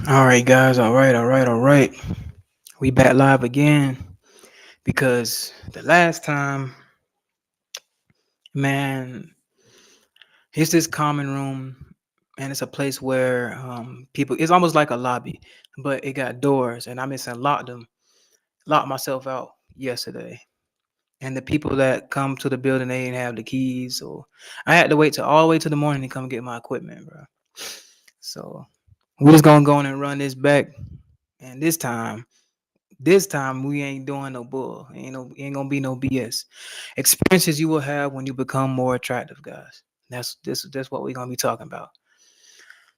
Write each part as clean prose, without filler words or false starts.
All right, guys. All right. We back live again because the last time, man, it's this common room, and it's a place where people. It's almost like a lobby, but it got doors, and I missing locked myself out yesterday. And the people that come to the building, they didn't have the keys, so I had to wait till all the way to the morning to come get my equipment, bro. So we're just gonna go on and run this back, and this time we ain't doing no bull. Ain't gonna be no BS. Experiences you will have when you become more attractive, guys. That's what we're gonna be talking about.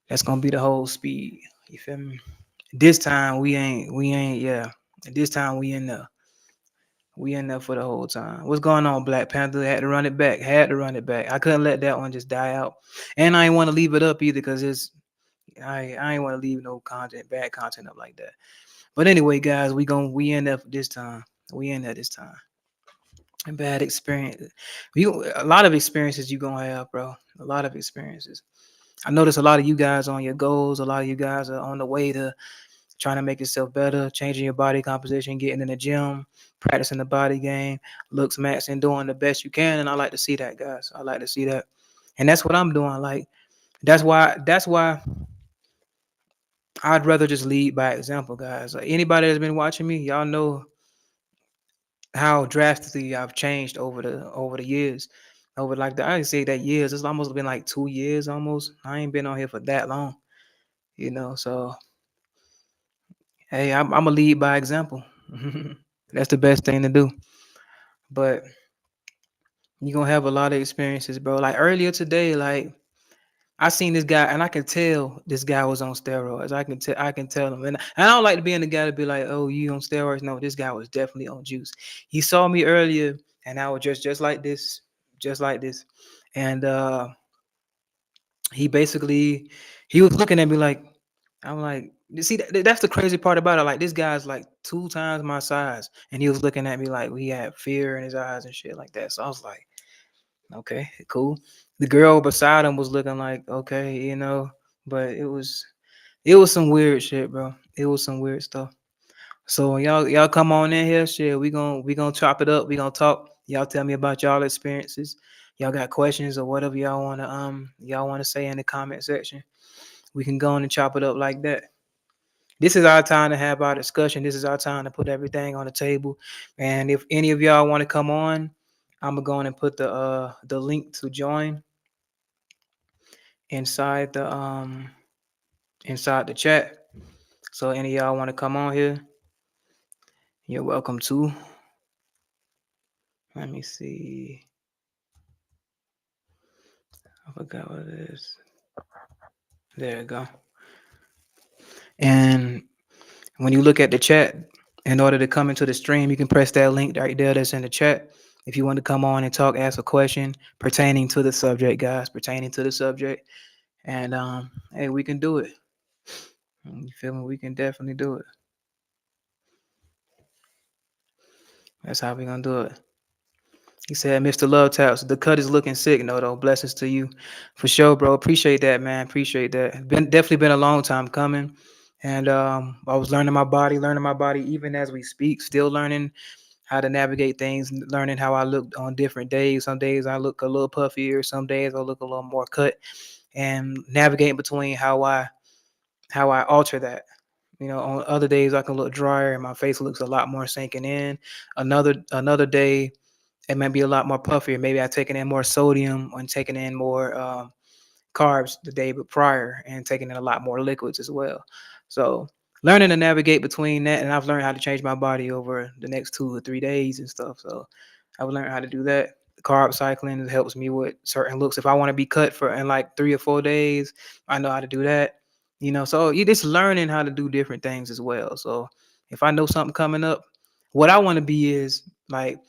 That's gonna be the whole speed. You feel me? This time we ain't yeah. This time we in there. We in there for the whole time. What's going on, Black Panther? Had to run it back. Had to run it back. I couldn't let that one just die out. And I ain't want to leave it up either because I ain't want to leave no bad content up like that. But anyway, guys, we in there for this time. We in there this time. A bad experience. A lot of experiences you gonna have, bro. A lot of experiences. I notice a lot of you guys on your goals. A lot of you guys are on the way to trying to make yourself better, changing your body composition, getting in the gym, practicing the body game, looks maxing, doing the best you can. And I like to see that, guys. I like to see that. And that's what I'm doing. Like that's why I'd rather just lead by example, guys. Like anybody that's been watching me, y'all know how drastically I've changed over the years. Over like the I say that years. It's almost been like 2 years almost. I ain't been on here for that long. So hey, I'm a lead by example. That's the best thing to do. But you're gonna have a lot of experiences, bro. Like earlier today, like I seen this guy and I can tell this guy was on steroids. I can tell him. And I don't like to be in the guy to be like, oh, you on steroids. No, this guy was definitely on juice. He saw me earlier and I was just like this, just like this. And he basically he was looking at me like I'm like, you see that's the crazy part about it. Like this guy's like 2 times my size. And he was looking at me like he had fear in his eyes and shit like that. So I was like, okay, cool. The girl beside him was looking like, okay, but it was some weird shit, bro. It was some weird stuff. So when y'all come on in here, shit, we gonna chop it up. We gonna talk. Y'all tell me about y'all experiences. Y'all got questions or whatever y'all wanna say in the comment section. We can go on and chop it up like that. This is our time to have our discussion. This is our time to put everything on the table. And if any of y'all want to come on, I'm gonna go on and put the link to join inside the chat. So any of y'all want to come on here, you're welcome to. Let me see. I forgot what it is. There you go. And when you look at the chat, in order to come into the stream, you can press that link right there that's in the chat. If you want to come on and talk, ask a question pertaining to the subject, guys, pertaining to the subject. And hey, we can do it. You feel me? We can definitely do it. That's how we gonna do it. He said, Mr. Love Taps, the cut is looking sick. No, though. Blessings to you. For sure, bro. Appreciate that, man. Appreciate that. Definitely been a long time coming. And I was learning my body even as we speak, still learning how to navigate things, learning how I look on different days. Some days I look a little puffier, some days I look a little more cut, and navigating between how I alter that. On other days I can look drier and my face looks a lot more sinking in. Another day it might be a lot more puffier. Maybe I've taken in more sodium and taken in more carbs the day prior and taking in a lot more liquids as well. So learning to navigate between that, and I've learned how to change my body over the next 2 or 3 days and stuff. So I've learned how to do that. Carb cycling helps me with certain looks. If I want to be cut for in like 3 or 4 days, I know how to do that. So you just learning how to do different things as well. So if I know something coming up, what I want to be is like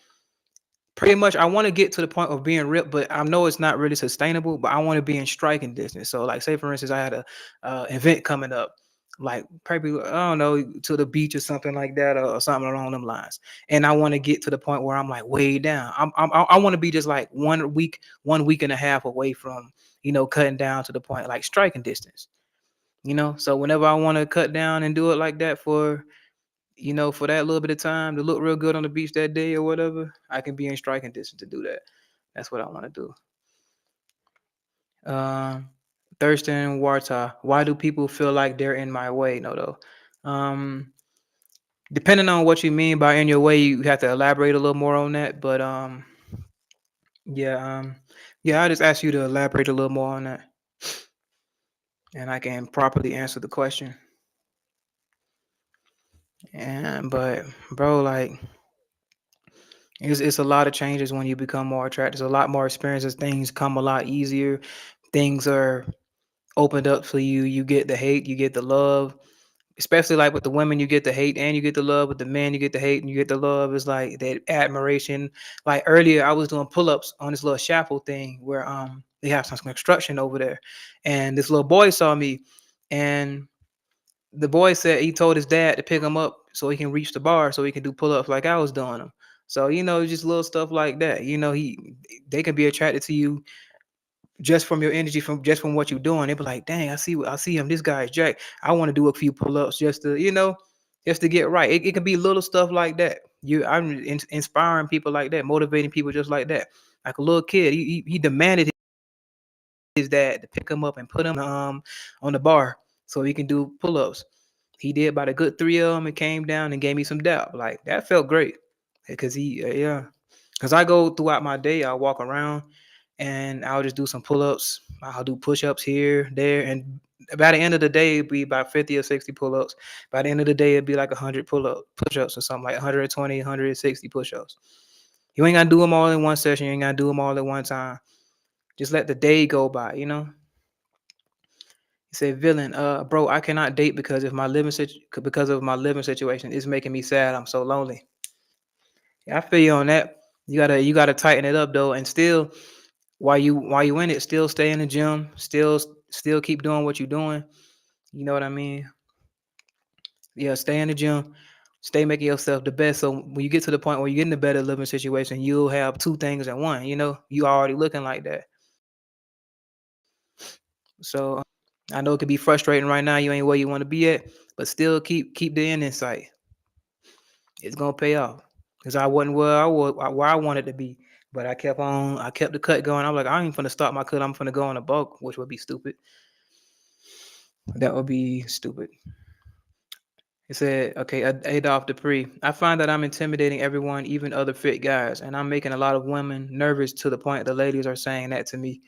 pretty much I want to get to the point of being ripped, but I know it's not really sustainable. But I want to be in striking distance. So, like, say for instance, I had a event coming up, like probably I don't know to the beach or something like that, or something along them lines. And I want to get to the point where I'm like way down. I want to be just like 1 week and a half away from cutting down to the point like striking distance. So whenever I want to cut down and do it like that for, for that little bit of time to look real good on the beach that day or whatever, I can be in striking distance to do that. That's what I want to do. Thurston Warta, why do people feel like they're in my way? No, though. Depending on what you mean by in your way, you have to elaborate a little more on that. But yeah, yeah, I just ask you to elaborate a little more on that, and I can properly answer the question. And but bro, like it's a lot of changes when you become more attractive. There's a lot more experiences. Things come a lot easier. Things are opened up for you. You get the hate, you get the love. Especially like with the women, you get the hate and you get the love. With the men, you get the hate and you get the love. It's like that admiration. Like earlier, I was doing pull-ups on this little chapel thing where they have some construction over there, and this little boy saw me, and the boy said he told his dad to pick him up so he can reach the bar so he can do pull-ups like I was doing them. So just little stuff like that. They can be attracted to you just from your energy, from what you're doing. They be like, dang, I see him. This guy's jack. I want to do a few pull-ups just to get right. It can be little stuff like that. I'm inspiring people like that, motivating people just like that. Like a little kid, he demanded his dad to pick him up and put him on the bar so he can do pull-ups. He did about a good three of them and came down and gave me some dap. Like that felt great because yeah. Because I go throughout my day, I'll walk around and I'll just do some pull-ups. I'll do push-ups here, there, and by the end of the day, it'd be about 50 or 60 pull-ups. By the end of the day, it'd be like 100 push-ups or something, like 120, 160 push-ups. You ain't gotta do them all in one session. You ain't gotta do them all at one time. Just let the day go by. He said, "Villain, bro, I cannot date because of my living situation. It's making me sad. I'm so lonely." Yeah, I feel you on that. You gotta tighten it up though, and still, while you in it, still stay in the gym. Still keep doing what you're doing. You know what I mean? Yeah, stay in the gym. Stay making yourself the best. So when you get to the point where you get in a better living situation, you'll have two things in one. You already looking like that. So I know it could be frustrating right now. You ain't where you want to be at, but still keep the end in sight. It's gonna pay off. Cause I wasn't where I wanted to be, but I kept the cut going. I'm like, I ain't finna stop my cut. I'm finna go on a bulk, which would be stupid. That would be stupid. It said, okay, Adolph Dupree. I find that I'm intimidating everyone, even other fit guys, and I'm making a lot of women nervous to the point the ladies are saying that to me.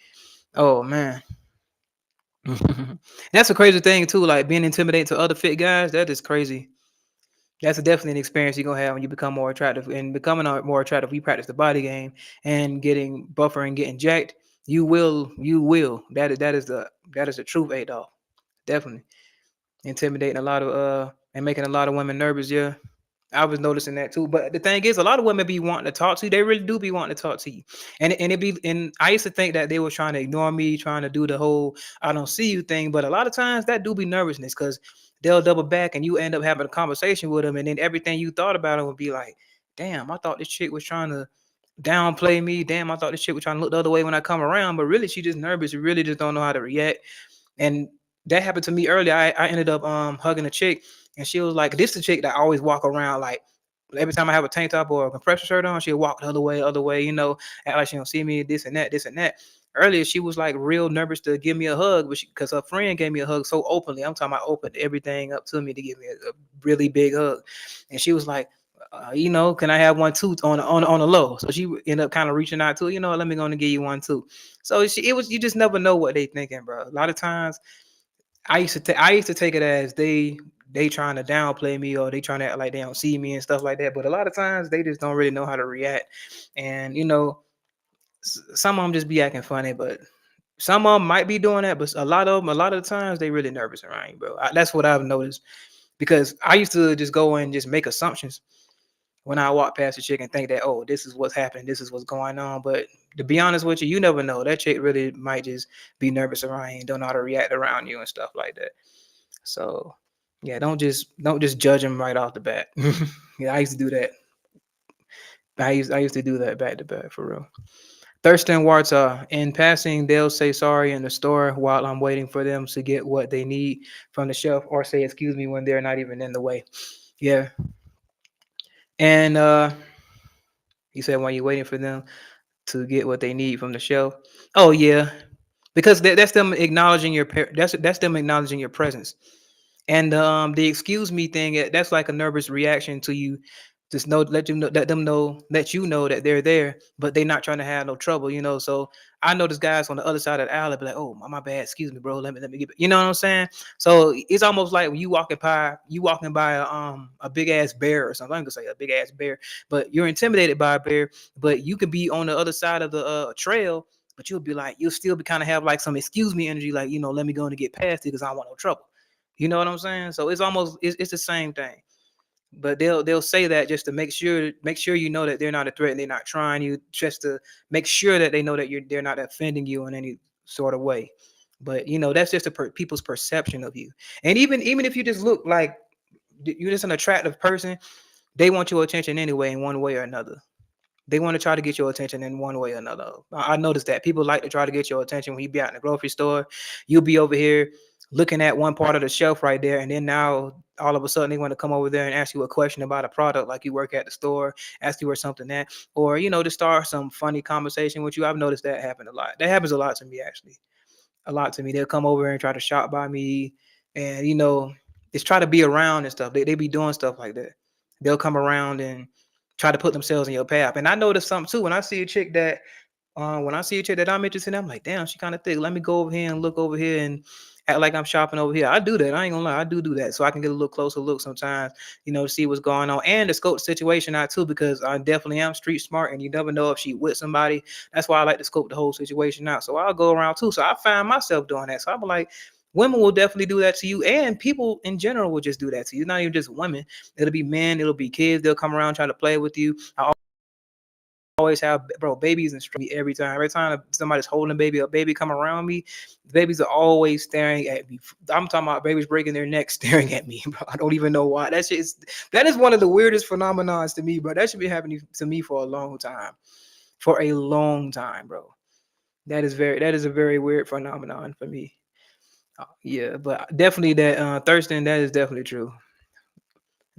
Oh man. That's a crazy thing too, like being intimidated to other fit guys. That is crazy. That's definitely an experience you're gonna have when you become more attractive. And becoming more attractive, you practice the body game and getting buffer and getting jacked. You will. That is the truth, Adolf. Definitely intimidating a lot of and making a lot of women nervous. Yeah, I was noticing that too. But the thing is, a lot of women be wanting to talk to you. They really do be wanting to talk to you. And I used to think that they were trying to ignore me, trying to do the whole "I don't see you" thing. But a lot of times that do be nervousness because they'll double back and you end up having a conversation with them, and then everything you thought about them would be like, "Damn, I thought this chick was trying to downplay me. Damn, I thought this chick was trying to look the other way when I come around." But really, she just nervous. You really just don't know how to react. And that happened to me earlier. I ended up hugging a chick, and she was like, "This is the chick that I always walk around like." Every time I have a tank top or a compression shirt on, she'll walk the other way, act like she don't see me, this and that, this and that. Earlier, she was like real nervous to give me a hug, but because her friend gave me a hug so openly, I'm talking about opened everything up to me to give me a really big hug, and she was like, can I have one too on the low? So she ended up kind of reaching out to, let me go and give you one too. So you just never know what they thinking, bro. A lot of times I used to take it as they trying to downplay me or they trying to act like they don't see me and stuff like that. But a lot of times they just don't really know how to react. And some of them just be acting funny, but some of them might be doing that. But a lot of the times they really nervous around you, bro. That's what I've noticed because I used to just go and just make assumptions when I walk past a chick and think that, oh, this is what's happening, this is what's going on. But to be honest with you, you never know. That chick really might just be nervous around you and don't know how to react around you and stuff like that. So yeah, don't just judge them right off the bat. Yeah, I used to do that. I used to do that back to back for real. Thurston Warta. In passing, they'll say sorry in the store while I'm waiting for them to get what they need from the shelf, or say excuse me when they're not even in the way. Yeah. And he said while you're waiting for them to get what they need from the shelf. Oh yeah, because that's them acknowledging that's them acknowledging your presence. And the excuse me thing, that's like a nervous reaction to you. Just know, let you know that they're there, but they're not trying to have no trouble, you know. So I know this guys on the other side of the alley be like, "Oh, my bad, excuse me, bro. Let me get," you know what I'm saying? So it's almost like when you walking by a big ass bear or something. I'm gonna say a big ass bear, but you're intimidated by a bear, but you could be on the other side of the trail, but you'll still be kind of have like some excuse me energy, like, you know, let me go and get past it because I don't want no trouble. You know what I'm saying? So it's the same thing. But they'll say that just to make sure you know that they're not a threat and they're not trying you, just to make sure that they know that they're not offending you in any sort of way. But you know, that's just people's perception of you. And even if you just look like you're just an attractive person, they want your attention anyway in one way or another. They want to try to get your attention in one way or another. I noticed that people like to try to get your attention when you be out in the grocery store. You'll be over here looking at one part of the shelf right there, and then now all of a sudden they want to come over there and ask you a question about a product, like you work at the store, ask you where something at, or you know, to start some funny conversation with you. I've noticed that happen a lot. That happens a lot to me, actually. A lot to me. They'll come over and try to shop by me, and you know, just try to be around and stuff. They be doing stuff like that. They'll come around and try to put themselves in your path. And I noticed something too. When I see a chick that I'm interested in, I'm like, damn, she kind of thick. Let me go over here and look over here and act like I'm shopping over here. I do that. I ain't gonna lie. I do that. So I can get a little closer look sometimes, you know, to see what's going on and to scope the situation out too, because I definitely am street smart and you never know if she with somebody. That's why I like to scope the whole situation out. So I'll go around too. So I find myself doing that. So I'm like, women will definitely do that to you, and people in general will just do that to you. It's not even just women. It'll be men, it'll be kids. They'll come around trying to play with you. I always have, bro, babies and me every time. Every time somebody's holding a baby come around me, the babies are always staring at me. I'm talking about babies breaking their necks staring at me, bro. I don't even know why. That is one of the weirdest phenomenons to me, bro. That should be happening to me for a long time. For a long time, bro. That is a very weird phenomenon for me. Yeah, but definitely that Thurston, that is definitely true.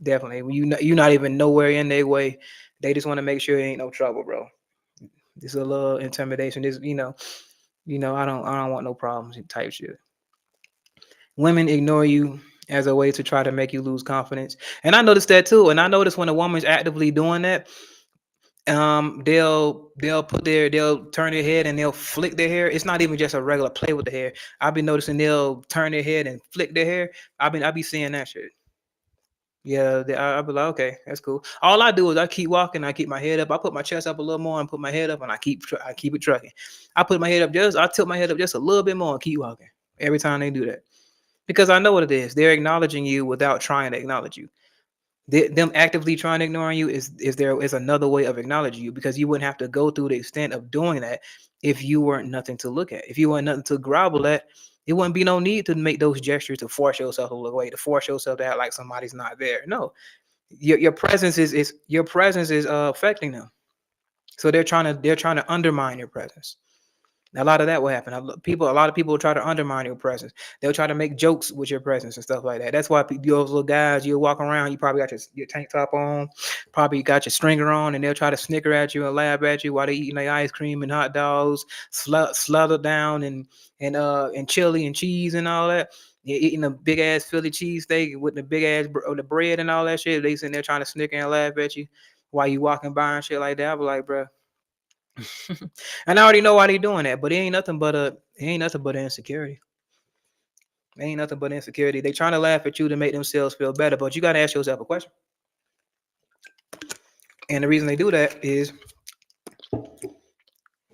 Definitely. When you're not even nowhere in their way, they just want to make sure there ain't no trouble, bro. It's a little intimidation. This, I don't want no problems type shit. Women ignore you as a way to try to make you lose confidence. And I noticed that too. And I noticed when a woman's actively doing that, they'll turn their head and they'll flick their hair. It's not even just a regular play with the hair. I've been noticing they'll turn their head and flick their hair. I be seeing that shit. Yeah, I'll be like, okay, that's cool. All I do is I keep walking, I keep my head up, I put my chest up a little more and put my head up, and I keep it trucking. I tilt my head up just a little bit more and keep walking every time they do that, because I know what it is. They're acknowledging you without trying to acknowledge you. Them actively trying to ignore you is another way of acknowledging you, because you wouldn't have to go through the extent of doing that if you weren't nothing to look at. If you weren't nothing to grovel at, it wouldn't be no need to make those gestures to force yourself to look away, to force yourself to act like somebody's not there. No, your presence is your presence is affecting them. So they're trying to undermine your presence. A lot of that will happen. A lot of people will try to undermine your presence. They'll try to make jokes with your presence and stuff like that. That's why those little guys, you walk around, you probably got your tank top on, probably got your stringer on, and they'll try to snicker at you and laugh at you while they eating their ice cream and hot dogs, slathered down and chili and cheese and all that. You're eating a big ass Philly cheesesteak with the big ass the bread and all that shit. They sitting there trying to snicker and laugh at you while you walking by and shit like that. I be like, bro. And I already know why they doing that, but it ain't nothing but insecurity. It ain't nothing but insecurity. They trying to laugh at you to make themselves feel better, but you got to ask yourself a question. And the reason they do that is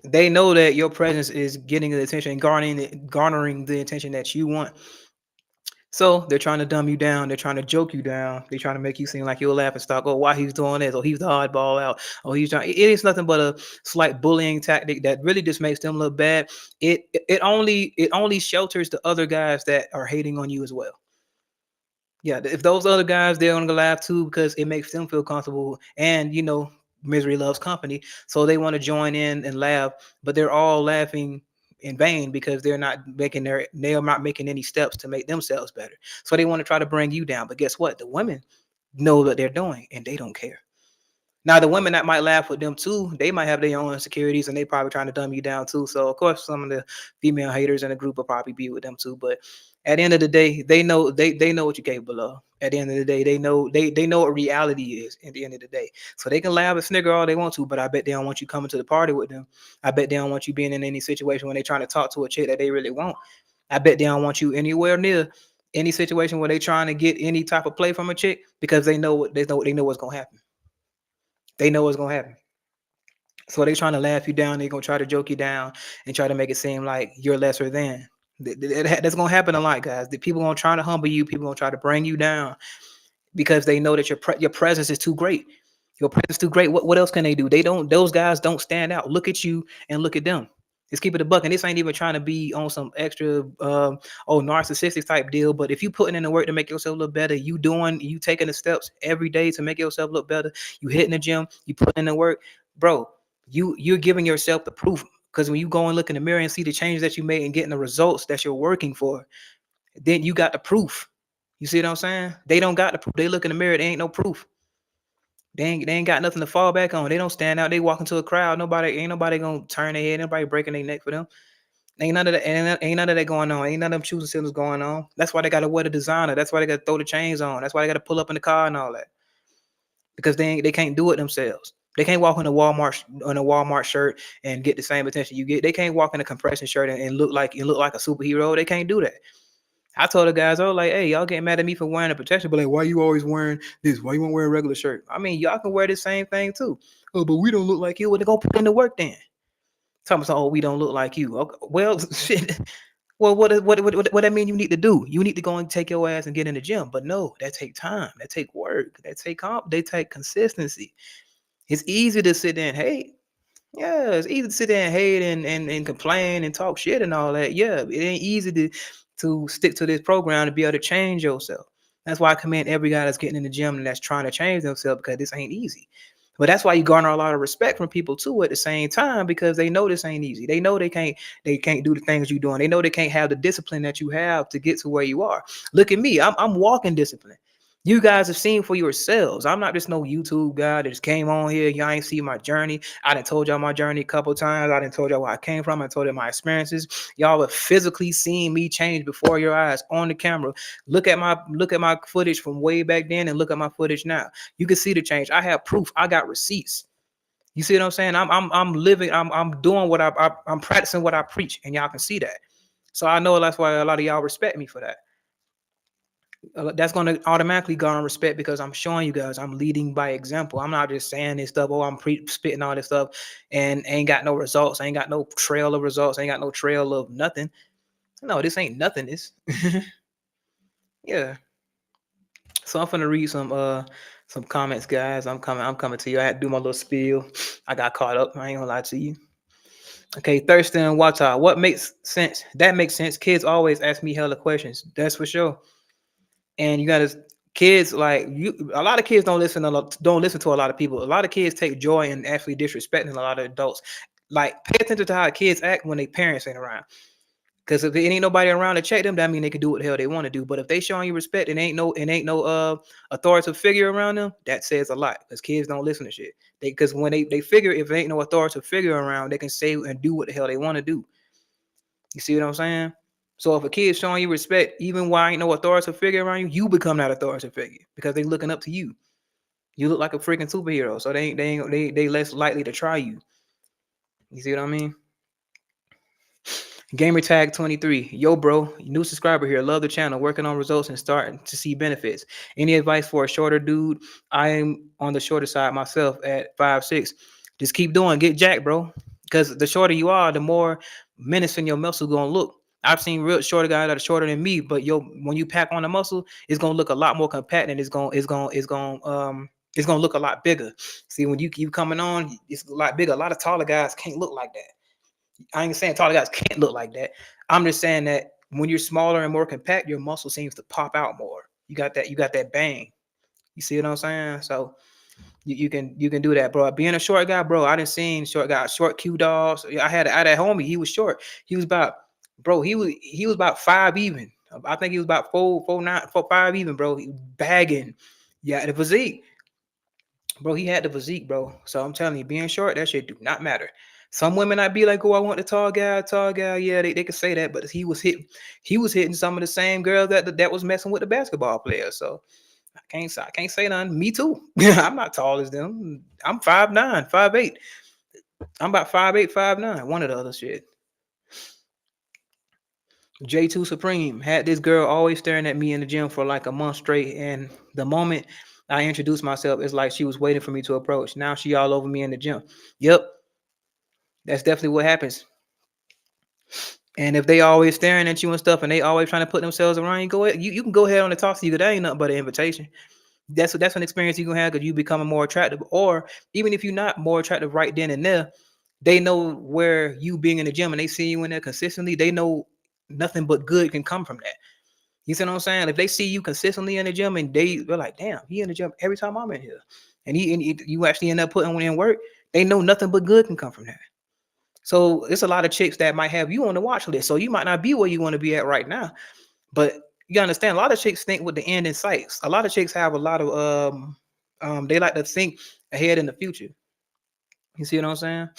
they know that your presence is getting the attention and garnering the attention that you want. So they're trying to dumb you down. They're trying to joke you down. They're trying to make you seem like you're a laughing stock. Oh, why he's doing this? Oh, he's the oddball out. Oh, he's trying. It is nothing but a slight bullying tactic that really just makes them look bad. It only shelters the other guys that are hating on you as well. Yeah, if those other guys, they're gonna laugh too because it makes them feel comfortable, and misery loves company. So they want to join in and laugh, but they're all laughing in vain because they are not making any steps to make themselves better. So they want to try to bring you down. But guess what? The women know what they're doing and they don't care. Now the women that might laugh with them too, they might have their own insecurities and they probably trying to dumb you down too. So of course some of the female haters in the group will probably be with them too. But at the end of the day, they know what you're capable of. At the end of the day, they know what reality is at the end of the day. So they can laugh and snigger all they want to, but I bet they don't want you coming to the party with them. I bet they don't want you being in any situation when they're trying to talk to a chick that they really want. I bet they don't want you anywhere near any situation where they trying to get any type of play from a chick because they know what's gonna happen. They know what's gonna happen. So they trying to laugh you down. They're gonna try to joke you down and try to make it seem like you're lesser than. That's gonna happen a lot, guys. The people gonna try to humble you. People gonna try to bring you down because they know that your presence is too great. Your presence is too great. What else can they do? They don't. Those guys don't stand out. Look at you and look at them. Let's keep it a buck. And this ain't even trying to be on some extra narcissistic type deal. But if you putting in the work to make yourself look better, you taking the steps every day to make yourself look better. You hitting the gym. You putting in the work, bro. You're giving yourself the proof. Because when you go and look in the mirror and see the changes that you made and getting the results that you're working for, then you got the proof. You see what I'm saying? They don't got the proof. They look in the mirror. They ain't no proof. They ain't got nothing to fall back on. They don't stand out. They walk into a crowd. Ain't nobody gonna turn their head. Nobody breaking their neck for them. Ain't none of that. Ain't none of that going on. Ain't none of them choosing signals going on. That's why they gotta wear the designer. That's why they gotta throw the chains on. That's why they gotta pull up in the car and all that. Because they can't do it themselves. They can't walk in a Walmart shirt and get the same attention you get. They can't walk in a compression shirt and look like a superhero. They can't do that. I told the guys, I was like, hey, y'all getting mad at me for wearing a protection, but like, why you always wearing this? Why you won't wear a regular shirt? I mean, y'all can wear the same thing too. Oh, but we don't look like you. Well, they go put in the work then. Tell me, oh, we don't look like you. Okay, well, shit. Well, what that mean you need to do? You need to go and take your ass and get in the gym. But no, that take time. That take work. They take consistency. It's easy to sit there and hate. Yeah, it's easy to sit there and hate and complain and talk shit and all that. Yeah, it ain't easy to stick to this program to be able to change yourself. That's why I commend every guy that's getting in the gym and that's trying to change themselves because this ain't easy. But that's why you garner a lot of respect from people too at the same time because they know this ain't easy. They know they can't do the things you're doing. They know they can't have the discipline that you have to get to where you are. Look at me. I'm walking discipline. You guys have seen for yourselves. I'm not just no YouTube guy that just came on here. Y'all ain't see my journey. I done told y'all my journey a couple times. I done told y'all where I came from. I told you my experiences. Y'all have physically seen me change before your eyes on the camera. Look at my footage from way back then and look at my footage now. You can see the change. I have proof. I got receipts. You see what I'm saying? I'm living. I'm doing I'm practicing what I preach, and y'all can see that. So I know that's why a lot of y'all respect me for that. That's going to automatically garner respect because I'm showing you guys I'm leading by example. I'm not just saying this stuff. Oh, I'm spitting all this stuff and ain't got no results. I ain't got no trail of results. I ain't got no trail of nothing. No, this ain't nothing. This, yeah. So I'm gonna read some comments, guys. I'm coming to you. I had to do my little spiel. I got caught up. I ain't gonna lie to you. Okay, Thurston and Wata. What makes sense? That makes sense. Kids always ask me hella questions. That's for sure. And you gotta kids like you a lot of kids don't listen to a lot of people. A lot of kids take joy in actually disrespecting a lot of adults. Like pay attention to how kids act when their parents ain't around. Because if there ain't nobody around to check them, that mean they can do what the hell they want to do. But if they showing you respect and ain't no authoritative figure around them, that says a lot. Because kids don't listen to shit. Because when they figure if there ain't no authoritative figure around, they can say and do what the hell they want to do. You see what I'm saying? So if a kid's showing you respect, even while ain't no authoritative figure around you, you become that authoritative figure because they looking up to you. You look like a freaking superhero, so they less likely to try you. You see what I mean? Gamer tag 23. Yo, bro, new subscriber here. Love the channel. Working on results and starting to see benefits. Any advice for a shorter dude? I am on the shorter side myself at 5'6". Just keep doing. Get jacked, bro. Because the shorter you are, the more menacing your muscle gonna look. I've seen real shorter guys that are shorter than me, but when you pack on the muscle, it's gonna look a lot more compact and it's gonna look a lot bigger. See, when you keep coming on, it's a lot bigger. A lot of taller guys can't look like that. I ain't saying taller guys can't look like that. I'm just saying that when you're smaller and more compact, your muscle seems to pop out more. You got that bang. You see what I'm saying? So You can do that, bro. Being a short guy, bro. I didn't seen short guys, short Q dogs. I had a homie. He was short. He was about, bro. He was about five even. I think he was about 4'9", 4'5" even, bro. He was bagging. Yeah, the physique, bro. He had the physique, bro. So I'm telling you, being short, that shit do not matter. Some women I'd be like, oh, I want the tall guy, tall guy. Yeah, they could say that, but he was hitting some of the same girls that was messing with the basketball players. So I can't say nothing. Me too. I'm not tall as them. I'm 5'9", 5'8". I'm about 5'8", 5'9". One of the other shit. J2 Supreme had this girl always staring at me in the gym for like a month straight, and the moment I introduced myself, it's like she was waiting for me to approach. Now she all over me in the gym. Yep, that's definitely what happens. And if they always staring at you and stuff, and they always trying to put themselves around you, go ahead. You can go ahead on the talk to you. That ain't nothing but an invitation. That's an experience you can have because you becoming more attractive. Or even if you're not more attractive right then and there, they know where you being in the gym and they see you in there consistently. They know nothing but good can come from that. You see what I'm saying? If they see you consistently in the gym and they're like, damn, he in the gym every time I'm in here, and you actually end up putting in work, they know nothing but good can come from that. So it's a lot of chicks that might have you on the watch list. So you might not be where you want to be at right now, but you understand a lot of chicks think with the end in sight. A lot of chicks have a lot of they like to think ahead in the future. You see what I'm saying?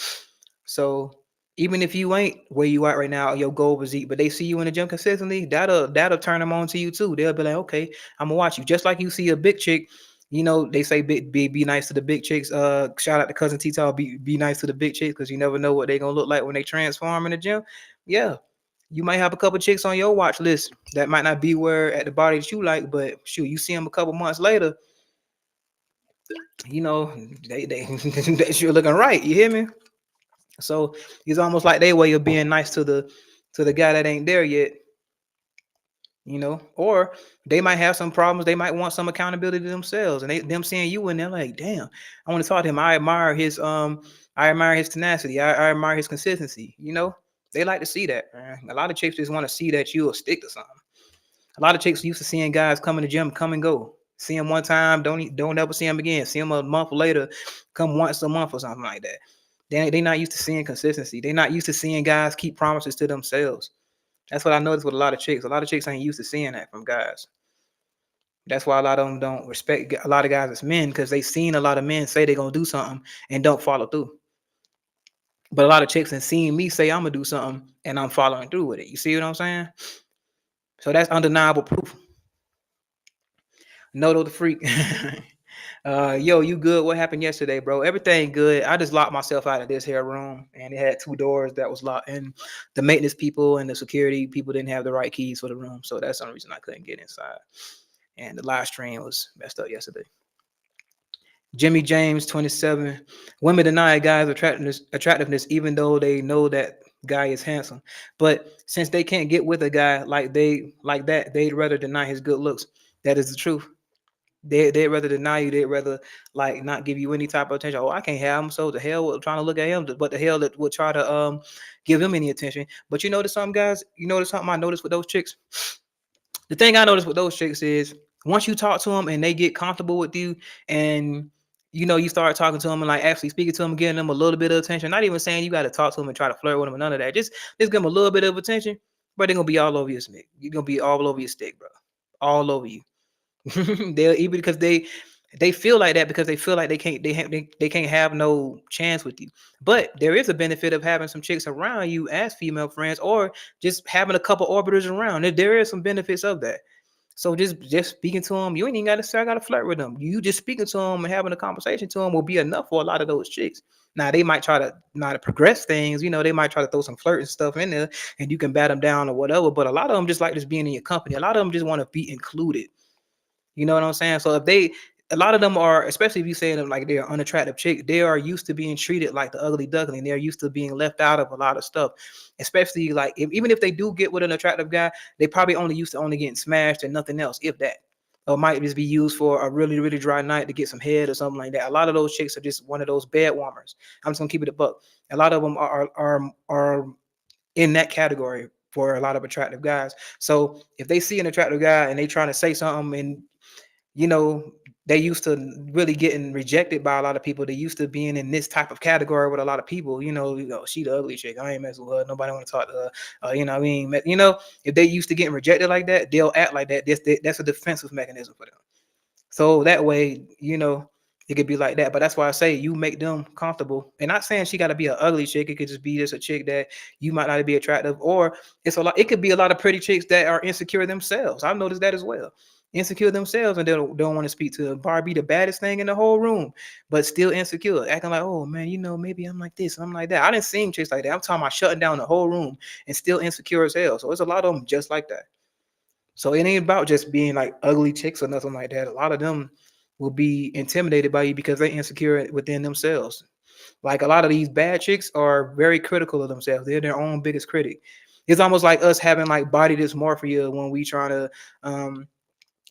So even if you ain't where you at right now, your goal was eat, but they see you in the gym consistently, that'll turn them on to you too. They'll be like, okay, I'm gonna watch you. Just like you see a big chick, they say be nice to the big chicks. Shout out to cousin Tito, be nice to the big chicks because you never know what they're gonna look like when they transform in the gym. Yeah, you might have a couple chicks on your watch list that might not be where at the body that you like, but shoot, you see them a couple months later, you know, they sure looking right. You hear me? So it's almost like they way of being nice to the guy that ain't there yet, or they might have some problems. They might want some accountability to themselves, and them seeing you and they're like, damn, I want to talk to him. I admire his tenacity. I admire his consistency. They like to see that, man. A lot of chicks just want to see that you'll stick to something. A lot of chicks used to seeing guys come in the gym, come and go. See him one time, don't ever see him again. See him a month later, come once a month or something like that. They not used to seeing consistency. They not used to seeing guys keep promises to themselves. That's what I noticed with a lot of chicks. A lot of chicks ain't used to seeing that from guys. That's why a lot of them don't respect a lot of guys as men because they seen a lot of men say they're gonna do something and don't follow through. But a lot of chicks have seen me say I'm gonna do something and I'm following through with it. You see what I'm saying? So that's undeniable proof. Noto the freak. Yo, you good? What happened yesterday, bro? Everything good. I just locked myself out of this here room, and it had two doors that was locked, and the maintenance people and the security people didn't have the right keys for the room, so that's the only reason I couldn't get inside. And the live stream was messed up yesterday. Jimmy James, 27. Women deny a guy's attractiveness, even though they know that guy is handsome. But since they can't get with a guy like that, they'd rather deny his good looks. That is the truth. They'd rather deny you. They'd rather like not give you any type of attention. Oh, I can't have him. So the hell with trying to look at him, but the hell that would try to give him any attention. But you notice something, guys. You notice something I noticed with those chicks. The thing I noticed with those chicks is once you talk to them and they get comfortable with you, and you start talking to them and like actually speaking to them, getting them a little bit of attention. Not even saying you got to talk to them and try to flirt with them and none of that. Just give them a little bit of attention, but they're gonna be all over your stick. You're gonna be all over your stick, bro. All over you. They'll even because they feel like that because they feel like they can't have no chance with you. But there is a benefit of having some chicks around you as female friends, or just having a couple orbiters around. There is some benefits of that. So just speaking to them, you ain't even got to say I got to flirt with them. You just speaking to them and having a conversation to them will be enough for a lot of those chicks. Now they might try to not to progress things, they might try to throw some flirt and stuff in there, and you can bat them down or whatever. But a lot of them just like just being in your company. A lot of them just want to be included. You know what I'm saying? So a lot of them are, especially if you say them like they're an unattractive chick, they are used to being treated like the ugly duckling. They're used to being left out of a lot of stuff. Especially like even if they do get with an attractive guy, they probably only used to only getting smashed and nothing else, if that. Or might just be used for a really, really dry night to get some head or something like that. A lot of those chicks are just one of those bed warmers. I'm just gonna keep it a buck. A lot of them are in that category for a lot of attractive guys. So if they see an attractive guy and they trying to say something and you know, they used to really getting rejected by a lot of people. They used to being in this type of category with a lot of people. She the ugly chick. I ain't messing with her. Nobody want to talk to her. I mean, if they used to getting rejected like that, they'll act like that. That's a defensive mechanism for them. So that way, it could be like that. But that's why I say you make them comfortable. And not saying she got to be an ugly chick. It could just be just a chick that you might not be attractive, or it could be a lot of pretty chicks that are insecure themselves. I've noticed that as well. Insecure themselves, and they don't want to speak to Barbie, the baddest thing in the whole room, but still insecure, acting like, oh man, maybe I'm like this, I'm like that. I didn't see chicks like that. I'm talking about shutting down the whole room and still insecure as hell. So there's a lot of them just like that. So it ain't about just being like ugly chicks or nothing like that. A lot of them will be intimidated by you because they're insecure within themselves. Like a lot of these bad chicks are very critical of themselves. They're their own biggest critic. It's almost like us having like body dysmorphia when we trying to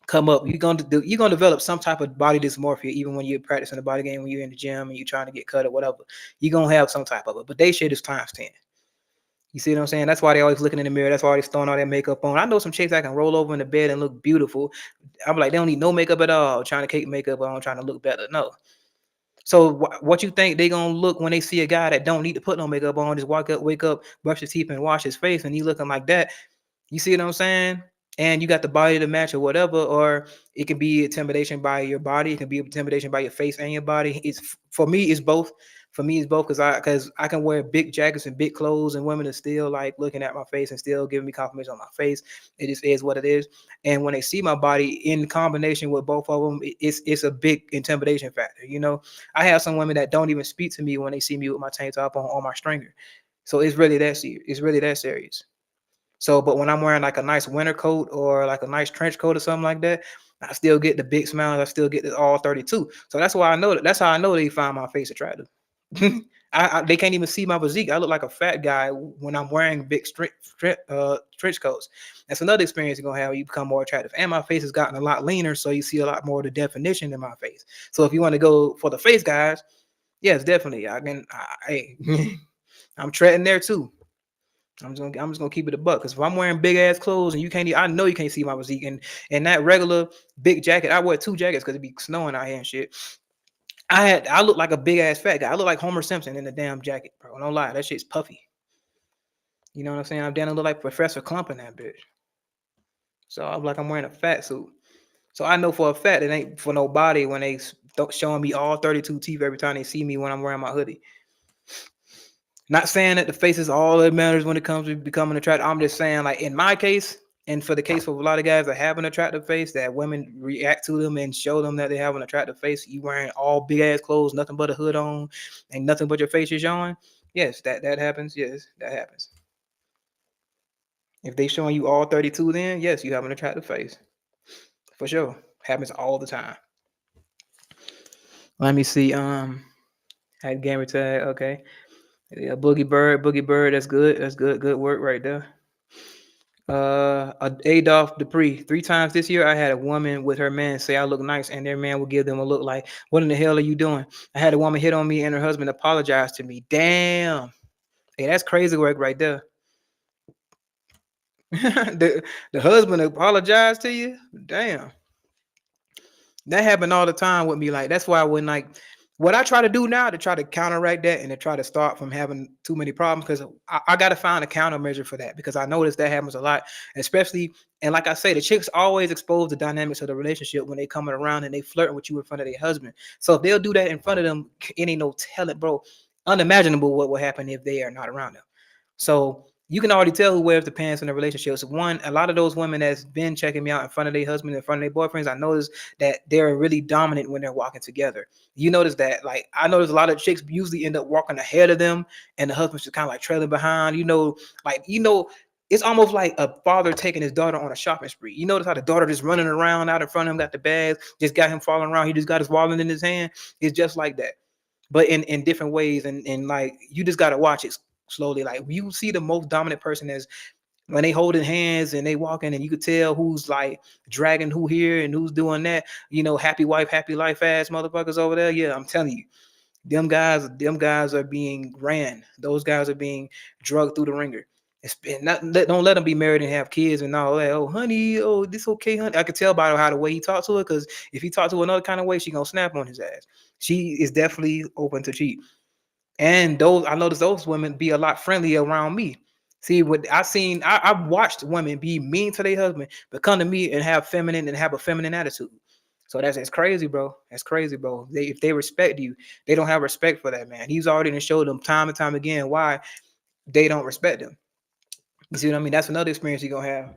come up. You're gonna develop some type of body dysmorphia even when you're practicing the body game, when you're in the gym and you're trying to get cut or whatever. You're gonna have some type of it. But they shit is times 10. You see what I'm saying? That's why they always looking in the mirror. That's why they throwing all that makeup on. I know some chicks that can roll over in the bed and look beautiful. I'm like, they don't need no makeup at all. Trying to cake makeup on, trying to look better. No. So what you think they gonna look when they see a guy that don't need to put no makeup on, just wake up, brush his teeth, and wash his face, and he looking like that? You see what I'm saying? And you got the body to match or whatever, or it can be intimidation by your body. It can be intimidation by your face and your body. For me, it's both. For me, it's both because I can wear big jackets and big clothes, and women are still like looking at my face and still giving me compliments on my face. It just is what it is. And when they see my body in combination with both of them, it's a big intimidation factor. I have some women that don't even speak to me when they see me with my tank top on my stringer. So it's really that serious. It's really that serious. So, but when I'm wearing like a nice winter coat or like a nice trench coat or something like that, I still get the big smiles. I still get the all 32. So that's why I know that. That's how I know they find my face attractive. They can't even see my physique. I look like a fat guy when I'm wearing big trench coats. That's another experience you're gonna have when you become more attractive. And my face has gotten a lot leaner, so you see a lot more of the definition in my face. So if you want to go for the face guys, yes, definitely. I'm treading there too. I'm just gonna keep it a buck, because if I'm wearing big ass clothes and I know you can't see my physique, and that regular big jacket, I wear 2 jackets because it be snowing out here and shit. I look like a big ass fat guy. I look like Homer Simpson in the damn jacket, bro. Don't lie, that shit's puffy. You know what I'm saying? I'm down to look like Professor Clump in that bitch. So I'm wearing a fat suit. So I know for a fact it ain't for nobody when they showing me all 32 teeth every time they see me when I'm wearing my hoodie. Not saying that the face is all that matters when it comes to becoming attractive. I'm just saying, like in my case, and for the case of a lot of guys that have an attractive face, that women react to them and show them that they have an attractive face. You wearing all big ass clothes, nothing but a hood on, and nothing but your face is showing. Yes, that happens. Yes, that happens. If they showing you all 32, then yes, you have an attractive face. For sure. Happens all the time. Let me see. Had gamer tag. Okay. Yeah, Boogie Bird. That's good. That's good. Good work right there. Adolph Dupree. 3 times this year, I had a woman with her man say I look nice, and their man would give them a look like, "What in the hell are you doing?" I had a woman hit on me, and her husband apologized to me. Damn. Hey, that's crazy work right there. the husband apologized to you. Damn. That happened all the time with me. Like, that's why when like what I try to do now to try to counteract that and to try to start from having too many problems, because I got to find a countermeasure for that, because I noticed that happens a lot, especially, and like I say, the chicks always expose the dynamics of the relationship when they coming around and they flirting with you in front of their husband. So if they'll do that in front of them, it ain't no telling, bro. Unimaginable what will happen if they are not around them. So you can already tell who wears the pants in the relationships. One, a lot of those women that's been checking me out in front of their husband, in front of their boyfriends, I noticed that they're really dominant when they're walking together. You notice that? Like, I notice a lot of chicks usually end up walking ahead of them, and the husband's just kind of like trailing behind. It's almost like a father taking his daughter on a shopping spree. You notice how the daughter just running around out in front of him, got the bags, just got him falling around. He just got his wallet in his hand. It's just like that, but in different ways. And like, you just got to watch it slowly. Like, you see the most dominant person as when they holding hands and they walking, and you could tell who's like dragging who here and who's doing that. Happy wife, happy life ass motherfuckers over there. Yeah, I'm telling you, them guys are being ran. Those guys are being drugged through the ringer. Don't let him be married and have kids and all that. Oh, honey, oh, this okay, honey. I could tell by how the way he talked to her, because if he talked to her another kind of way, she gonna snap on his ass. She is definitely open to cheat. And those, I noticed those women be a lot friendlier around me. See, what I've watched women be mean to their husband, but come to me and have a feminine attitude. So that's crazy, bro. That's crazy, bro. If they respect you, they don't have respect for that man. He's already showed them time and time again why they don't respect him. You see what I mean? That's another experience you're gonna have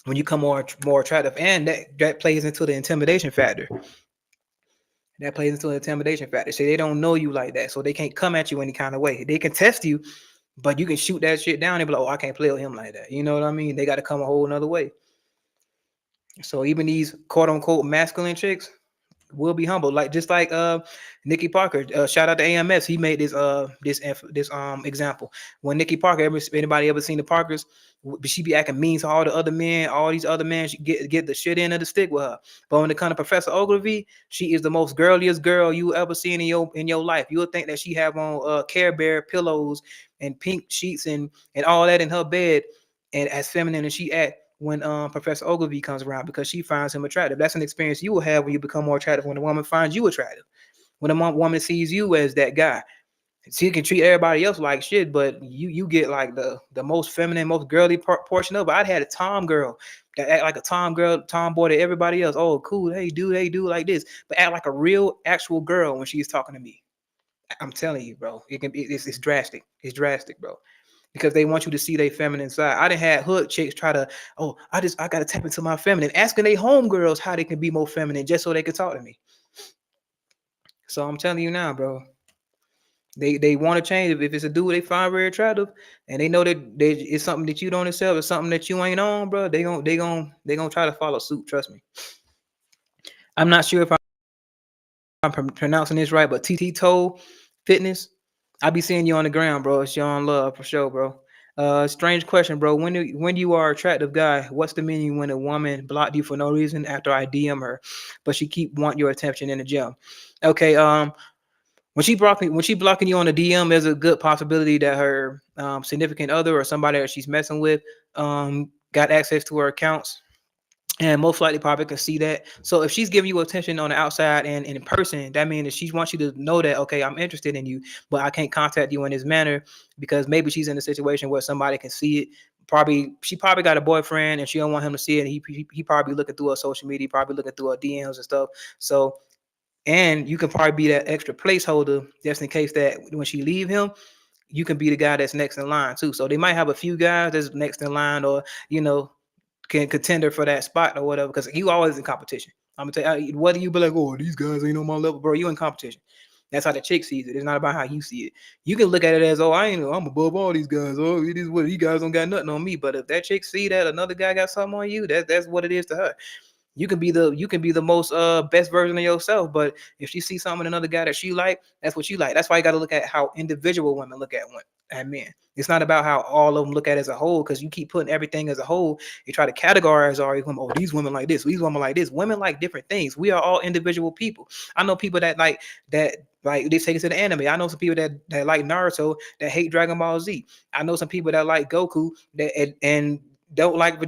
when you come more attractive, and that plays into the intimidation factor. That plays into the intimidation factor. So they don't know you like that, so they can't come at you any kind of way. They can test you, but you can shoot that shit down and be like, oh, I can't play with him like that. You know what I mean? They got to come a whole another way. So even these quote unquote masculine chicks will be humble, like just like Nikki Parker. Shout out to AMS. He made this example. When Nikki Parker, anybody ever seen the Parkers? She be acting mean to all the other men. All these other men, she get the shit end of the stick with her. But when it comes to Professor Ogilvy, she is the most girliest girl you ever seen in your life. You'll think that she have on Care Bear pillows and pink sheets and all that in her bed, and as feminine as she act when Professor Ogilvy comes around, because she finds him attractive. That's an experience you will have when you become more attractive, when a woman finds you attractive. When a woman sees you as that guy. She can treat everybody else like shit, but you get like the most feminine, most girly portion of it. I'd had a tom girl that act like a tomboy to everybody else. Oh, cool. Hey, do like this, but act like a real actual girl when she's talking to me. I'm telling you, bro. It's drastic. It's drastic, bro, because they want you to see their feminine side. I done had hood chicks try to, oh, I gotta tap into my feminine, asking their homegirls how they can be more feminine just so they can talk to me. So I'm telling you now, bro. They want to change. If it's a dude they find very attractive, and they know that it's something that you don't accept, or something that you ain't on, bro, they gonna try to follow suit. Trust me. I'm not sure if I'm pronouncing this right, but Tito Fitness. I be seeing you on the ground, bro. It's Sean Love for sure, bro. Strange question, bro. When you are attractive guy, what's the meaning when a woman blocked you for no reason after I DM her, but she keep want your attention in the gym? Okay, when she blocking you on the DM, there's a good possibility that her significant other or somebody that she's messing with got access to her accounts, and most likely probably can see that. So if she's giving you attention on the outside and in person, that means that she wants you to know that, okay, I'm interested in you, but I can't contact you in this manner, because maybe she's in a situation where somebody can see it. She probably got a boyfriend and she don't want him to see it. And he probably looking through her social media, probably looking through her DMs and stuff. So, and you can probably be that extra placeholder just in case that when she leave him, you can be the guy that's next in line too. So they might have a few guys that's next in line, or you know, can contender for that spot or whatever, because you always in competition. I'm gonna tell you, whether you be like, oh, these guys ain't on my level, bro, you in competition. That's how the chick sees it. It's not about how you see it. You can look at it as, oh, I'm above all these guys. Oh, it is what these guys don't got nothing on me. But if that chick see that another guy got something on you, that's what it is to her. You can be the most best version of yourself, but if she sees something in another guy that she like, that's what you like. That's why you got to look at how individual women look at men. It's not about how all of them look at it as a whole, because you keep putting everything as a whole. You try to categorize all these women. Oh, these women like this, these women like this. Women like different things. We are all individual people. I know people that like they take it to the anime. I know some people that like Naruto, that hate Dragon Ball Z. I know some people that like Goku and don't like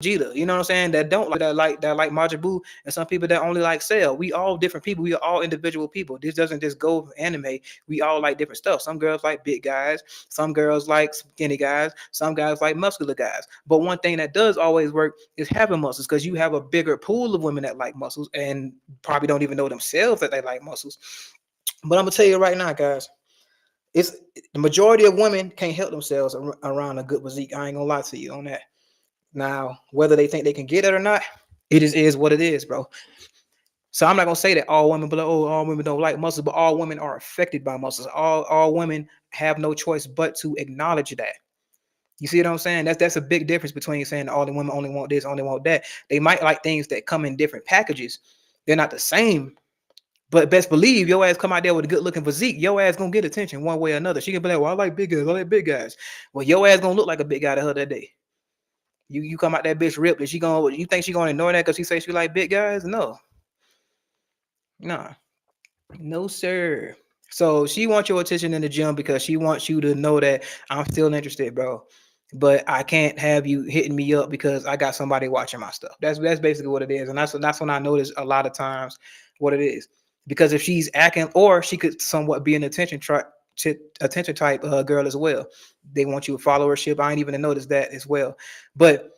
Vegeta, you know what I'm saying? That don't like Majin Buu, and some people that only like Cell. We all different people. We are all individual people. This doesn't just go anime. We all like different stuff. Some girls like big guys. Some girls like skinny guys. Some guys like muscular guys. But one thing that does always work is having muscles, because you have a bigger pool of women that like muscles and probably don't even know themselves that they like muscles. But I'm gonna tell you right now, guys. It's the majority of women can't help themselves around a good physique. I ain't gonna lie to you on that. Now, whether they think they can get it or not, it is what it is, bro. So I'm not gonna say that all women, but oh, all women don't like muscles, but all women are affected by muscles. All women have no choice but to acknowledge that. You see what I'm saying? That's a big difference between saying all the women only want this, only want that. They might like things that come in different packages. They're not the same. But best believe your ass come out there with a good looking physique, your ass gonna get attention one way or another. She can be like, well, I like big guys, I like big guys. Well, your ass gonna look like a big guy to her that day. You come out that bitch ripped, and you think she gonna ignore that because she say she like big guys? No, nah, no sir. So she wants your attention in the gym because she wants you to know that I'm still interested, bro. But I can't have you hitting me up because I got somebody watching my stuff. That's basically what it is, and that's when I notice a lot of times what it is. Because if she's acting, or she could somewhat be an attention type girl as well. They want you a followership. I ain't even noticed that as well. But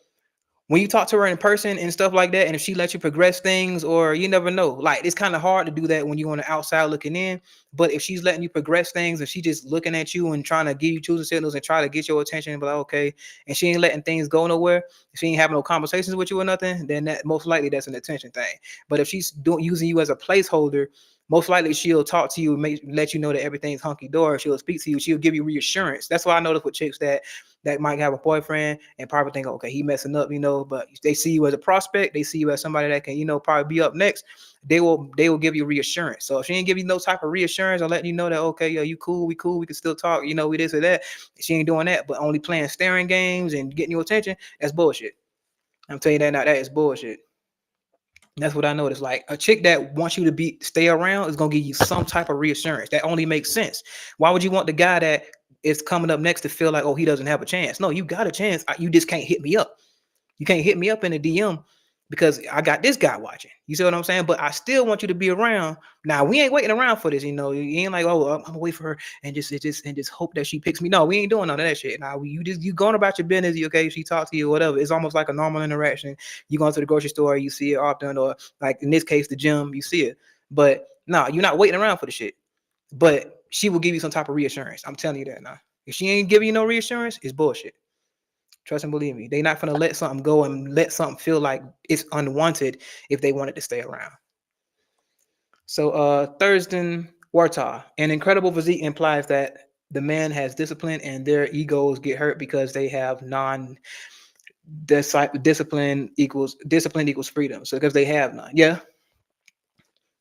when you talk to her in person and stuff like that, and if she lets you progress things, or you never know, like it's kind of hard to do that when you're on the outside looking in. But if she's letting you progress things and she just looking at you and trying to give you choosing signals and try to get your attention and be like, okay, and she ain't letting things go nowhere, if she ain't having no conversations with you or nothing, then that most likely that's an attention thing. But if she's doing using you as a placeholder, most likely she'll talk to you, let you know that everything's hunky dory. She'll speak to you. She'll give you reassurance. That's why I notice with chicks that might have a boyfriend and probably think, okay, he messing up, but they see you as a prospect, they see you as somebody that can, probably be up next. They will give you reassurance. So if she ain't give you no type of reassurance or letting you know that, okay, yo, you cool, we can still talk, we this or that. She ain't doing that, but only playing staring games and getting your attention, that's bullshit. I'm telling you that now, that is bullshit. That's what I noticed. Like a chick that wants you to stay around is gonna give you some type of reassurance. That only makes sense. Why would you want the guy that is coming up next to feel like, oh, he doesn't have a chance? No, you got a chance. You just can't hit me up. You can't hit me up in the DM because I got this guy watching. You see what I'm saying? But I still want you to be around. Now we ain't waiting around for this. You ain't like, oh, I'm gonna wait for her and just hope that she picks me. No, we ain't doing none of that shit. Now you going about your business. Okay, she talks to you, or whatever. It's almost like a normal interaction. You going to the grocery store, you see it often, or like in this case, the gym, you see it. But no, you're not waiting around for the shit. But she will give you some type of reassurance. I'm telling you that now. If she ain't giving you no reassurance, it's bullshit. Trust and believe me. They're not gonna let something go and let something feel like it's unwanted if they want it to stay around. So Thurston Wartaw, an incredible physique implies that the man has discipline and their egos get hurt because they have discipline equals freedom. So because they have none. Yeah,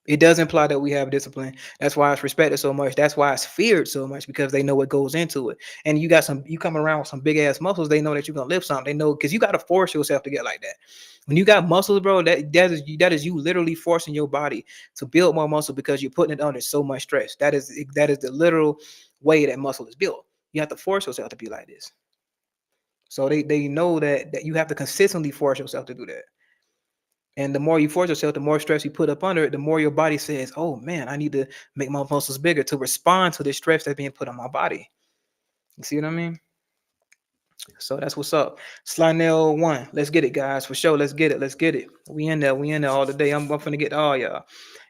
it does imply that we have discipline. That's why it's respected so much. That's why it's feared so much, because they know what goes into it. And you come around with some big ass muscles, they know that you're gonna lift something. They know, because you got to force yourself to get like that. When you got muscles, bro, that is you literally forcing your body to build more muscle because you're putting it under so much stress. That is the literal way that muscle is built. You have to force yourself to be like this. So they know that you have to consistently force yourself to do that. And the more you force yourself, the more stress you put up under it, the more your body says, oh man, I need to make my muscles bigger to respond to the stress that's being put on my body. You see what I mean? So that's what's up. Slynell 1. Let's get it, guys. For sure. Let's get it. Let's get it. We in there. We in there all the day. I'm finna get to all y'all.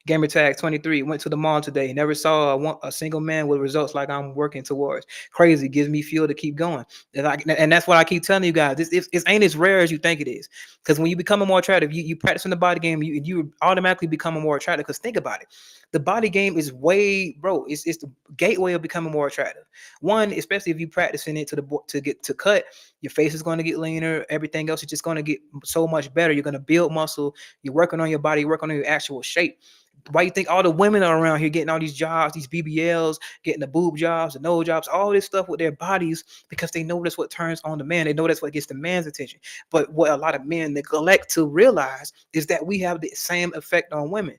Gamer tag 23. Went to the mall today. Never saw a single man with results like I'm working towards. Crazy. Gives me fuel to keep going. And that's what I keep telling you guys. It ain't as rare as you think it is. Because when you become more attractive, you practice in the body game, you automatically become more attractive. Because think about it. The body game is it's the gateway of becoming more attractive. One, especially if you practicing it to get to cut, your face is going to get leaner. Everything else is just going to get so much better. You're going to build muscle. You're working on your body, working on your actual shape. Why you think all the women are around here getting all these jobs, these BBLs, getting the boob jobs, the nose jobs, all this stuff with their bodies? Because they know that's what turns on the man. They know that's what gets the man's attention. But what a lot of men neglect to realize is that we have the same effect on women.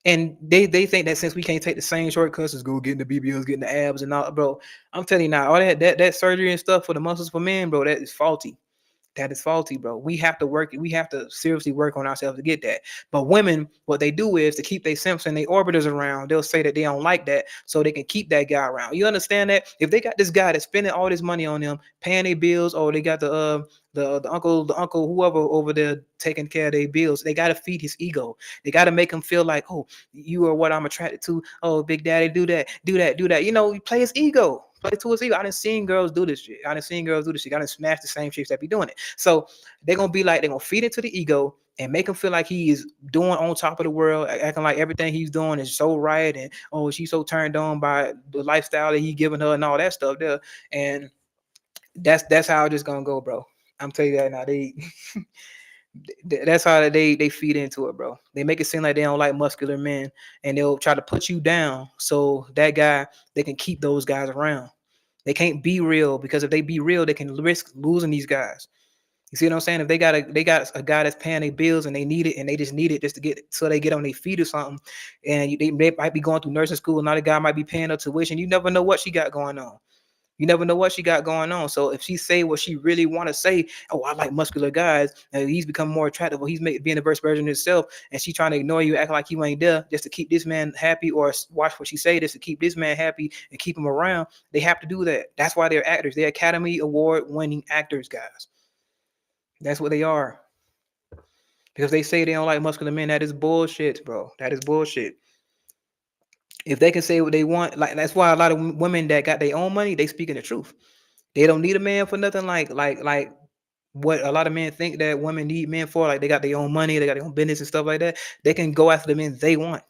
And they think that since we can't take the same shortcuts as go getting the BBLs, getting the abs and all, bro, I'm telling you now, all that surgery and stuff for the muscles for men, bro, that is faulty. That is faulty, bro. We have to seriously work on ourselves to get that. But women, what they do is to keep their simps and their orbiters around, they'll say that they don't like that so they can keep that guy around. You understand that? If they got this guy that's spending all this money on them, paying their bills, or they got the uncle, whoever over there taking care of their bills, they got to feed his ego. They got to make him feel like, oh, you are what I'm attracted to. Oh, big daddy, do that. Play his ego. Play to his ego. I done seen girls do this shit. I done smash the same chicks that be doing it. So they're gonna feed into the ego and make him feel like he is doing on top of the world, acting like everything he's doing is so right, and oh, she's so turned on by the lifestyle that he giving her and all that stuff there. And that's how it's just gonna go, bro. I'm telling you that now. That's how they feed into it, bro. They make it seem like they don't like muscular men, and they'll try to put you down so that guy, they can keep those guys around. They can't be real, because if they be real, they can risk losing these guys. You see what I'm saying? If they got a guy that's paying their bills and they need it and they just need it just to get so they get on their feet or something, and they might be going through nursing school, another guy might be paying her tuition. You never know what she got going on. You never know what she got going on. So if she say what she really want to say, oh, I like muscular guys, and he's become more attractive, or being the best version of himself, and she trying to ignore you, act like you ain't there, just to keep this man happy, or watch what she say, just to keep this man happy and keep him around. They have to do that. That's why they're actors. They're Academy Award winning actors, guys. That's what they are. Because they say they don't like muscular men. That is bullshit, bro. That is bullshit. If they can say what they want, like that's why a lot of women that got their own money, they speaking the truth. They don't need a man for nothing like what a lot of men think that women need men for. Like they got their own money, they got their own business and stuff like that. They can go after the men they want.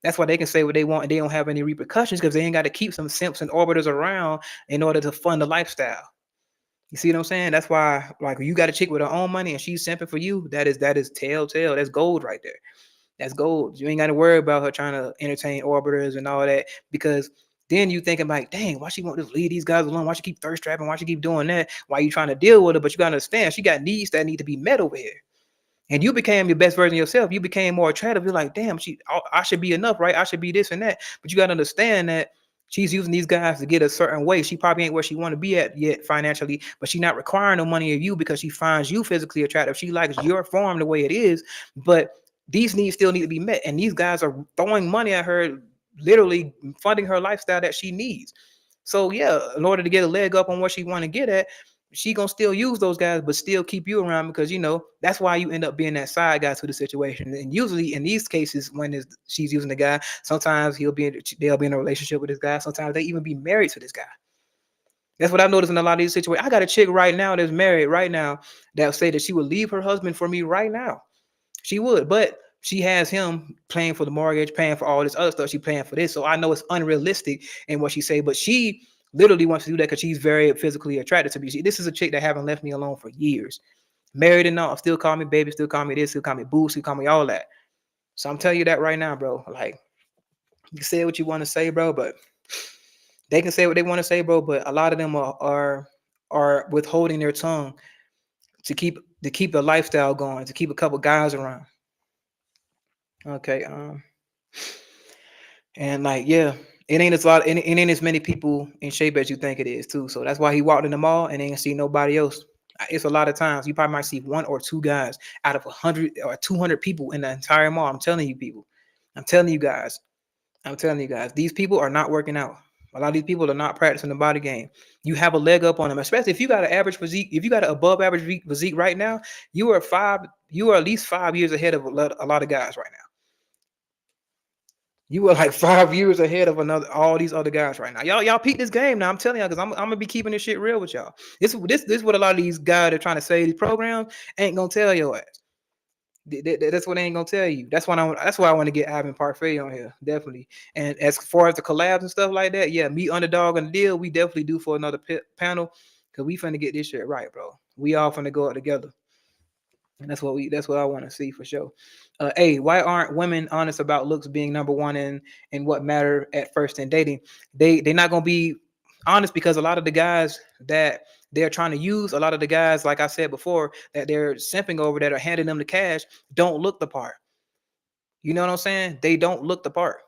That's why they can say what they want and they don't have any repercussions because they ain't got to keep some simps and orbiters around in order to fund the lifestyle. You see what I'm saying? That's why, like, you got a chick with her own money and she's simping for you. That is telltale. That's gold right there. That's gold. You ain't got to worry about her trying to entertain orbiters and all that because then you thinking like, dang, why she want to leave these guys alone? Why she keep thirst trapping? Why she keep doing that? Why you trying to deal with her? But you got to understand, she got needs that need to be met over here. And you became your best version of yourself. You became more attractive. You're like, damn, I should be enough, right? I should be this and that. But you got to understand that she's using these guys to get a certain way. She probably ain't where she want to be at yet financially, but she's not requiring no money of you because she finds you physically attractive. She likes your form the way it is, but these needs still need to be met. And these guys are throwing money at her, literally funding her lifestyle that she needs. So yeah, in order to get a leg up on what she want to get at, she gonna still use those guys, but still keep you around because that's why you end up being that side guy to the situation. And usually in these cases, when she's using the guy, sometimes they'll be in a relationship with this guy. Sometimes they even be married to this guy. That's what I've noticed in a lot of these situations. I got a chick right now that's married right now that'll say that she would leave her husband for me right now. She would, but she has him paying for the mortgage, paying for all this other stuff. She paying for this, so I know it's unrealistic in what she say. But she literally wants to do that because she's very physically attracted to me. This is a chick that haven't left me alone for years. Married and all, still call me baby, still call me this, still call me boo, still call me all that. So I'm telling you that right now, bro. Like, you can say what you want to say, bro, but they can say what they want to say, bro. But a lot of them are withholding their tongue to keep the lifestyle going, to keep a couple guys around. Okay. And like, yeah, it ain't as many people in shape as you think it is too. So that's why he walked in the mall and ain't see nobody else. It's a lot of times you probably might see one or two guys out of 100 or 200 people in the entire mall. I'm telling you, people. I'm telling you guys. I'm telling you guys. These people are not working out. A lot of these people are not practicing the body game. You have a leg up on them, especially if you got an average physique. If you got an above average physique right now, you are at least 5 years ahead of a lot of guys right now. You are like 5 years ahead of all these other guys right now. Y'all peep this game now. I'm telling y'all because I'm gonna be keeping this shit real with y'all. This is what a lot of these guys that are trying to say these programs ain't gonna tell your ass. That's what they ain't gonna tell you. That's why I want to get Ivan Parfait on here, definitely. And as far as the collabs and stuff like that, yeah, me Underdog and the deal, we definitely do for another panel because we finna get this shit right, bro. We all finna go out together. And that's what I want to see for sure. Hey, why aren't women honest about looks being number one in what matter at first in dating? They're not gonna be honest because a lot of the guys that they're trying to use, a lot of the guys, like I said before, that they're simping over that are handing them the cash, don't look the part. You know what I'm saying? They don't look the part.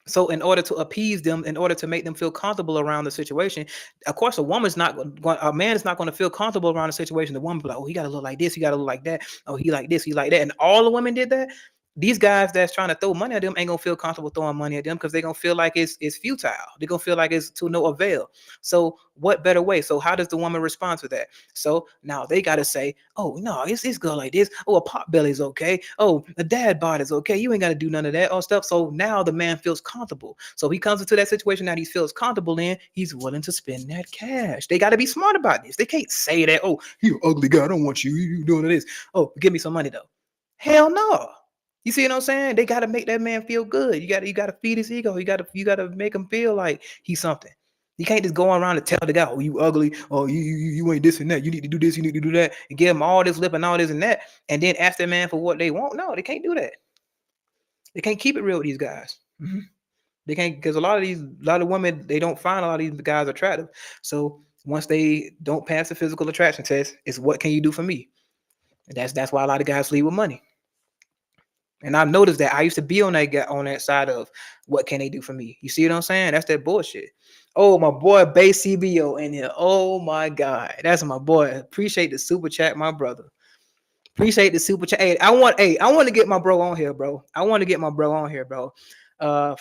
So in order to appease them, in order to make them feel comfortable around the situation, of course, a man is not going to feel comfortable around the situation. The woman be like, oh, he got to look like this, he got to look like that. Oh, he like this, he like that. And all the women did that. These guys that's trying to throw money at them ain't gonna feel comfortable throwing money at them because they're gonna feel like it's futile. They're gonna feel like it's to no avail. So what better way? So how does the woman respond to that? So now they gotta say, oh no, it's good like this. Oh, a pot belly's okay. Oh, a dad bod is okay. You ain't gotta do none of that or stuff. So now the man feels comfortable. So he comes into that situation that he feels comfortable in. He's willing to spend that cash. They gotta be smart about this. They can't say that. Oh, you ugly guy. I don't want you. You doing this. Oh, give me some money though. Hell no. You see what I'm saying? They gotta make that man feel good. You gotta feed his ego. You gotta make him feel like he's something. You can't just go around and tell the guy, oh, you ugly, oh, you ain't this and that. You need to do this, you need to do that, and give him all this lip and all this and that, and then ask that man for what they want. No, they can't do that. They can't keep it real with these guys. They can't because a lot of women they don't find a lot of these guys attractive. So once they don't pass the physical attraction test, is what can you do for me? And that's why a lot of guys leave with money. And I've noticed that I used to be on that side of what can they do for me. You see what I'm saying? That's that bullshit. Oh, my boy Bay CBO in here. Oh my God, that's my boy. Appreciate the super chat, my brother. Appreciate the super chat. Hey, I want to get my bro on here, bro. I want to get my bro on here, bro.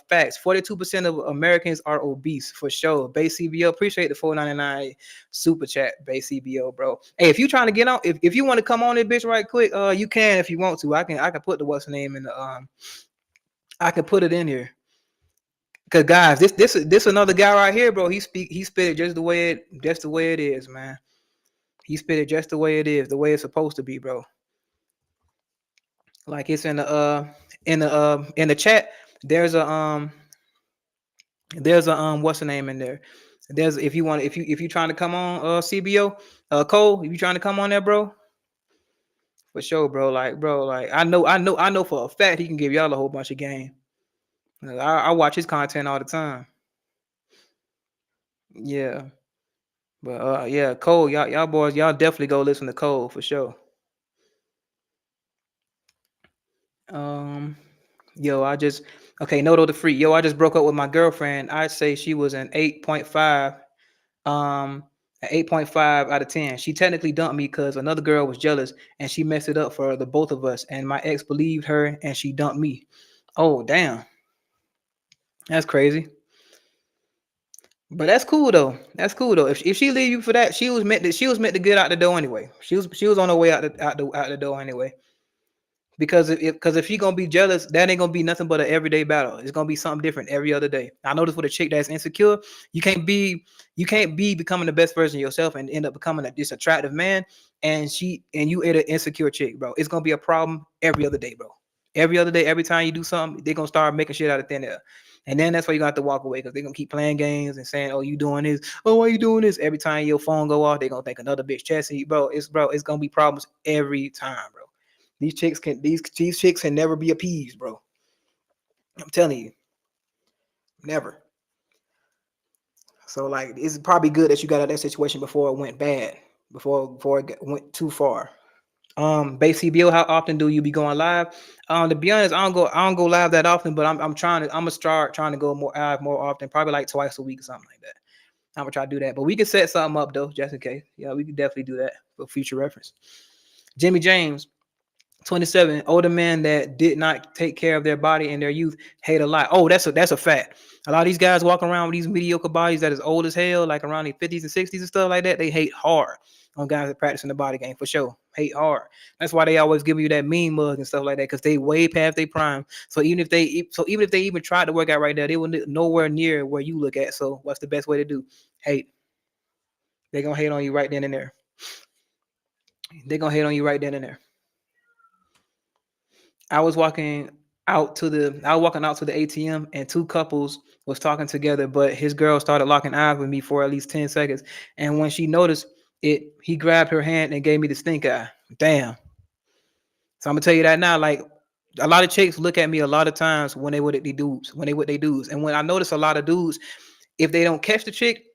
Facts. 42% of Americans are obese for sure. Bay CBO, appreciate the 4.99 super chat, Bay CBO, bro. Hey, if you trying to get on, if you want to come on this bitch right quick, you can if you want to. I can put the what's the name in the I can put it in here. Cause guys, this another guy right here, bro. He spit it just the way it is, man. He spit it just the way it is, the way it's supposed to be, bro. Like it's in the chat. There's a what's the name in there? There's if you want if you trying to come on CBO Cole, if you trying to come on there, bro, for sure, bro. Like I know for a fact he can give y'all a whole bunch of game. I watch his content all the time. Yeah, but yeah, Cole, y'all boys, y'all definitely go listen to Cole for sure. Um, yo, I just okay, Noto the Freak. Yo, I just broke up with my girlfriend. I'd say she was an 8.5. Um, an 8.5 out of 10. She technically dumped me because another girl was jealous and she messed it up for the both of us. And my ex believed her and she dumped me. Oh damn, that's crazy. But that's cool though. That's cool though. If she leave you for that, she was meant to get out the door anyway. She was on her way out the door anyway. Because if she gonna be jealous, that ain't gonna be nothing but an everyday battle. It's gonna be something different every other day. I notice with a chick that's insecure, you can't be becoming the best version of yourself and end up becoming this attractive man, and you ain't an insecure chick, bro. It's gonna be a problem every other day, bro. Every other day, every time you do something, they're gonna start making shit out of thin air. And then that's why you got to walk away because they're gonna keep playing games and saying, "Oh, you doing this? Oh, why you doing this?" Every time your phone go off, they're gonna think another bitch chasing you, bro. It's gonna be problems every time, bro. These chicks can never be appeased, bro. I'm telling you, never. So like, it's probably good that you got out of that situation before it went bad, before went too far. Base CBO, how often do you be going live? To be honest, I don't go live that often, but I'm gonna start trying to go more live more often, probably like twice a week or something like that. I'm gonna try to do that, but we can set something up though, just in case. Yeah, we can definitely do that for future reference. Jimmy James, 27, older men that did not take care of their body in their youth hate a lot. Oh, that's a fact. A lot of these guys walking around with these mediocre bodies that is old as hell, like around the 50s and 60s and stuff like that. They hate hard on guys that practicing the body game for sure. Hate hard. That's why they always give you that mean mug and stuff like that because they way past their prime. So even if they even tried to work out right there, they were nowhere near where you look at. So what's the best way to do? Hate. They gonna hate on you right then and there. They gonna hate on you right then and there. I was walking I was walking out to the ATM and two couples was talking together, but his girl started locking eyes with me for at least 10 seconds. And when she noticed it, he grabbed her hand and gave me the stink eye. Damn. So I'm gonna tell you that now. Like a lot of chicks look at me a lot of times when they with they dudes. And when I notice a lot of dudes, if they don't catch the chick,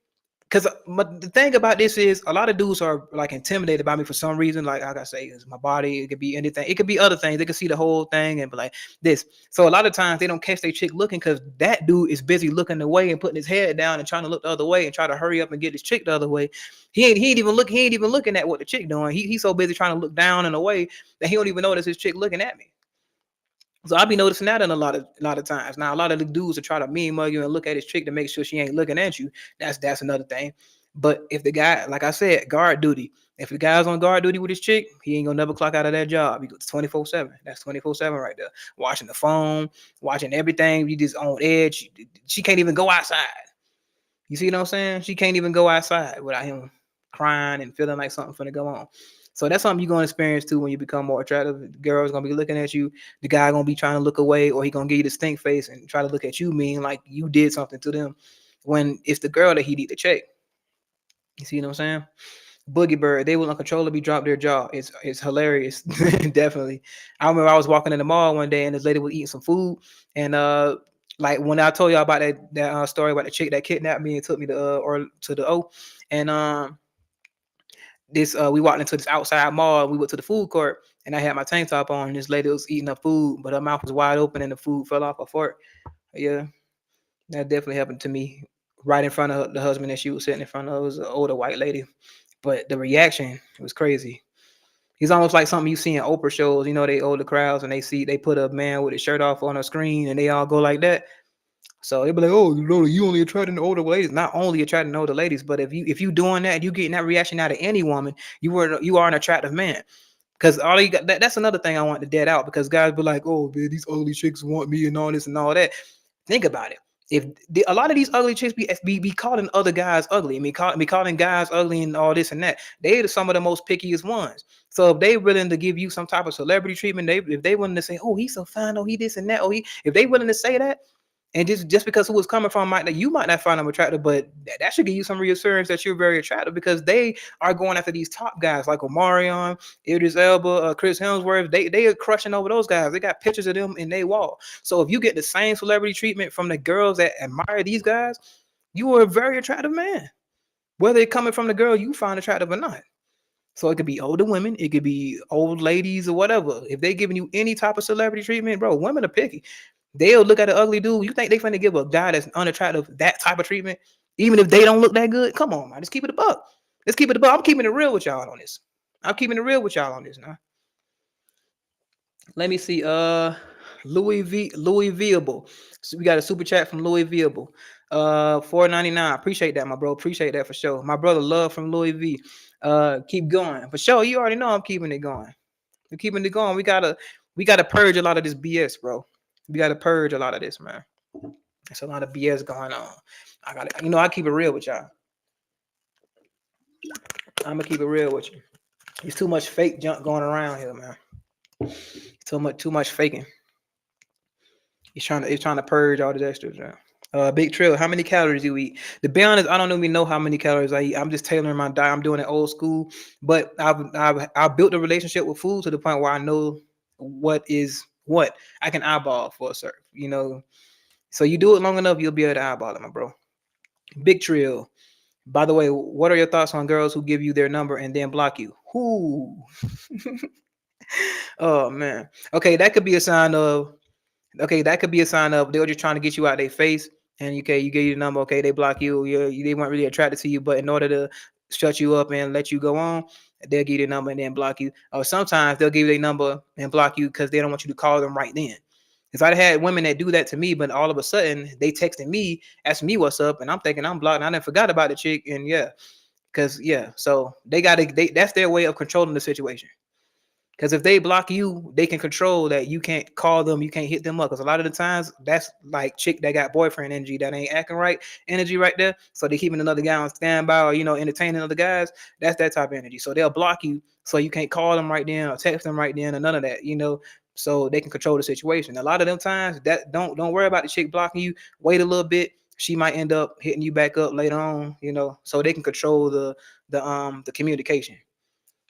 because but the thing about this is a lot of dudes are like intimidated by me for some reason. Like I say, it's my body. It could be anything. It could be other things. They can see the whole thing and be like this. So a lot of times they don't catch their chick looking because that dude is busy looking away and putting his head down and trying to look the other way and try to hurry up and get his chick the other way. He ain't even looking at what the chick doing. He's so busy trying to look down and away that he don't even notice his chick looking at me. So I'll be noticing that in a lot of times. Now a lot of the dudes will try to mean mug you and look at his chick to make sure she ain't looking at you. That's another thing. But if the guy, like I said, guard duty. If the guy's on guard duty with his chick, he ain't gonna never clock out of that job. He goes 24/7. That's 24/7 right there. Watching the phone, watching everything. You just on edge. She can't even go outside. You see what I'm saying? She can't even go outside without him crying and feeling like something's gonna go on. So that's something you're gonna experience too when you become more attractive. The girl's gonna be looking at you, the guy gonna be trying to look away, or he gonna give you the stink face and try to look at you mean like you did something to them when it's the girl that he need to check. You see what I'm saying? Boogie Bird, they will uncontrollably drop their jaw. It's hilarious. Definitely. I remember I was walking in the mall one day and this lady was eating some food and Like when I told y'all about that story about the chick that kidnapped me and took me to or to the O, and this we walked into this outside mall. We went to the food court, and I had my tank top on. And this lady was eating her food, but her mouth was wide open, and the food fell off her fork. Yeah, that definitely happened to me right in front of the husband that she was sitting in front of. It was an older white lady, but the reaction was crazy. He's almost like something you see in Oprah shows. You know, they older crowds and they put a man with his shirt off on a screen and they all go like that. So they be like, oh, you only attracting the older ladies. Not only attracting the older ladies, but if you doing that, you getting that reaction out of any woman, you are an attractive man. Because all you got that's another thing I want to dead out because guys be like, oh man, these ugly chicks want me and all this and all that. Think about it. If a lot of these ugly chicks be calling other guys ugly, be calling guys ugly and all this and that, they are some of the most pickiest ones. So if they willing to give you some type of celebrity treatment, if they willing to say, oh, he's so fine, oh, he this and that, if they willing to say that, and just because who it's coming from you might not find them attractive, but that should give you some reassurance that you're very attractive because they are going after these top guys like Omarion, Idris Elba, Chris Hemsworth. They are crushing over those guys. They got pictures of them in their wall. So if you get the same celebrity treatment from the girls that admire these guys, you are a very attractive man, whether it coming from the girl you find attractive or not. So it could be older women, it could be old ladies or whatever. If they giving you any type of celebrity treatment, bro, women are picky. They'll look at an ugly dude. You think they finna give a guy that's unattractive that type of treatment, even if they don't look that good? Come on, man. Just keep it a buck. Let's keep it a buck. I'm keeping it real with y'all on this. I'm keeping it real with y'all on this now. Let me see. Louis Viable. So we got a super chat from Louis Viable. 4.99. Appreciate that, my bro. Appreciate that for sure. My brother Love from Louis V. Keep going. For sure. You already know I'm keeping it going. We're keeping it going. We gotta purge a lot of this BS, bro. We gotta purge a lot of this, man. There's a lot of BS going on. I keep it real with y'all. I'm gonna keep it real with you. There's too much fake junk going around here, man. Too much faking. He's trying to purge all this extra junk. Big Trill, how many calories do you eat? To be honest, I don't even know how many calories I eat. I'm just tailoring my diet. I'm doing it old school, but I've built a relationship with food to the point where I know what is what I can eyeball for a certain, So you do it long enough, you'll be able to eyeball it, my bro. Big Trill. By the way, what are your thoughts on girls who give you their number and then block you? Who? Oh man. That could be a sign of they're just trying to get you out their face. And you get your number. Okay, they block you. They weren't really attracted to you, but in order to shut you up and let you go on, they'll give you their number and then block you. Or sometimes they'll give you their number and block you because they don't want you to call them right then. Because I had women that do that to me, but all of a sudden they texting me, asking me what's up, and I'm thinking I'm blocked. And I didn't forgot about the chick, and so that's their way of controlling the situation. Because if they block you, they can control that you can't call them, you can't hit them up. Because a lot of the times, that's like chick that got boyfriend energy that ain't acting right, energy right there. So they keeping another guy on standby or entertaining other guys. That's that type of energy. So they'll block you, so you can't call them right then or text them right then or none of that. So they can control the situation. A lot of them times, that don't worry about the chick blocking you. Wait a little bit. She might end up hitting you back up later on. So they can control the communication.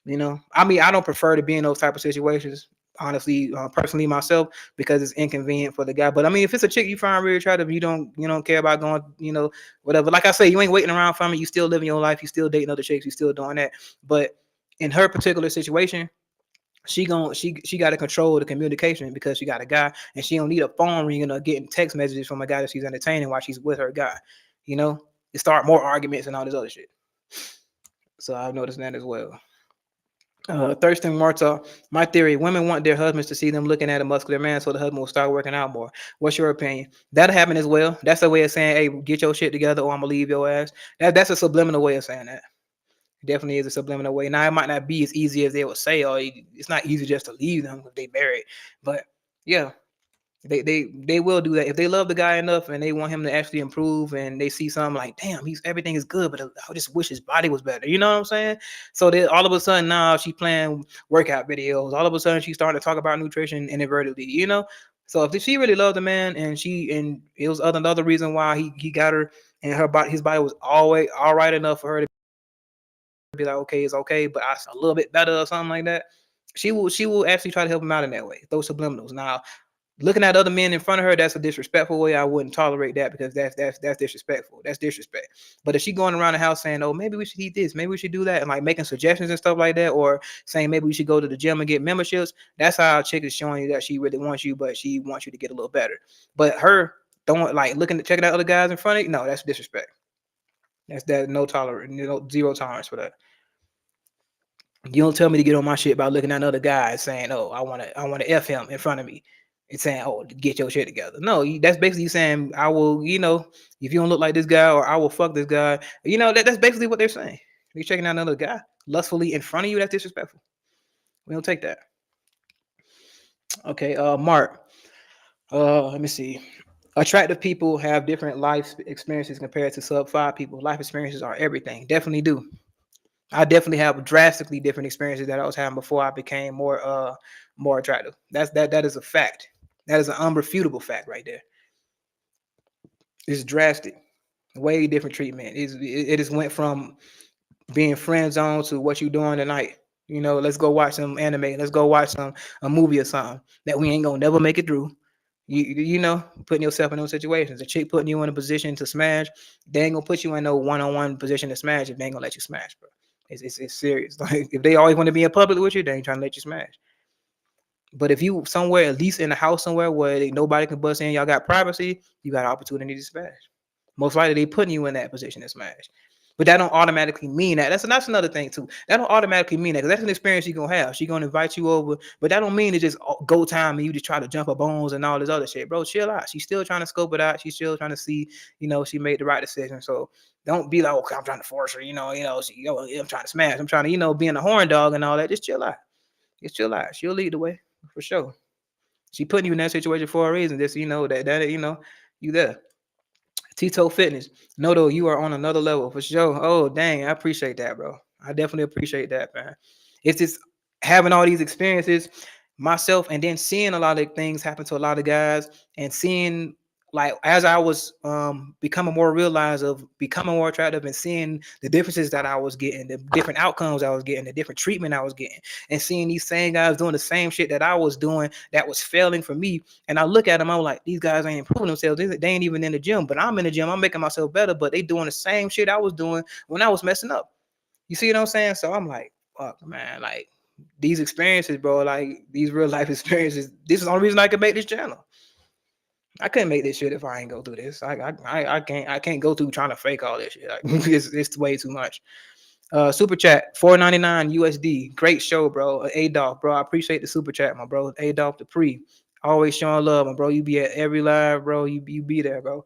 I mean, I don't prefer to be in those type of situations, honestly, personally myself, because it's inconvenient for the guy. But I mean, if it's a chick you find really attractive, you don't care about going, whatever. Like I say, you ain't waiting around for me. You still living your life. You still dating other chicks. You still doing that. But in her particular situation, she got to control the communication because she got a guy, and she don't need a phone ringing or getting text messages from a guy that she's entertaining while she's with her guy. It start more arguments and all this other shit. So I've noticed that as well. Thurston Marta, my theory: women want their husbands to see them looking at a muscular man, so the husband will start working out more. What's your opinion? That'll happen as well. That's a way of saying, "Hey, get your shit together, or I'm gonna leave your ass." That's a subliminal way of saying that. It definitely is a subliminal way. Now, it might not be as easy as they would say, or it's not easy just to leave them if they married. But yeah, they will do that if they love the guy enough and they want him to actually improve, and they see something like, damn, everything is good, but I just wish his body was better. You know what I'm saying? So then all of a sudden now she's playing workout videos. All of a sudden she's starting to talk about nutrition inadvertently. So if she really loved the man, and it was another reason why he got her, and his body was always all right enough for her to be like, okay, it's okay, but I a little bit better or something like that. She will actually try to help him out in that way. Those subliminals. Now, Looking at other men in front of her, that's a disrespectful way. I wouldn't tolerate that because that's disrespectful. That's disrespect. But if she going around the house saying, "Oh, maybe we should eat this, maybe we should do that," and like making suggestions and stuff like that, or saying maybe we should go to the gym and get memberships, that's how a chick is showing you that she really wants you, but she wants you to get a little better. But her don't like looking at checking out other guys in front of you. No, that's disrespect. That's no tolerance, zero tolerance for that. You don't tell me to get on my shit by looking at another guy saying, "Oh, I want to f him in front of me," and saying, "Oh, get your shit together." No, that's basically saying, "I will," if you don't look like this guy, or "I will fuck this guy." That's basically what they're saying. You're checking out another guy lustfully in front of you. That's disrespectful. We don't take that. Okay, Mark. Let me see. Attractive people have different life experiences compared to sub five people. Life experiences are everything. Definitely do. I definitely have drastically different experiences that I was having before I became more attractive. That is a fact. That is an unrefutable fact right there. It's drastic. Way different treatment. It just went from being friend zone to what you doing tonight. Let's go watch some anime. Let's go watch a movie or something that we ain't gonna never make it through. Putting yourself in those situations. A chick putting you in a position to smash, they ain't gonna put you in no one-on-one position to smash if they ain't gonna let you smash, bro. It's serious. Like if they always want to be in public with you, they ain't trying to let you smash. But if you somewhere, at least in the house somewhere where nobody can bust in, y'all got privacy, you got opportunity to smash. Most likely they putting you in that position to smash. But that don't automatically mean that. That's another thing too. That don't automatically mean that because that's an experience you're gonna have. She gonna invite you over, but that don't mean it just go time and you just try to jump her bones and all this other shit, bro. Chill out. She's still trying to scope it out. She's still trying to see, she made the right decision. So don't be like, okay, I'm trying to force her. I'm trying to smash. I'm trying to, being a horn dog and all that. Just chill out. Just chill out. She'll lead the way for sure. She putting you in that situation for a reason. Just you there. Tito Fitness. No, though, you are on another level for sure. Oh, dang. I appreciate that, bro. I definitely appreciate that, man. It's just having all these experiences myself and then seeing a lot of things happen to a lot of guys and seeing like as I was becoming more realized of becoming more attractive and seeing the differences that I was getting, the different outcomes I was getting, the different treatment I was getting, and seeing these same guys doing the same shit that I was doing that was failing for me. And I look at them, I'm like, these guys ain't improving themselves. They ain't even in the gym, but I'm in the gym. I'm making myself better, but they doing the same shit I was doing when I was messing up. You see what I'm saying? So I'm like, fuck, man, like these experiences, bro, like these real life experiences. This is the only reason I could make this channel. I couldn't make this shit if I ain't go through this. I can't go through trying to fake all this shit. Like, it's way too much. Super chat $4.99 USD. Great show, bro. Adolf, bro. I appreciate the super chat, my bro. Adolf the pre. Always showing love, my bro. You be at every live, bro. You be there, bro.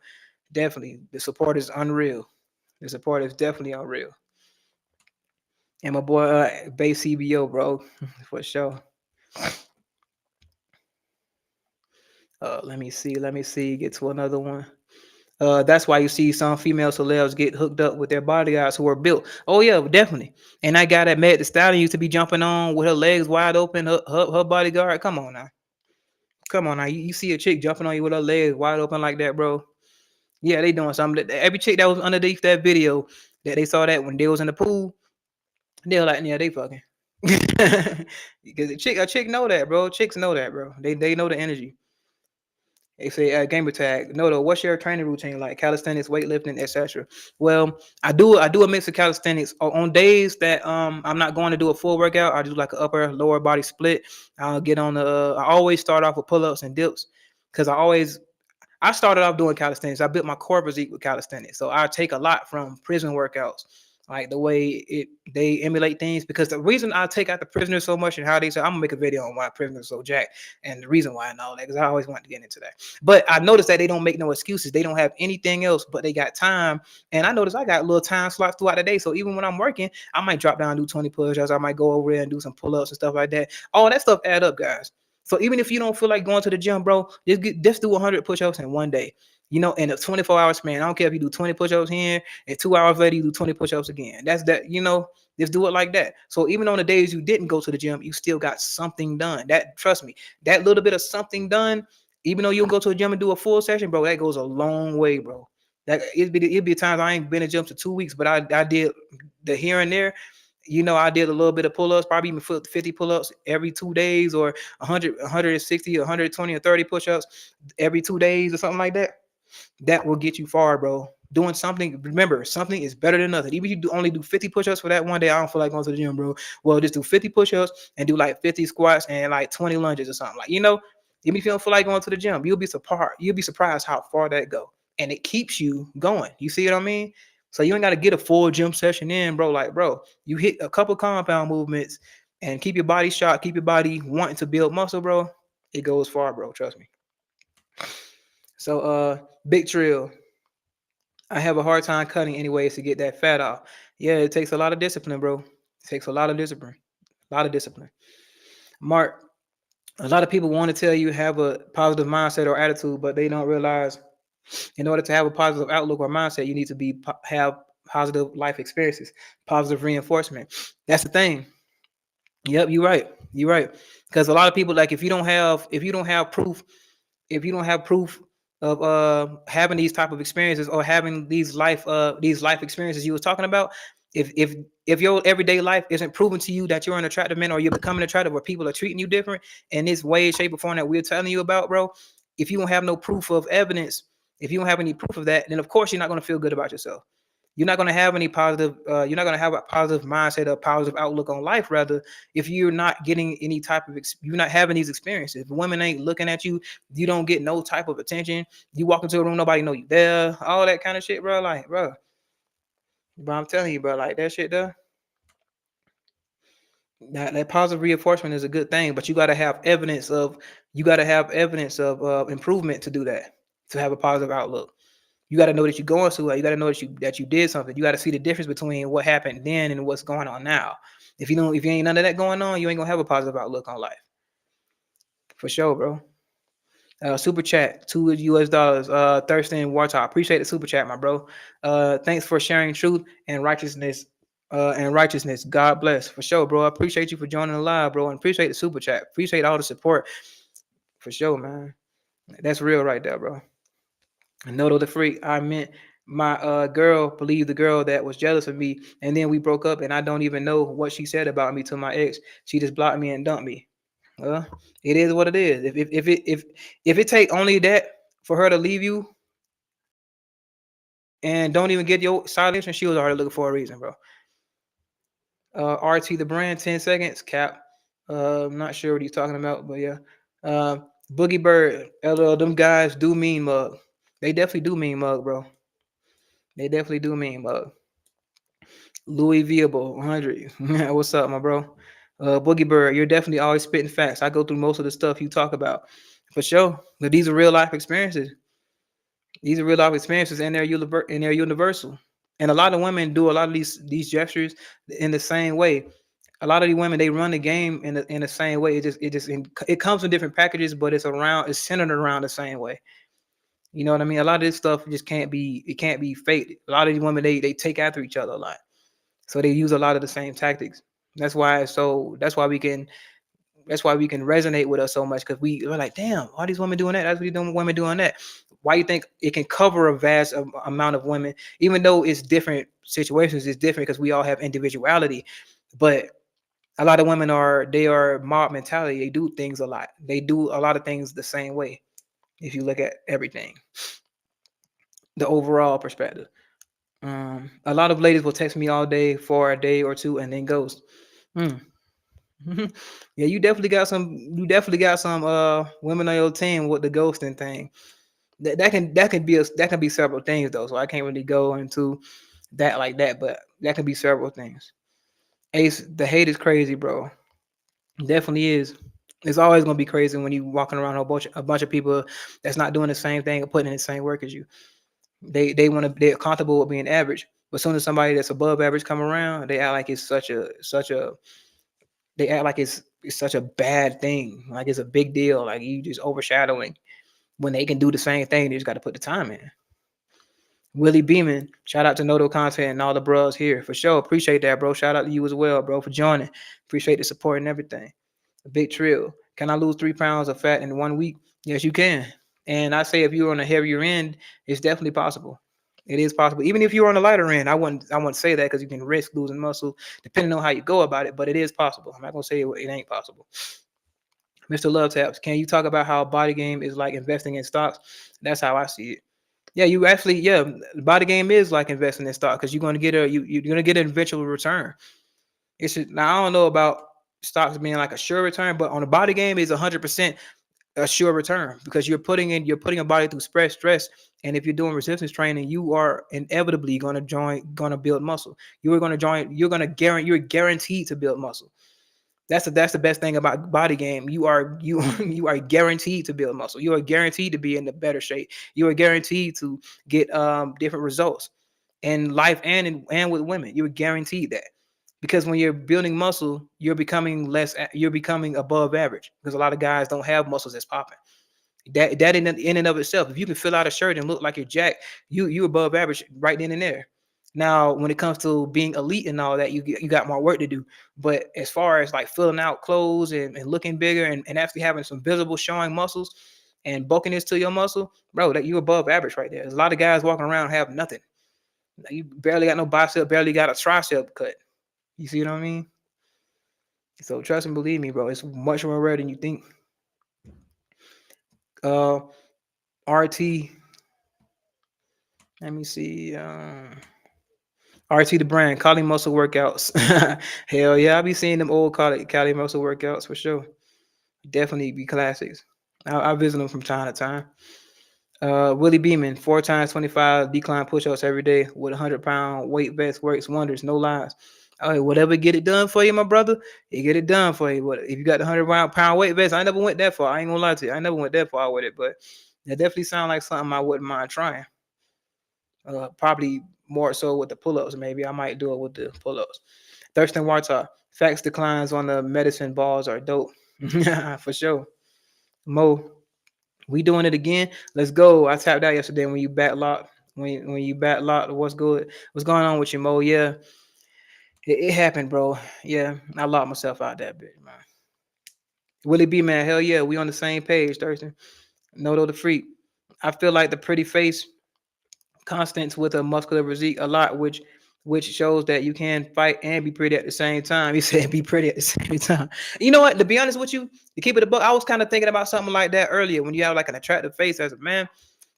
Definitely. The support is unreal. The support is definitely unreal. And my boy Bay CBO, bro, for sure. Let me see. Get to another one. That's why you see some female celebs get hooked up with their bodyguards who are built. Oh yeah, definitely. And that guy that made the stallion used to be jumping on with her legs wide open. Her bodyguard. Come on now. Come on now. You see a chick jumping on you with her legs wide open like that, bro. Yeah, they doing something. Every chick that was underneath that video that they saw that when they was in the pool, they were like, yeah, they fucking. Because a chick know that, bro. Chicks know that, bro. They know the energy. They say gamer tag. No, though. What's your training routine like? Calisthenics, weightlifting, etc. Well, I do a mix of calisthenics on days that I'm not going to do a full workout. I do like an upper lower body split. I'll get on the. I always start off with pull ups and dips because I started off doing calisthenics. I built my core physique with calisthenics. So I take a lot from prison workouts, like the way they emulate things. Because the reason I take out the prisoners so much and how they say, I'm gonna make a video on why prisoners are so jacked and the reason why and all that, because I always want to get into that. But I noticed that they don't make no excuses. They don't have anything else, but they got time. And I noticed I got little time slots throughout the day. So even when I'm working, I might drop down and do 20 push-ups. I might go over there and do some pull-ups and stuff like that. All that stuff add up, guys. So even if you don't feel like going to the gym, bro, just do 100 push-ups in one day. In a 24-hour span. I don't care if you do 20 push-ups here and 2 hours later you do 20 push-ups again. That's that, just do it like that. So even on the days you didn't go to the gym, you still got something done. That, trust me, that little bit of something done, even though you don't go to the gym and do a full session, bro, that goes a long way, bro. That it'd be times I ain't been to the gym for 2 weeks, but I did the here and there. I did a little bit of pull-ups, probably even 50 pull-ups every 2 days, or 100, 160, 120, or 30 push-ups every 2 days, or something like that. That will get you far, bro. Doing something, remember, something is better than nothing. Even if you only do 50 push-ups for that one day, I don't feel like going to the gym, bro. Well, just do 50 push-ups and do like 50 squats and like 20 lunges or something. Like, even if you don't feel like going to the gym, you'll be surprised how far that go. And it keeps you going. You see what I mean? So you ain't got to get a full gym session in, bro. Like, bro, you hit a couple compound movements and keep your body sharp, keep your body wanting to build muscle, bro. It goes far, bro. Trust me. So, Big Trill, I have a hard time cutting anyways to get that fat off. Yeah, it takes a lot of discipline, bro. It takes a lot of discipline. A lot of discipline. Mark, a lot of people want to tell you have a positive mindset or attitude, but they don't realize in order to have a positive outlook or mindset, you need to have positive life experiences, positive reinforcement. That's the thing. Yep, you're right. You're right. Because a lot of people, like, if you don't have proof, if you don't have proof of having these type of experiences, or having these life experiences you was talking about, if your everyday life isn't proven to you that you're an attractive man, or you're becoming attractive, or people are treating you different in this way, shape, or form that we're telling you about, bro, if you don't have no proof of evidence, if you don't have any proof of that, then of course you're not going to feel good about yourself. You're not going to have any positive you're not going to have a positive mindset or positive outlook on life, rather, if you're not getting any type of you're not having these experiences. If women ain't looking at you, you don't get no type of attention. You walk into a room, nobody know you there, all that kind of shit, bro. Like, bro, I'm telling you, bro, like, that shit there, that positive reinforcement is a good thing, but you got to have evidence of improvement to do that, to have a positive outlook. You got to know that you're going somewhere. You got to know that you did something. You got to see the difference between what happened then and what's going on now. If you ain't none of that going on, you ain't gonna have a positive outlook on life, for sure, bro. Super chat, $2 US. Thurston Wartop, appreciate the super chat, my bro. Thanks for sharing truth and righteousness. God bless, for sure, bro. I appreciate you for joining the live, bro, and appreciate the super chat. Appreciate all the support, for sure, man. That's real right there, bro. Noto the freak, I meant my girl believed the girl that was jealous of me, and then we broke up, and I don't even know what she said about me to my ex. She just blocked me and dumped me. Well, it is what it is. If it take only that for her to leave you and don't even get your silence, and she was already looking for a reason, bro. RT the brand, 10 seconds, cap. I'm not sure what he's talking about, but yeah. Boogie Bird, LL, them guys do mean mug. They definitely do mean mug, bro. They definitely do mean mug. Louis Viable, 100. What's up, my bro? Boogie Bird, you're definitely always spitting facts. I go through most of the stuff you talk about, for sure. But these are real life experiences. These are real life experiences, and they're universal. And a lot of women do a lot of these gestures in the same way. A lot of these women, they run the game in the same way. It comes in different packages, but it's centered around the same way. You know what I mean? A lot of this stuff just can't be faked. A lot of these women, they take after each other a lot. So they use a lot of the same tactics. That's why we can resonate with us so much, because we're like, damn, all these women doing that. That's what you doing, women doing that. Why you think it can cover a vast amount of women, even though it's different situations? It's different because we all have individuality, but a lot of women are mob mentality. They do things a lot. They do a lot of things the same way. If you look at everything, the overall perspective. A lot of ladies will text me all day for a day or two and then ghost. Mm. Yeah, you definitely got some. You definitely got some women on your team with the ghosting thing. That can be several things though. So I can't really go into that like that, but that can be several things. Ace, the hate is crazy, bro. Definitely is. It's always gonna be crazy when you walking around a bunch of people that's not doing the same thing or putting in the same work as you. They're comfortable with being average. But as soon as somebody that's above average come around, they act like it's such a bad thing. Like it's a big deal. Like you just overshadowing when they can do the same thing. They just got to put the time in. Willie Beeman, shout out to Noto Content and all the bros here, for sure. Appreciate that, bro. Shout out to you as well, bro, for joining. Appreciate the support and everything. A big trill. Can I lose 3 pounds of fat in 1 week? Yes, you can. And I say if you're on the heavier end, it's definitely possible. It is possible. Even if you're on the lighter end, I wouldn't say that because you can risk losing muscle depending on how you go about it. But it is possible. I'm not gonna say it ain't possible. Mr. Love Taps, can you talk about how body game is like investing in stocks? That's how I see it. Yeah, you actually, yeah, the body game is like investing in stock because you're gonna get you're gonna get an eventual return. Now I don't know about stocks being like a sure return, but on the body game is 100% a sure return because you're putting a body through stress, and if you're doing resistance training, you are inevitably gonna build muscle. You're guaranteed to build muscle. That's the best thing about body game. You are guaranteed to build muscle. You are guaranteed to be in the better shape. You are guaranteed to get different results in life and with women. You're guaranteed that because when you're building muscle, you're becoming above average because a lot of guys don't have muscles that's popping. That in and of itself, if you can fill out a shirt and look like you're jacked, you above average right then and there. Now, when it comes to being elite and all that, you got more work to do. But as far as like filling out clothes and looking bigger and actually having some visible showing muscles and bulkiness to your muscle, bro, that you above average right there. There's a lot of guys walking around have nothing. You barely got no bicep, barely got a tricep cut. You see what I mean? So trust and believe me, bro. It's much more rare than you think. Uh, RT. Let me see. RT the brand, Cali muscle workouts. Hell yeah, I be seeing them old Cali muscle workouts for sure. Definitely be classics. I visit them from time to time. Willie Beeman, 4 times 25 decline push-ups every day with 100-pound weight vest works wonders, no lies. All right, whatever get it done for you, my brother, you get it done for you. What if you got the 100-pound weight vest? I never went that far. I ain't gonna lie to you. I never went that far with it, but it definitely sounds like something I wouldn't mind trying. Probably more so with the pull-ups. Maybe I might do it with the pull-ups. Thurston Warta, facts declines on the medicine balls are dope. For sure. Mo, we doing it again. Let's go. I tapped out yesterday when you back locked. When you back locked, what's good? What's going on with you, Mo? Yeah, it happened, bro. Yeah, I locked myself out that bit, man. Willie B, man, hell yeah, we on the same page, Thurston. Noto the freak. I feel like the pretty face constants with a muscular physique a lot, which shows that you can fight and be pretty at the same time. He said be pretty at the same time. You know what? To be honest with you, to keep it a buck, I was kind of thinking about something like that earlier. When you have like an attractive face as a man,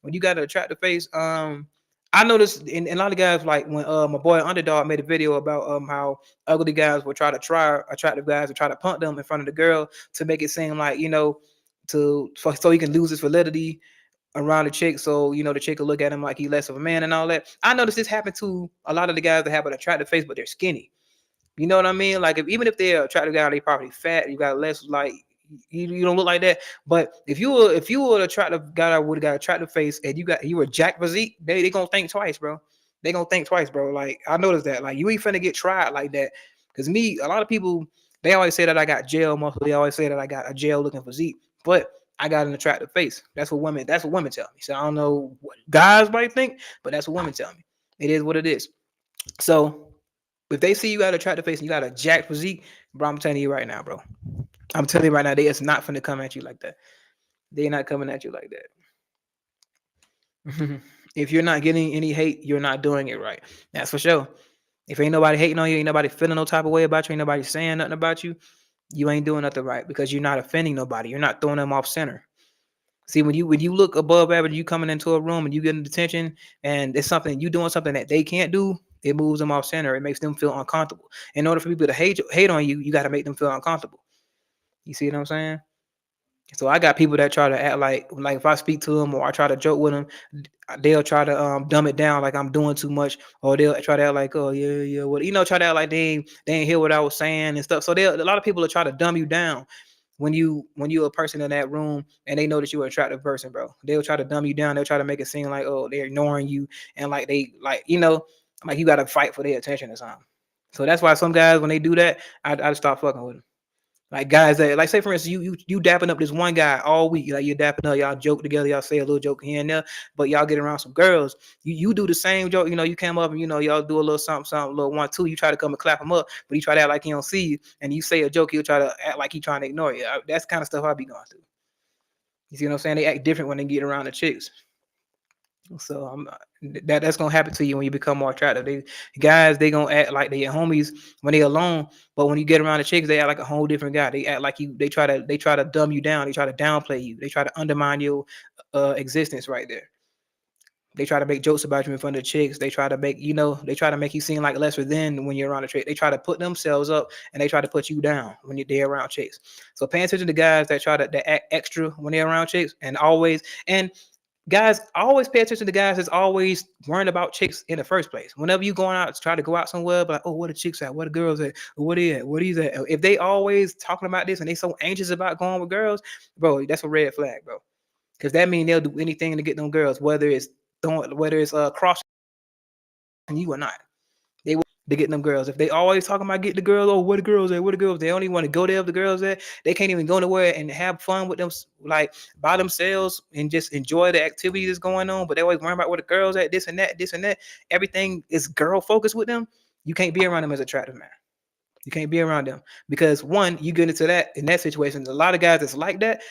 when you got an attractive face, I noticed in a lot of guys like when my boy Underdog made a video about how ugly guys will try attractive guys and try to punk them in front of the girl to make it seem like so he can lose his validity around the chick, so the chick will look at him like he's less of a man and all that. I noticed this happened to a lot of the guys that have an attractive face, but they're skinny. You know what I mean? Like even if they're attractive guy, they probably fat. You got less like you don't look like that. But if you were an attractive guy that would have got attractive face and you were jack physique, they gonna think twice, bro. They gonna think twice, bro. Like I noticed that. Like you ain't finna get tried like that. Cause me, a lot of people they always say that I got jail muscle. They always say that I got a jail looking physique, but I got an attractive face. That's what women tell me. So I don't know what guys might think, but that's what women tell me. It is what it is. So if they see you got an attractive face and you got a jacked physique, bro, I'm telling you right now, bro. I'm telling you right now, they is not finna come at you like that. They're not coming at you like that. If you're not getting any hate, you're not doing it right. That's for sure. If ain't nobody hating on you, ain't nobody feeling no type of way about you, ain't nobody saying nothing about you, you ain't doing nothing right because you're not offending nobody. You're not throwing them off center. See, when you look above average, you coming into a room and you getting attention, and it's something you doing something that they can't do. It moves them off center. It makes them feel uncomfortable. In order for people to hate on you, you got to make them feel uncomfortable. You see what I'm saying? So I got people that try to act like if I speak to them or I try to joke with them, they'll try to dumb it down like I'm doing too much, or they'll try to act like, oh yeah, what try to act like they ain't hear what I was saying and stuff. So a lot of people will try to dumb you down when you're a person in that room and they know that you're an attractive person, bro. They'll try to dumb you down. They'll try to make it seem like, oh, they're ignoring you and like like you got to fight for their attention or something. So that's why some guys when they do that, I stop fucking with them. Like guys that like say for instance you dapping up this one guy all week, like you're dapping up, y'all joke together, y'all say a little joke here and there, but y'all get around some girls, you do the same joke, you came up and y'all do a little something, a little 1-2, you try to come and clap him up, but he try to act like he don't see you, and you say a joke, he'll try to act like he trying to ignore you. That's kind of stuff I be going through. You see what I'm saying? They act different when they get around the chicks. So that's gonna happen to you when you become more attractive. They gonna act like they your homies when they alone, but when you get around the chicks, they act like a whole different guy. They act like you. They try to dumb you down. They try to downplay you. They try to undermine your existence right there. They try to make jokes about you in front of the chicks. They try to make they try to make you seem like lesser than when you're around the chick. They try to put themselves up and they try to put you down when you're there around chicks. So paying attention to guys that act extra when they're around chicks and guys always pay attention to guys that's always worrying about chicks in the first place. Whenever you going out to try to go out somewhere, but like, oh, where the chicks at? Where the girls at? Where they at? What is that? If they always talking about this and they so anxious about going with girls, bro, that's a red flag, bro. Because that means they'll do anything to get them girls, whether it's crossing you or not. They will to get them girls. If they always talking about getting the girls, oh, where the girls at? Where the girls? They only want to go there if the girls at. They can't even go nowhere and have fun with them, like by themselves and just enjoy the activity that's going on. But they always worrying about where the girls at, this and that, this and that. Everything is girl focused with them. You can't be around them as attractive man. You can't be around them because one, you get into that in that situation. A lot of guys that's like that,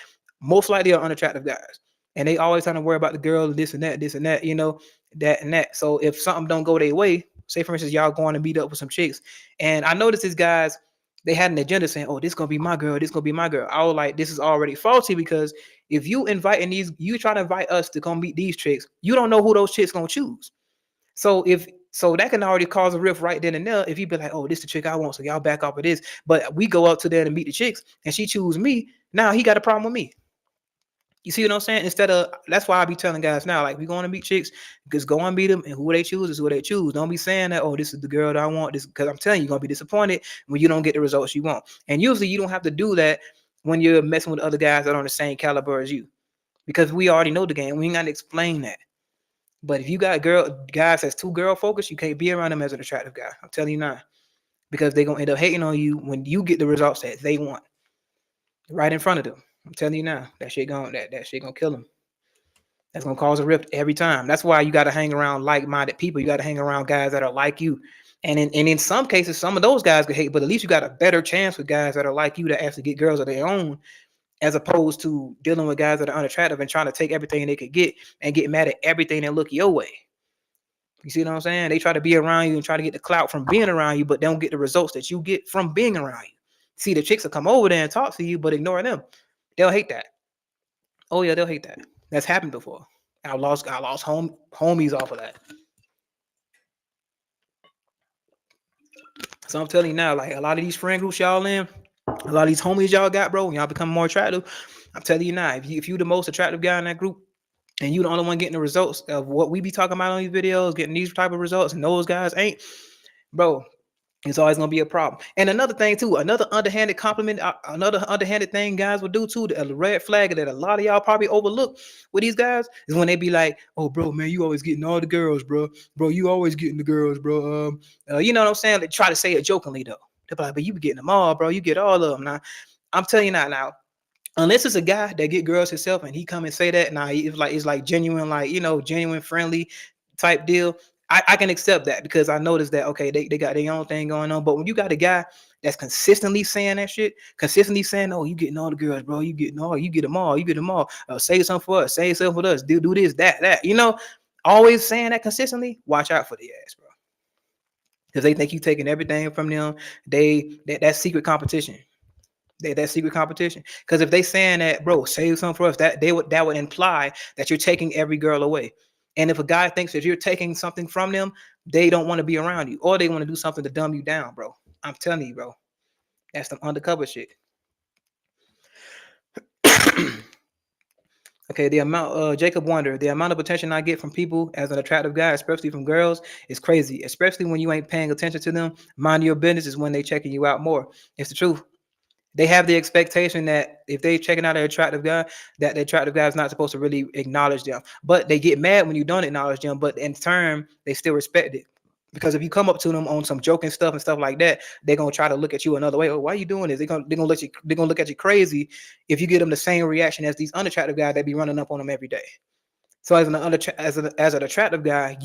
most likely are unattractive guys, and they always trying to worry about the girl, this and that, that and that. So if something don't go their way, say for instance, y'all going to meet up with some chicks, and I noticed these guys, they had an agenda saying, "Oh, this gonna be my girl, this gonna be my girl." I was like, this is already faulty because if you try to invite us to come meet these chicks, you don't know who those chicks gonna choose. So that can already cause a rift right then and there. If you be like, oh, this the chick I want, so y'all back off of this. But we go up to there to meet the chicks, and she choose me. Now he got a problem with me. You see what I'm saying? That's why I be telling guys now, like we going to meet chicks, just go and meet them, and who they choose is who they choose. Don't be saying that, oh, this is the girl that I want. This because I'm telling you, you're gonna be disappointed when you don't get the results you want. And usually you don't have to do that when you're messing with other guys that are on the same caliber as you, because we already know the game. We ain't gotta explain that. But if you got guys that's too girl focused, you can't be around them as an attractive guy. I'm telling you now, because they're gonna end up hating on you when you get the results that they want right in front of them. I'm telling you now, that shit gonna kill them. That's gonna cause a rift every time. That's why you gotta hang around like-minded people. You gotta hang around guys that are like you. And in some cases, some of those guys could hate, but at least you got a better chance with guys that are like you that actually get girls of their own, as opposed to dealing with guys that are unattractive and trying to take everything they could get and get mad at everything that look your way. You see what I'm saying? They try to be around you and try to get the clout from being around you, but they don't get the results that you get from being around you. See, the chicks will come over there and talk to you, but ignore them. They'll hate that. Oh yeah, they'll hate that. That's happened before. I lost homies off of that. So I'm telling you now, like a lot of these friend groups y'all in, a lot of these homies y'all got, bro, when y'all become more attractive, I'm telling you now, if you the most attractive guy in that group, and you the only one getting the results of what we be talking about on these videos, getting these type of results, and those guys ain't, bro, it's always gonna be a problem. And another thing too, another underhanded compliment, another underhanded thing guys would do too, the red flag that a lot of y'all probably overlook with these guys is when they be like, "Oh, bro, man, you always getting all the girls, bro. Bro, you always getting the girls, bro." You know what I'm saying? They try to say it jokingly though. They're like, "But you be getting them all, bro. You get all of them." Now, I'm telling you now, unless it's a guy that get girls himself and he come and say that, now it's like genuine, like genuine friendly type deal. I can accept that because I noticed that okay, they got their own thing going on. But when you got a guy that's consistently saying that shit, consistently saying, "Oh, you getting all the girls, bro. You getting all, you get them all, you get them all. Say something for us, say something for us. Do this, that. Always saying that consistently. Watch out for the ass, bro, because they think you taking everything from them. That's secret competition. That secret competition. Because if they saying that, bro, save something for us, that would imply that you're taking every girl away. And if a guy thinks that you're taking something from them, they don't want to be around you, or they want to do something to dumb you down, bro. I'm telling you, bro, that's some undercover shit. Okay, Jacob Wonder, the amount of attention I get from people as an attractive guy, especially from girls, is crazy. Especially when you ain't paying attention to them. Mind your business is when they checking you out more. It's the truth. They have the expectation that if they checking out an attractive guy, that the attractive guy is not supposed to really acknowledge them. But they get mad when you don't acknowledge them. But in turn, they still respect it. Because if you come up to them on some joking stuff and stuff like that, they're gonna try to look at you another way. Oh, why are you doing this? They're gonna look at you crazy if you give them the same reaction as these unattractive guys that be running up on them every day. So as an attractive guy,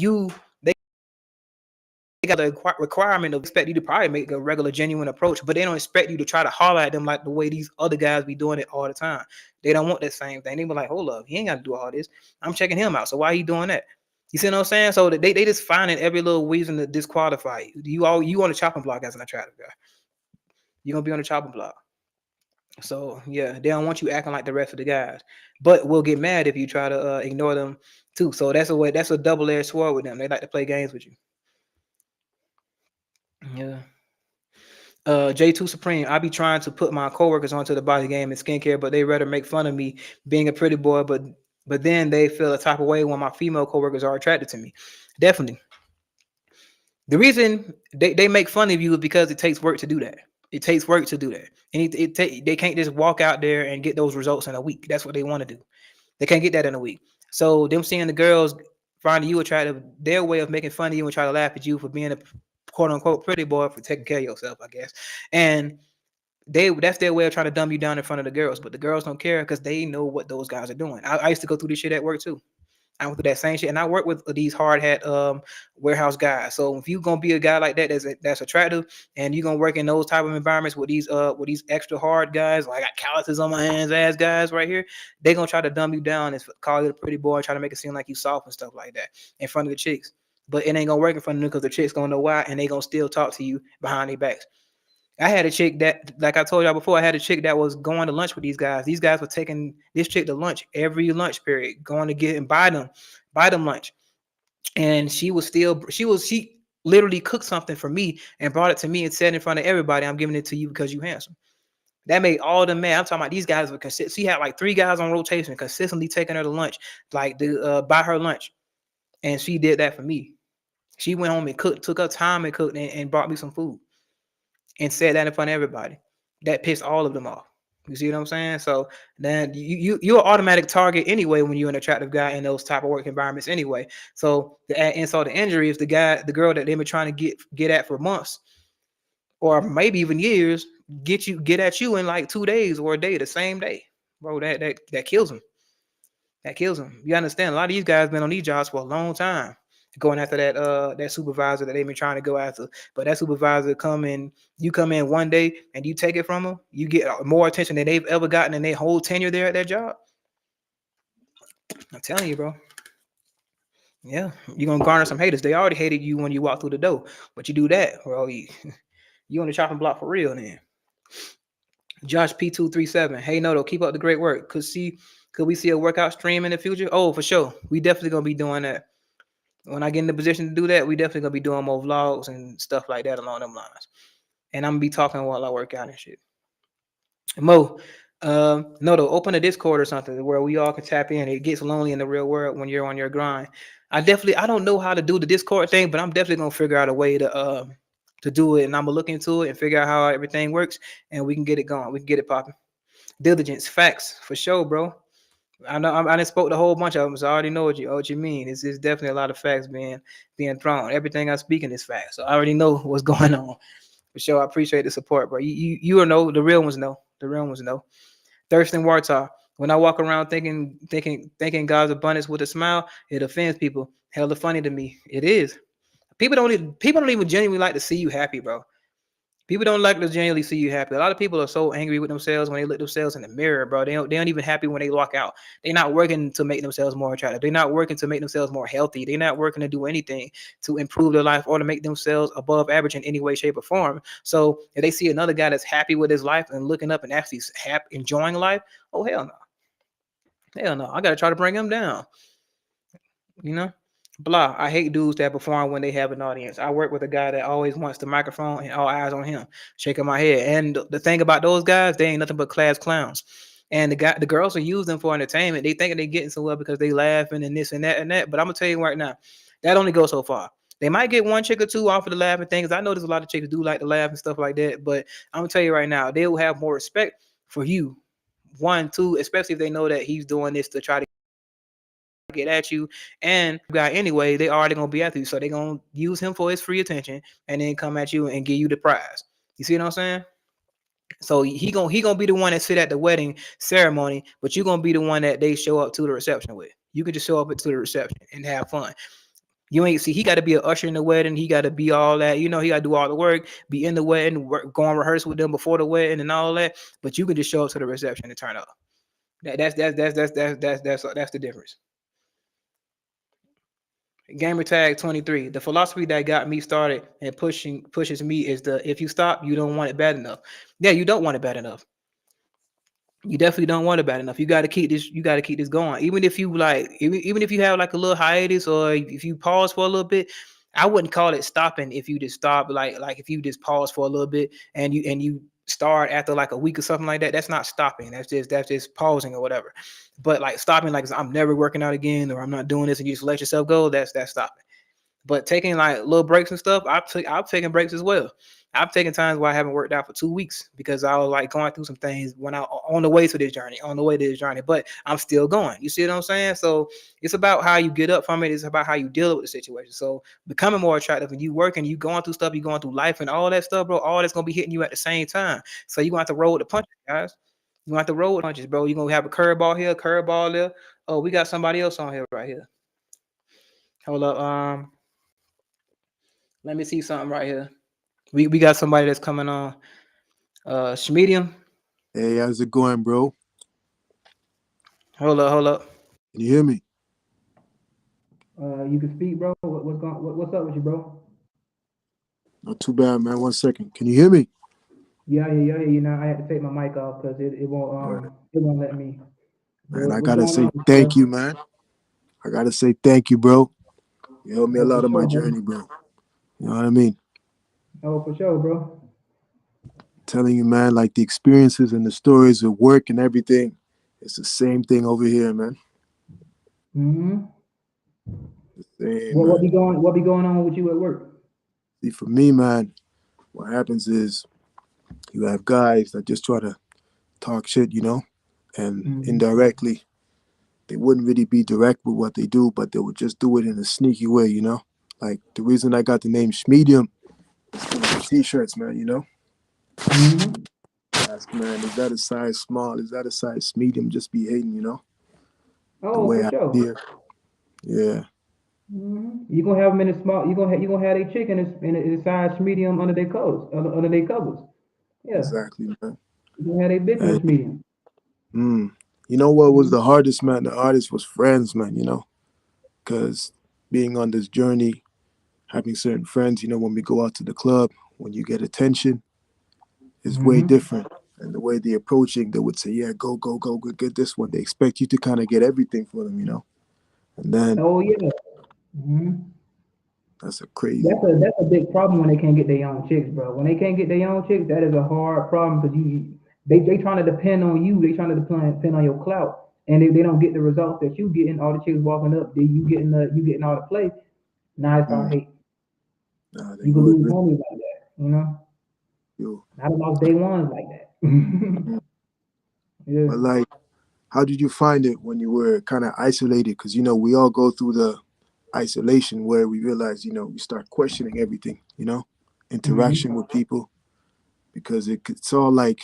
they got the requirement of expect you to probably make a regular genuine approach, but they don't expect you to try to holler at them like the way these other guys be doing it all the time. They don't want that same thing. They be like, hold up, he ain't got to do all this. I'm checking him out. So why are you doing that? You see what I'm saying? So they just finding every little reason to disqualify you. You on the chopping block as an attractive guy. You're gonna be on the chopping block. So yeah, they don't want you acting like the rest of the guys. But we'll get mad if you try to ignore them too. So that's a way. That's a double-edged sword with them. They like to play games with you. Yeah. J2 Supreme. I be trying to put my coworkers onto the body game and skincare, but they rather make fun of me being a pretty boy. But then they feel a type of way when my female coworkers are attracted to me. Definitely. The reason they make fun of you is because it takes work to do that. It takes work to do that. And they can't just walk out there and get those results in a week. That's what they want to do. They can't get that in a week. So them seeing the girls finding you attractive, their way of making fun of you and try to laugh at you for being a quote unquote pretty boy for taking care of yourself, I guess. And that's their way of trying to dumb you down in front of the girls. But the girls don't care because they know what those guys are doing. I used to go through this shit at work too. I went through that same shit, and I work with these hard hat warehouse guys. So if you gonna be a guy like that that's attractive, and you gonna work in those type of environments with these extra hard guys, like I got calluses on my hands, ass guys right here, they gonna try to dumb you down and call you a pretty boy, and try to make it seem like you soft and stuff like that in front of the chicks. But it ain't gonna work in front of them because the chicks gonna know why, and they gonna still talk to you behind their backs. I had a chick that, like I told y'all before, I had a chick that was going to lunch with these guys. These guys were taking this chick to lunch every lunch period, going to get and buy them lunch. And she literally cooked something for me and brought it to me and said in front of everybody, "I'm giving it to you because you handsome." That made all the men. I'm talking about these guys were consistent. She had like 3 guys on rotation, consistently taking her to lunch, like to buy her lunch, and she did that for me. She went home and cooked, took her time and cooked and brought me some food and said that in front of everybody. That pissed all of them off. You see what I'm saying? So then you're an automatic target anyway when you're an attractive guy in those type of work environments anyway. So the add insult to injury is the girl that they've been trying to get at for months or maybe even years get at you in like 2 days or a day, the same day, bro. That kills them. That kills them. You understand? A lot of these guys been on these jobs for a long time, going after that supervisor that they've been trying to go after. But that supervisor you come in one day and you take it from them, you get more attention than they've ever gotten in their whole tenure there at that job. I'm telling you, bro. Yeah, you're gonna garner some haters. They already hated you when you walk through the door, but you do that, bro. You on the chopping block for real, then. Josh P237. Hey Noto, keep up the great work. Could we see a workout stream in the future? Oh, for sure. We definitely gonna be doing that. When I get in the position to do that, we definitely gonna be doing more vlogs and stuff like that along them lines. And I'm gonna be talking while I work out and shit. Mo, Noto, open a Discord or something where we all can tap in. It gets lonely in the real world when you're on your grind. I don't know how to do the Discord thing, but I'm definitely gonna figure out a way to do it, and I'm gonna look into it and figure out how everything works, and we can get it going. We can get it popping. Diligence, facts for sure, bro. I know I done spoke to a whole bunch of them, so I already know what you mean. It's definitely a lot of facts being thrown. Everything I'm speaking is facts, so I already know what's going on. For sure, I appreciate the support, bro. You know the real ones know. The real ones know. Thurston Wartar. When I walk around thinking God's abundance with a smile, it offends people. Hella funny to me. It is. People don't even genuinely like to see you happy, bro. People don't like to genuinely see you happy. A lot of people are so angry with themselves when they look themselves in the mirror, bro. They don't even happy when they walk out. They're not working to make themselves more attractive. They're not working to make themselves more healthy. They're not working to do anything to improve their life or to make themselves above average in any way, shape, or form. So if they see another guy that's happy with his life and looking up and actually happy, enjoying life, oh hell no, hell no. I gotta try to bring him down. You know? Blah. I hate dudes that perform when they have an audience. I work with a guy that always wants the microphone and all eyes on him, shaking my head. And the thing about those guys, they ain't nothing but class clowns. And the girls will use them for entertainment. They think they're getting somewhere because they laughing and this and that and that. But I'm gonna tell you right now, that only goes so far. They might get one chick or two off of the laughing things. I know there's a lot of chicks do like to laugh and stuff like that. But I'm gonna tell you right now, they will have more respect for you. One, two, especially if they know that he's doing this to try to get at you, and guy anyway, they already gonna be after you, so they gonna use him for his free attention, and then come at you and give you the prize. You see what I'm saying? So he gonna be the one that sit at the wedding ceremony, but you gonna be the one that they show up to the reception with. You can just show up to the reception and have fun. You ain't see he got to be an usher in the wedding. He got to be all that. You know, he got to do all the work, be in the wedding, go and rehearse with them before the wedding and all that. But you can just show up to the reception and turn up. That's the difference. Gamer tag 23. The philosophy that got me started and pushes me is the if you stop, you don't want it bad enough. Yeah, you don't want it bad enough. You definitely don't want it bad enough. You got to keep this. You got to keep this going. Even if you like, even if you have like a little hiatus or if you pause for a little bit, I wouldn't call it stopping. If you just stop, like if you just pause for a little bit and you start after like a week or something like that, that's not stopping. That's just pausing or whatever. But like stopping, like I'm never working out again or I'm not doing this, and you just let yourself go. That's stopping. But taking like little breaks and stuff, I've taken breaks as well. I've taken times where I haven't worked out for 2 weeks because I was like going through some things when I on the way to this journey, on the way to this journey. But I'm still going. You see what I'm saying? So it's about how you get up from it. It's about how you deal with the situation. So becoming more attractive and you working, you going through stuff, you going through life and all that stuff, bro. All that's gonna be hitting you at the same time. So you gonna have to roll with the punches, guys. You gonna have to roll with the punches, bro. You're gonna have a curveball here, curveball there. Oh, we got somebody else on here right here. Hold up. Let me see something right here. We got somebody that's coming on. Schmedium. Hey, how's it going, bro? Hold up, hold up. Can you hear me? You can speak, bro. What's up with you, bro? Not too bad, man. 1 second. Can you hear me? Yeah. You know, I had to take my mic off because All right, it won't let me. man. I What's gotta going on say with you, thank bro? you, man. I gotta say thank you, bro. You helped me a Oh, for lot on my sure, bro. journey, bro. You know what I mean? Oh, for sure, bro. Telling you, man, like the experiences and the stories of work and everything. It's the same thing over here, man. Mm-hmm. The same, What man. be going on with you at work? See, for me, man, what happens is you have guys that just try to talk shit, and Mm-hmm. indirectly they wouldn't really be direct with what they do, but they would just do it in a sneaky way. Like the reason I got the name Schmedium is because of the t-shirts, man. Mm-hmm. Ask, man, is that a size small? Is that a size medium? Just be hating. The Oh, way for I sure. feel. Yeah, Mm-hmm. You gonna have them in a small. You gonna have a chicken in a size medium under their clothes, under their covers. Yeah. exactly, man. You gonna have a And business medium. mm, you know what was Mm-hmm. the hardest, man? The hardest was friends, man. Because being on this journey, having certain friends, when we go out to the club, when you get attention, is way Mm-hmm. different. And the way they approaching, they would say, "Yeah, go, get this one." They expect you to kind of get everything for them. And then Oh yeah. Hmm. that's a crazy That's one. a big problem when they can't get their own chicks, bro. When they can't get their own chicks, that is a hard problem because they trying to depend on you. They trying to depend on your clout, and if they don't get the results that you getting, all the chicks walking up, then you getting all the play. Now it's start Mm, hate. nah, they You can would lose really. homies like that, you know. Yo. I done lost day ones like that. Mm. Yeah. But like, how did you find it when you were kind of isolated? Because we all go through the isolation where we realize we start questioning everything, interaction Hmm. with people, because it's all like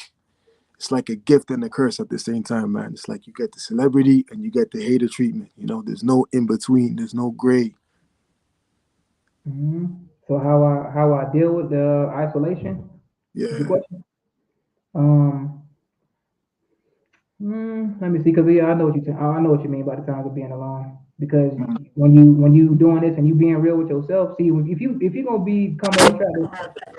it's like a gift and a curse at the same time, man. It's like you get the celebrity and you get the hater treatment. There's no in between. There's no gray. Hmm. So how I deal with the isolation is the Yeah. question. Um. Let me see, because yeah, I know what you mean by the times of being alone. Because Mm, when you doing this and you being real with yourself, see, if you gonna become more attractive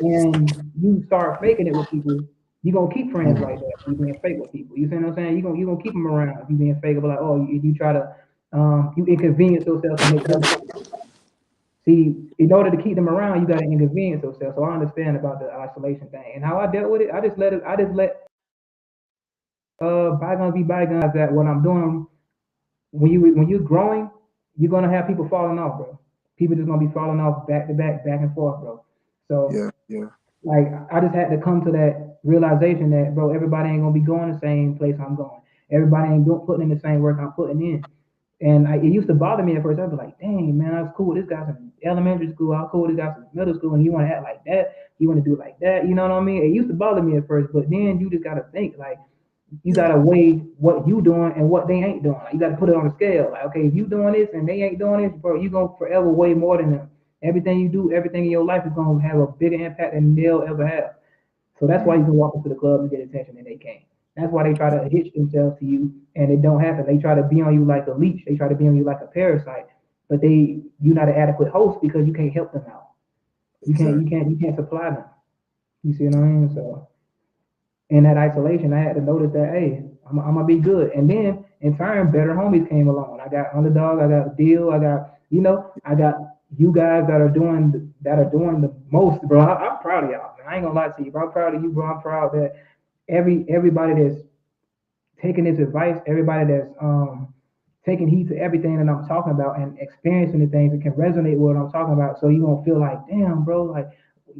and you start faking it with people, you gonna keep friends mm, like that. You being fake with people. You see what I'm saying? You gonna keep them around. If you being fake, but like, oh, you try to you inconvenience yourself to make them. See, in order to keep them around, you gotta inconvenience yourself. So I understand about the isolation thing and how I dealt with it. I just let it. I just let bygones be bygones. That what I'm doing when you're growing, you're gonna have people falling off, bro. People just gonna be falling off back to back, back and forth, bro. So yeah. Yeah. like I just had to come to that realization that bro, everybody ain't gonna be going the same place I'm going. Everybody ain't putting in the same work I'm putting in. And it used to bother me at first. I'd be like, dang, man, I was cool. This guy's in elementary school. I was cool. This guy's in middle school. And you want to act like that. You want to do it like that. You know what I mean? It used to bother me at first. But then you just got to think, like, you Yeah. gotta weigh what you doing and what they ain't doing. Like, you gotta put it on the scale. Like, okay, if you doing this and they ain't doing this, bro, you gonna forever weigh more than them. Everything you do, everything in your life is gonna have a bigger impact than they'll ever have. So that's why Mm, you can walk into the club and get attention and they can't. That's why they try to hitch themselves to you and it don't happen. They try to be on you like a leech. They try to be on you like a parasite. but you're not an adequate host because you can't help them out. Exactly. You can't supply them. You see what I mean? So in that isolation, I had to notice that, hey, I'm gonna be good. And then in turn, better homies came along. I got Underdog, I got Deal, I got I got you guys that are doing the most, bro. I'm proud of y'all, man. I ain't gonna lie to you, bro. I'm proud of you, bro. I'm proud that everybody that's taking this advice, everybody that's taking heed to everything that I'm talking about and experiencing the things that can resonate with what I'm talking about. So you won't feel like, damn, bro, like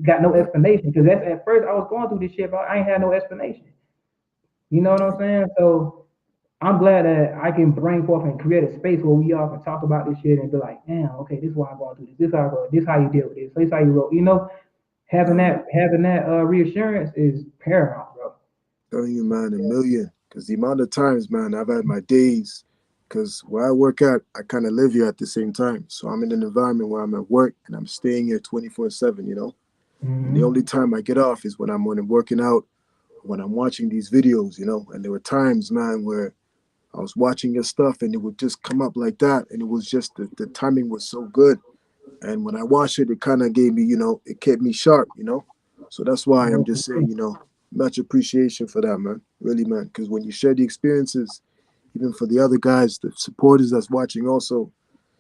got no Right. explanation. Because that's at first I was going through this shit, but I ain't had no explanation. You know what I'm saying? So I'm glad that I can bring forth and create a space where we all can talk about this shit and be like, damn, okay, this is why I'm going through this. This how I go. This how you deal with this. This how you roll. Hell yeah. Having that reassurance is paramount, bro. Telling you, man, a million. Because the amount of times, man, I've had my days. Because where I work at, I kind of live here at the same time. So I'm in an environment where I'm at work and I'm staying here 24/7, you know? And the only Mm-hmm. time I get off is when I'm working out, when I'm watching these videos, you know? And there were times, man, where I was watching your stuff and it would just come up like that. And it was just the timing was so good. And when I watched it, it kind of gave me, it kept me sharp, you know? So that's why I'm just saying, much appreciation for that, man. Really, man. Because when you share the experiences, even for the other guys, the supporters that's watching also,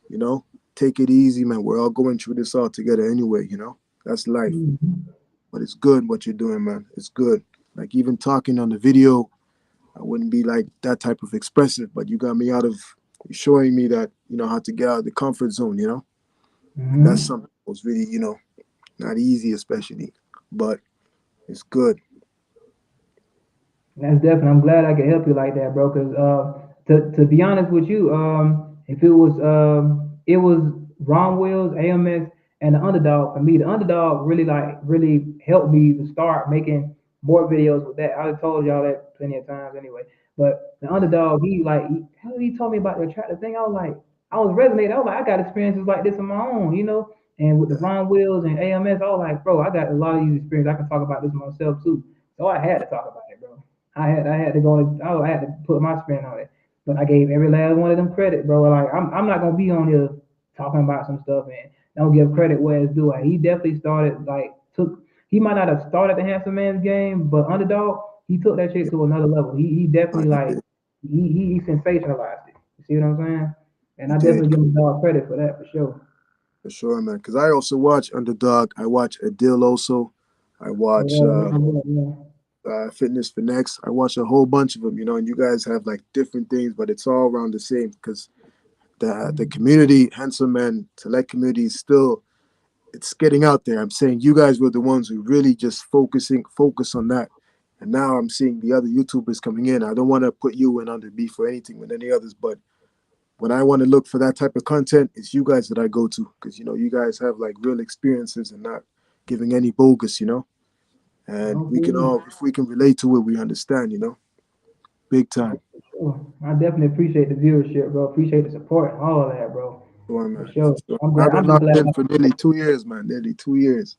you know, take it easy, man. We're all going through this all together anyway, you know? That's life. Mm-hmm. But it's good what you're doing, man. It's good. Like even talking on the video, I wouldn't be like that type of expressive, but you got me out of showing me that, how to get out of the comfort zone, you know? And that's Mm-hmm. something that was really, not easy, especially, but it's good. That's definitely. I'm glad I could help you like that, bro. Because to be honest with you, if it was Ron Wills, AMS, and the Underdog for me. The Underdog really helped me to start making more videos with that. I told y'all that plenty of times anyway. But the Underdog, he told me about the attractive thing. I was resonating. I was like, I got experiences like this of my own, you know. And with the Yeah, Ron Wills and AMS, I was like, bro, I got a lot of these experiences. I can talk about this myself too. So I had to talk about it, bro. I had to go I had to put my spin on it. But I gave every last one of them credit, bro. Like I'm not gonna be on here talking about some stuff and don't give credit where it's due. Like, he definitely started he might not have started the handsome man's game, but underdog, he took that shit yeah, to another level. He definitely he did. he sensationalized it. You see what I'm saying? And He I definitely did, give him dog credit for that for sure. for sure, man. Because I also watch Underdog. I watch Adil also. I watch Yeah. Fitness for Next. I watch a whole bunch of them, and you guys have like different things, but it's all around the same. Because the community, Handsome Man Select community, is still it's getting out there. I'm saying you guys were the ones who really just focus on that. And now I'm seeing the other YouTubers coming in. I don't want to put you in under beef or anything with any others, but when I want to look for that type of content, it's you guys that I go to because you guys have like real experiences and not giving any bogus, and we can Okay. all if we can relate to it, we understand, big Oh, time. for sure. I definitely appreciate the viewership, bro. Appreciate the support, all of that, bro. Sure, For man. sure. Sure. I'm glad. I've been I'm just locked glad. in for nearly 2 years, man. Nearly 2 years.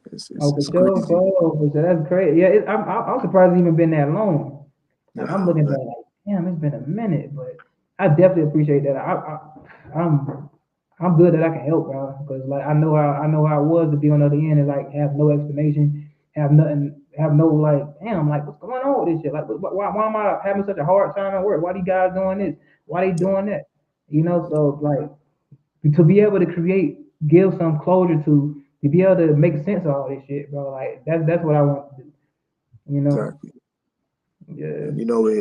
Oh, for It's sure, crazy. bro. For sure. That's crazy. Yeah, I'm surprised it's even been that long. Like I'm Nah, looking man. back, like, damn, it's been a minute, but I definitely appreciate that. I'm good that I can help, bro, because like I know how it was to be on the other end and like have no explanation, have nothing, have no like, damn, like what's going on with this shit? Like, why am I having such a hard time at work? Why these guys doing this? Why they Yeah, doing that? You know, so like to be able to give some closure to be able to make sense of all this shit, bro. Like that's what I want to do. You know, exactly. yeah. And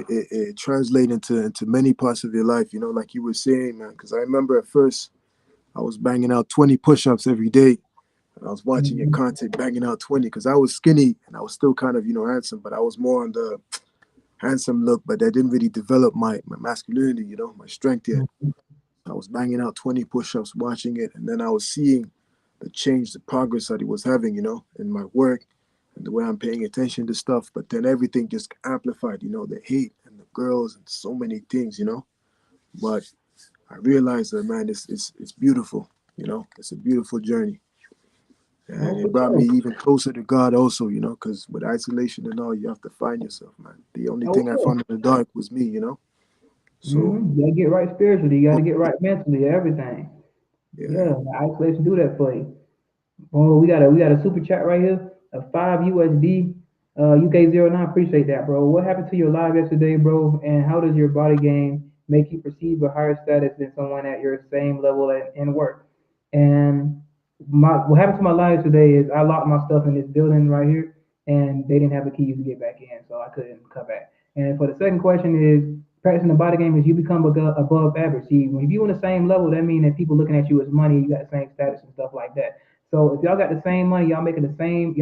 it translates into many parts of your life. Like you were saying, man. Because I remember at first I was banging out 20 push-ups every day. And I was watching your Mhm. content banging out 20 because I was skinny and I was still kind of, handsome, but I was more on the handsome look, but that didn't really develop my masculinity, my strength yet. Mhm. I was banging out 20 push-ups, watching it, and then I was seeing the change, the progress that he was having, in my work and the way I'm paying attention to stuff. But then everything just amplified, the hate and the girls and so many things. But I realized that, man, it's beautiful, it's a beautiful journey. And Oh, for it brought me sure. even closer to God also, because with isolation and all, you have to find yourself, man. The only Oh, thing I yeah. found in the dark was me. So You gotta get right spiritually. You gotta get right mentally. Everything. Yeah. Yeah, the isolation do that for you. Well, we got a super chat right here. A 5 USD. UK09. Appreciate that, bro. What happened to your live yesterday, bro? And how does your body game make you perceive a higher status than someone at your same level in work? And what happened to my live today is I locked my stuff in this building right here, and they didn't have the keys to get back in, so I couldn't come back. And for the second question is practicing the body game is you become above average. See, when you on the same level, that means that people looking at you as money, you got the same status and stuff like that. So if y'all got the same money, y'all in the same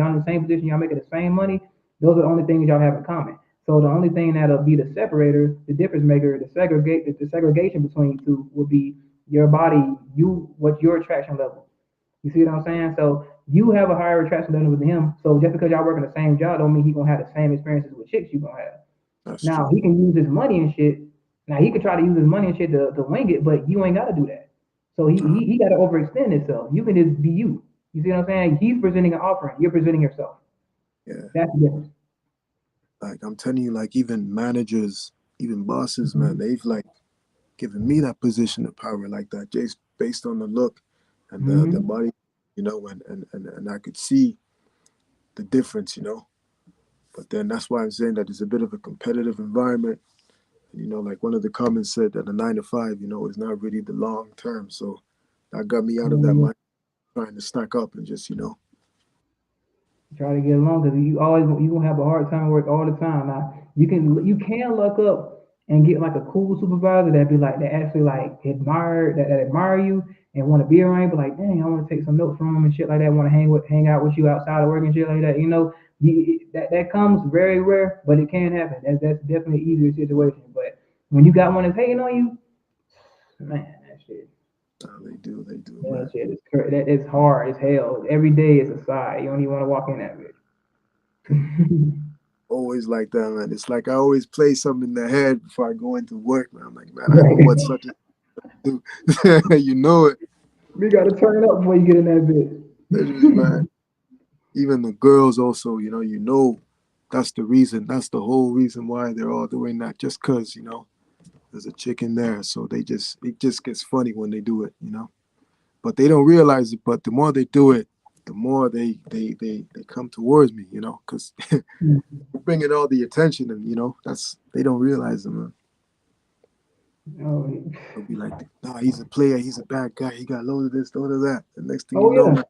position, y'all making the same money, those are the only things y'all have in common. So the only thing that'll be the separator, the difference maker, the segregation between you two will be your body, what's your attraction level. You see what I'm saying? So you have a higher attraction level than him. So just because y'all working the same job don't mean he gonna have the same experiences with chicks you gonna have. That's Now true. he can use his money and shit. Now he could try to use his money and shit to wing it, but you ain't gotta do that. So he Uh, he, he gotta overextend himself. You can just be you. You see what I'm saying? He's presenting an offering. You're presenting yourself. yeah. That's the difference. Like I'm telling you, like even managers, even bosses, man, Mm-hmm. they've like given me that position of power like that, just based on the look and the Mm-hmm. body, and I could see the difference, But then that's why I'm saying that it's a bit of a competitive environment. And, like one of the comments said that a 9 to 5, is not really the long term. So that got me out of that Yeah. mind, trying to stack up and just, Try to get along because you gonna have a hard time work all the time. Now you can look up and get like a cool supervisor that be like that actually like that admire you and want to be around you, but like dang, I want to take some notes from them and shit like that. Want to hang out with you outside of work and shit like that. That comes very rare, but it can happen. That's definitely an easier situation. But when you got one that's hating on you, man, that shit. they do, That man. shit is that is hard as hell. Every day is a sigh. You don't even want to walk in that bitch. Always like that, man. It's like I always play something in the head before I go into work, man. I'm like, man, I know what Right. such a do. You know it. We gotta turn up before you get in that Literally, bitch. man. Even the girls also, that's the reason. That's the whole reason why they're all doing that. Just cause, there's a chick in there. So it just gets funny when they do it. But they don't realize it. But the more they do it, the more they come towards me, because we're bringing all the attention, and that's they don't realize it, man. Oh, They'll be like, nah, he's a player, he's a bad guy, he got loads of this, load of that. The next thing you oh know, yeah. man.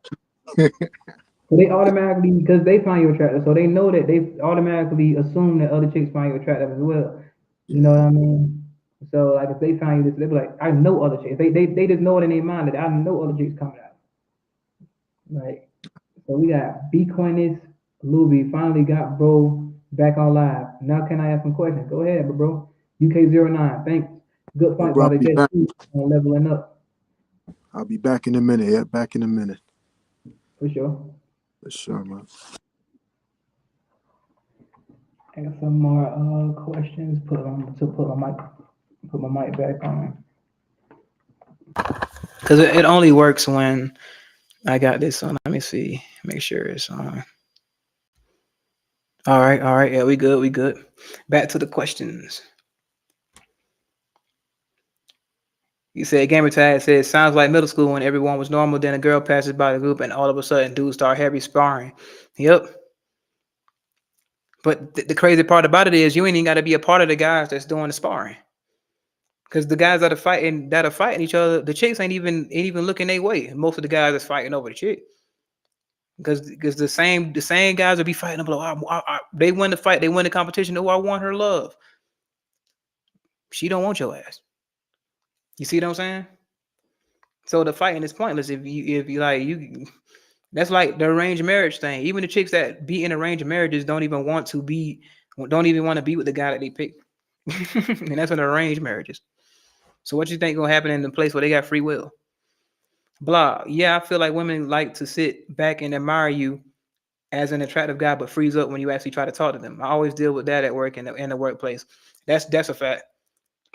So they automatically because they find you attractive, so they know that they automatically assume that other chicks find you attractive as well. You know what Yeah, I mean? So like if they find you this, they be like, I know other chicks. They just know it in their mind that I know other chicks coming out. Like so we got B Coinist, Luby finally got bro back on live. Now can I ask some questions? Go ahead, bro. UK09, thanks. Good no, point bro, by the JC on leveling up I'll be back in a minute. Yeah, back in a minute. for sure. For sure, man. I got some more questions. Put my mic back on. Because it only works when I got this on. Let me see. Make sure it's on. All right, all right. Yeah, we good. We good. Back to the questions. You said gamer tag says sounds like middle school when everyone was normal. Then a girl passes by the group and all of a sudden dudes start heavy sparring. Yep. But the crazy part about it is you ain't even got to be a part of the guys that's doing the sparring. Because the guys that are fighting each other, the chicks ain't even looking their way. Most of the guys that's fighting over the chick. Because the same guys will be fighting. I'm like, they win the fight, they win the competition. Oh, I want her love. She don't want your ass. You see what I'm saying? So the fighting is pointless if you like you. That's like the arranged marriage thing. Even the chicks that be in arranged marriages don't even want to be with the guy that they pick. And that's an arranged marriages. So what you think gonna happen in the place where they got free will? Blah. Yeah, I feel like women like to sit back and admire you as an attractive guy, but freeze up when you actually try to talk to them. I always deal with that at work in the workplace. That's a fact.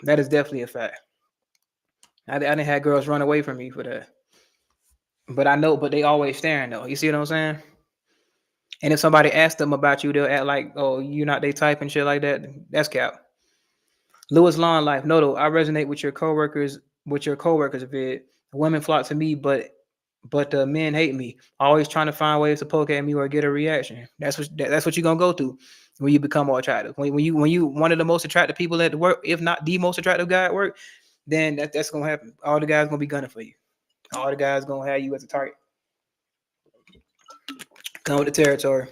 That is definitely a fact. I didn't have girls run away from me for that. But I know, but they always staring though. You see what I'm saying? And if somebody asks them about you, they'll act like, "Oh, you're not they type and shit like that." That's cap. Lewis Lawn Life. No, though, I resonate with your coworkers. With your coworkers, vid. Women flock to me, but the men hate me. Always trying to find ways to poke at me or get a reaction. That's what you're gonna go through when you become more attractive. When you one of the most attractive people at work, if not the most attractive guy at work, then that's gonna happen. All the guys gonna be gunning for you. All the guys gonna have you as a target. Come with the territory.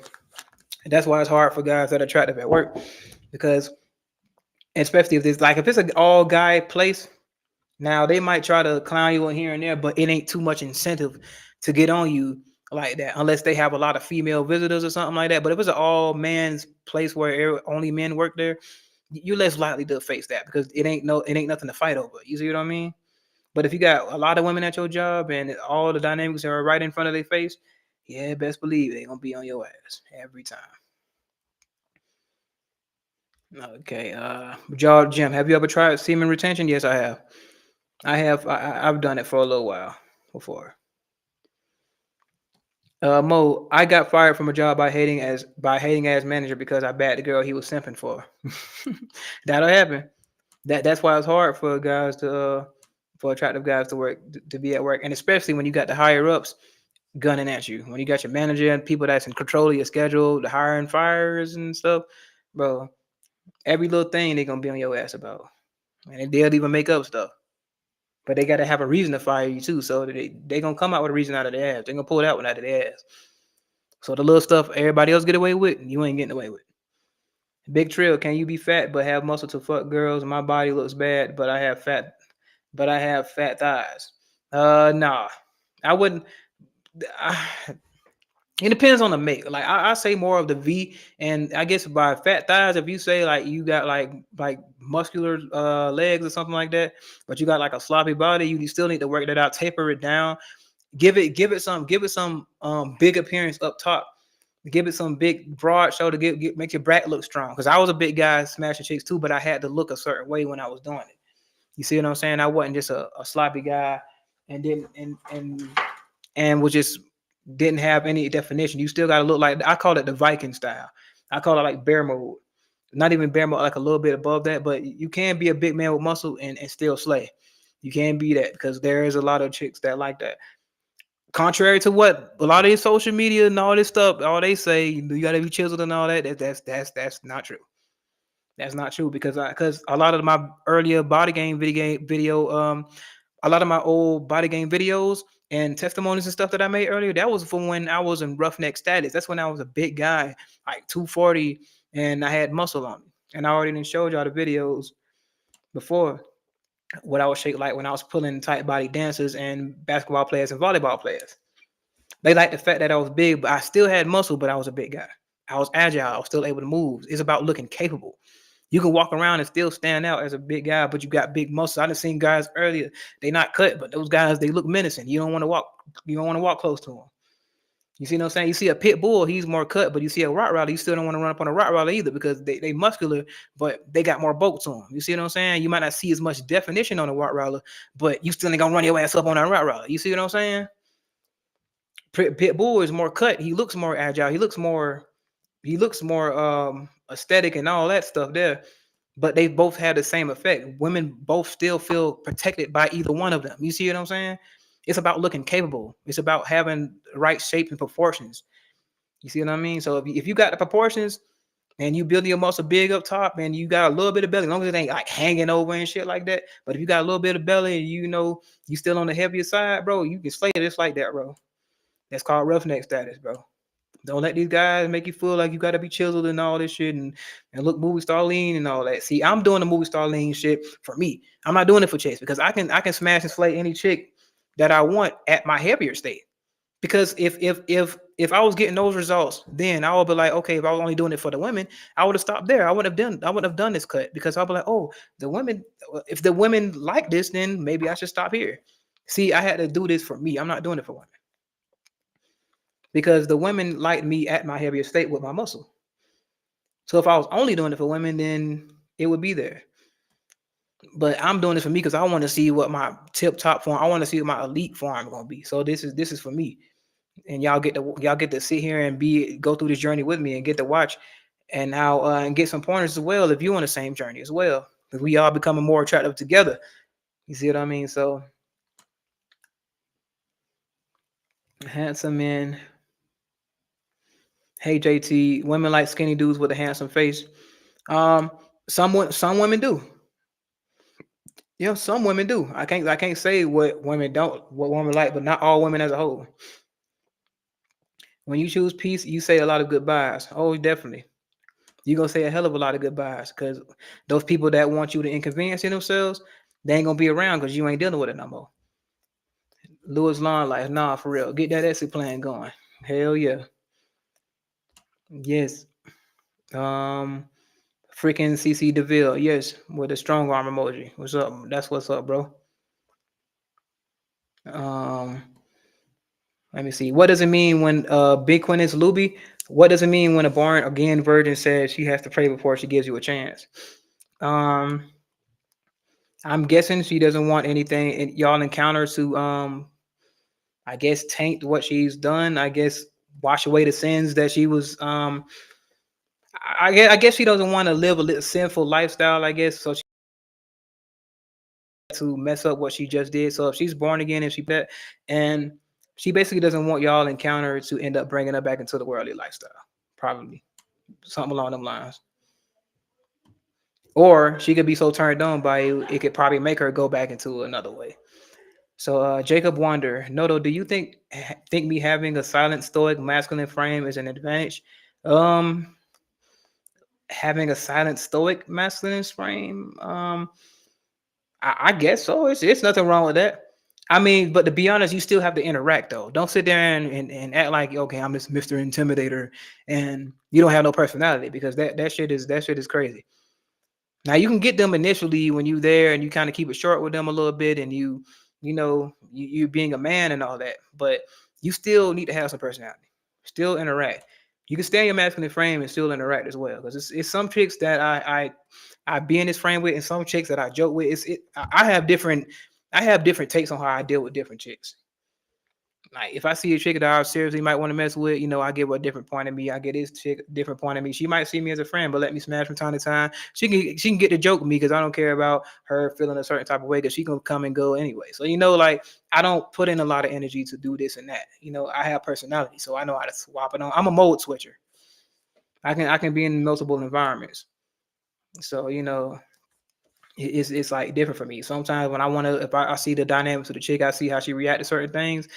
And that's why it's hard for guys that are attractive at work because especially if it's an all guy place, now they might try to clown you on here and there, but it ain't too much incentive to get on you like that unless they have a lot of female visitors or something like that. But if it's an all man's place where only men work there, you're less likely to face that because it ain't nothing to fight over. You see what I mean? But if you got a lot of women at your job and all the dynamics are right in front of their face, yeah, best believe they gonna be on your ass every time. Okay, Jaw Jim, have you ever tried semen retention? Yes, I have. I have. I've done it for a little while before. Mo, I got fired from a job by hating as manager because I bagged the girl he was simping for. That'll happen. That's why it's hard for attractive guys to work to be at work, and especially when you got the higher ups gunning at you. When you got your manager and people that's in control of your schedule, the hiring fires and stuff, bro. Every little thing they gonna be on your ass about, and they'll even make up stuff. But they gotta have a reason to fire you too. So they gonna come out with a reason out of their ass. They gonna pull that one out of their ass. So the little stuff everybody else get away with, you ain't getting away with. Big Trill, can you be fat but have muscle to fuck girls? My body looks bad, but I have fat thighs. Nah. I wouldn't I, it depends on the make. Like I say more of the V, and I guess by fat thighs, if you say like you got like muscular legs or something like that, but you got like a sloppy body, you still need to work that out, taper it down, give it some big appearance up top, give it some big broad shoulder, make your back look strong. Because I was a big guy smashing chicks too, but I had to look a certain way when I was doing it. You see what I'm saying? I wasn't just a sloppy guy and didn't and was just didn't have any definition. You still got to look like I call it the Viking style. I call it like bear mode. Not even bear mode, like a little bit above that, but you can be a big man with muscle and still slay. You can be that because there is a lot of chicks that like that. Contrary to what a lot of these social media and all this stuff, all they say, you got to be chiseled and all that. That's not true. That's not true because a lot of my earlier body game video a lot of my old body game videos and testimonies and stuff that I made earlier, that was from when I was in roughneck status. That's when I was a big guy, like 240, and I had muscle on me. And I already showed y'all the videos before what I was shaped like when I was pulling tight body dancers and basketball players and volleyball players. They liked the fact that I was big, but I still had muscle, but I was a big guy. I was agile. I was still able to move. It's about looking capable. You can walk around and still stand out as a big guy, but you got big muscles. I done seen guys earlier. They not cut, but those guys, they look menacing. You don't want to walk. You don't want to walk close to them. You see what I'm saying? You see a pit bull, he's more cut, but you see a Rottweiler, you still don't want to run up on a Rottweiler either because they muscular, but they got more bulk to them. You see what I'm saying? You might not see as much definition on a Rottweiler, but you still ain't gonna run your ass up on a Rottweiler. You see what I'm saying? Pit bull is more cut. He looks more agile. He looks more aesthetic and all that stuff there. But they both have the same effect. Women both still feel protected by either one of them. You see what I'm saying? It's about looking capable. It's about having the right shape and proportions. You see what I mean? So if you got the proportions and you build your muscle big up top and you got a little bit of belly, as long as it ain't like hanging over and shit like that. But if you got a little bit of belly and you still on the heavier side, bro, you can slay this like that, bro. That's called roughneck status, bro. Don't let these guys make you feel like you got to be chiseled and all this shit and look movie star lean and all that. See, I'm doing the movie star lean shit for me. I'm not doing it for chicks because I can smash and slay any chick that I want at my heavier state. Because if I was getting those results, then I would be like, okay, if I was only doing it for the women, I would have stopped there. I wouldn't have done this cut because I'll be like, oh, the women, if the women like this, then maybe I should stop here. See, I had to do this for me. I'm not doing it for women because the women like me at my heavier state with my muscle. So if I was only doing it for women, then it would be there. But I'm doing this for me because I want to see what my tip top form. I want to see what my elite form gonna be. So this is for me, and y'all get to sit here and go through this journey with me and get to watch, and now and get some pointers as well if you're on the same journey as well. Because we all becoming more attractive together. You see what I mean? So Handsome men. Hey JT, women like skinny dudes with a handsome face. Um, some women do. Yeah, some women do. I can't say what women don't, what women like, but not all women as a whole. When you choose peace, you say a lot of goodbyes. Oh, definitely. You're gonna say a hell of a lot of goodbyes because those people that want you to inconvenience themselves, they ain't gonna be around because you ain't dealing with it no more. Lewis Lawn life, nah, for real. Get that exit plan going. Hell yeah. Yes. Um, freaking CC Deville, yes, with a strong arm emoji. What's up? That's what's up, bro. Um, let me see. What does it mean when Big Queen is Luby? What does it mean when a born again virgin says she has to pray before she gives you a chance? Um, I'm guessing she doesn't want anything in y'all encounter to I guess taint what she's done. I guess wash away the sins that she was I guess she doesn't want to live a little sinful lifestyle, I guess. So she to mess up what she just did. So if she's born again and she that and she basically doesn't want y'all encounter to end up bringing her back into the worldly lifestyle. Probably something along them lines. Or she could be so turned on by you, it could probably make her go back into another way. So Jacob Wander, Noto, do you think me having a silent, stoic, masculine frame is an advantage? Um, having a silent, stoic, masculine frame. I guess so. It's nothing wrong with that. I mean, but to be honest, you still have to interact though. Don't sit there and act like okay, I'm this Mr. Intimidator and you don't have no personality because that shit is crazy. Now you can get them initially when you there and you kind of keep it short with them a little bit and you being a man and all that, but you still need to have some personality. Still interact. You can stay in your masculine frame and still interact as well. Because it's some chicks that I be in this frame with and some chicks that I joke with. I have different takes on how I deal with different chicks. Like if I see a chick that I seriously might want to mess with, I give her a different point of me. I get this chick a different point of me. She might see me as a friend, but let me smash from time to time. She can get the joke with me because I don't care about her feeling a certain type of way because she can come and go anyway. So like I don't put in a lot of energy to do this and that. I have personality, so I know how to swap it on. I'm a mode switcher. I can be in multiple environments. So it's like different for me. Sometimes when I want to, if I see the dynamics of the chick, I see how she react to certain things,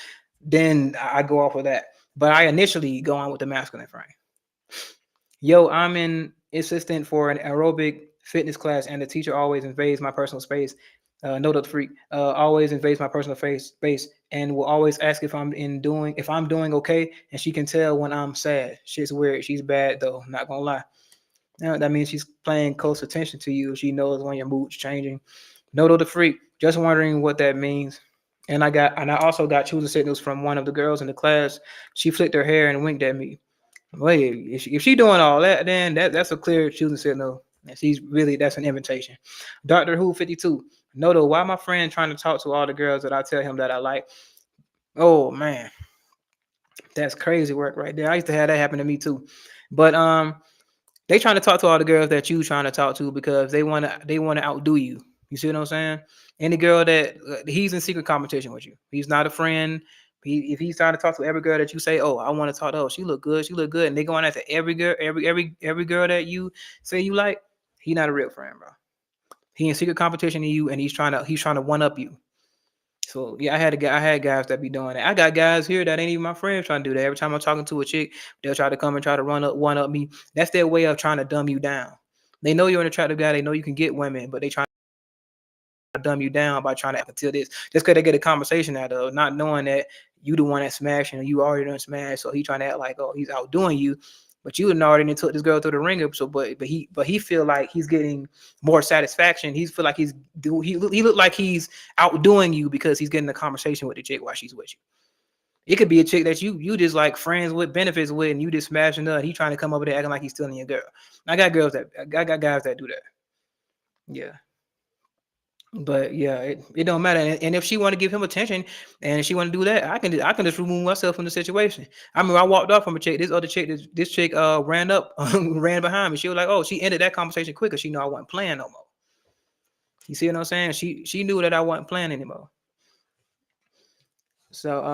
then I go off of that. But I initially go on with the masculine frame. Yo, I'm an assistant for an aerobic fitness class, and the teacher always invades my personal space. Note of the freak, always invades my personal space, and will always ask if I'm doing okay, and she can tell when I'm sad. Shit's weird. She's bad though. Not gonna lie. Now that means she's paying close attention to you. She knows when your mood's changing. Note of the freak. Just wondering what that means. And I also got choosing signals from one of the girls in the class. She flicked her hair and winked at me. Wait, if she doing all that, then that's a clear choosing signal. And that's an invitation. Doctor Who 52. Noto, why my friend trying to talk to all the girls that I tell him that I like? Oh man, that's crazy work right there. I used to have that happen to me too. But they trying to talk to all the girls that you trying to talk to because they wanna outdo you. You see what I'm saying? Any girl that he's in secret competition with you. He's not a friend. If he's trying to talk to every girl that you say, oh, I want to talk to her, she look good, and they going after every girl, every girl that you say you like, he not a real friend, bro. He in secret competition to you, and he's trying to one up you. So yeah, I had guys that be doing that. I got guys here that ain't even my friends trying to do that. Every time I'm talking to a chick, they'll try to come and try to run up one up me. That's their way of trying to dumb you down. They know you're an attractive guy. They know you can get women, but they try to dumb you down by trying to until this just because they get a conversation out of not knowing that you the one that smashed and you already done smashed. So he trying to act like oh he's outdoing you, but you done already took this girl through the ringer. So but he feel like he's getting more satisfaction. He feel like he look like he's outdoing you because he's getting a conversation with the chick while she's with you. It could be a chick that you just like friends with benefits with, and you just smashing her. And he trying to come over there acting like he's stealing your girl. I got guys that do that. Yeah. But yeah, it don't matter. And if she want to give him attention and she want to do that, I can just remove myself from the situation. I mean, I walked off from a chick. This other chick, this chick ran up, ran behind me. She was like, oh, she ended that conversation quicker. She know I wasn't playing no more. You see what I'm saying? She knew that I wasn't playing anymore. So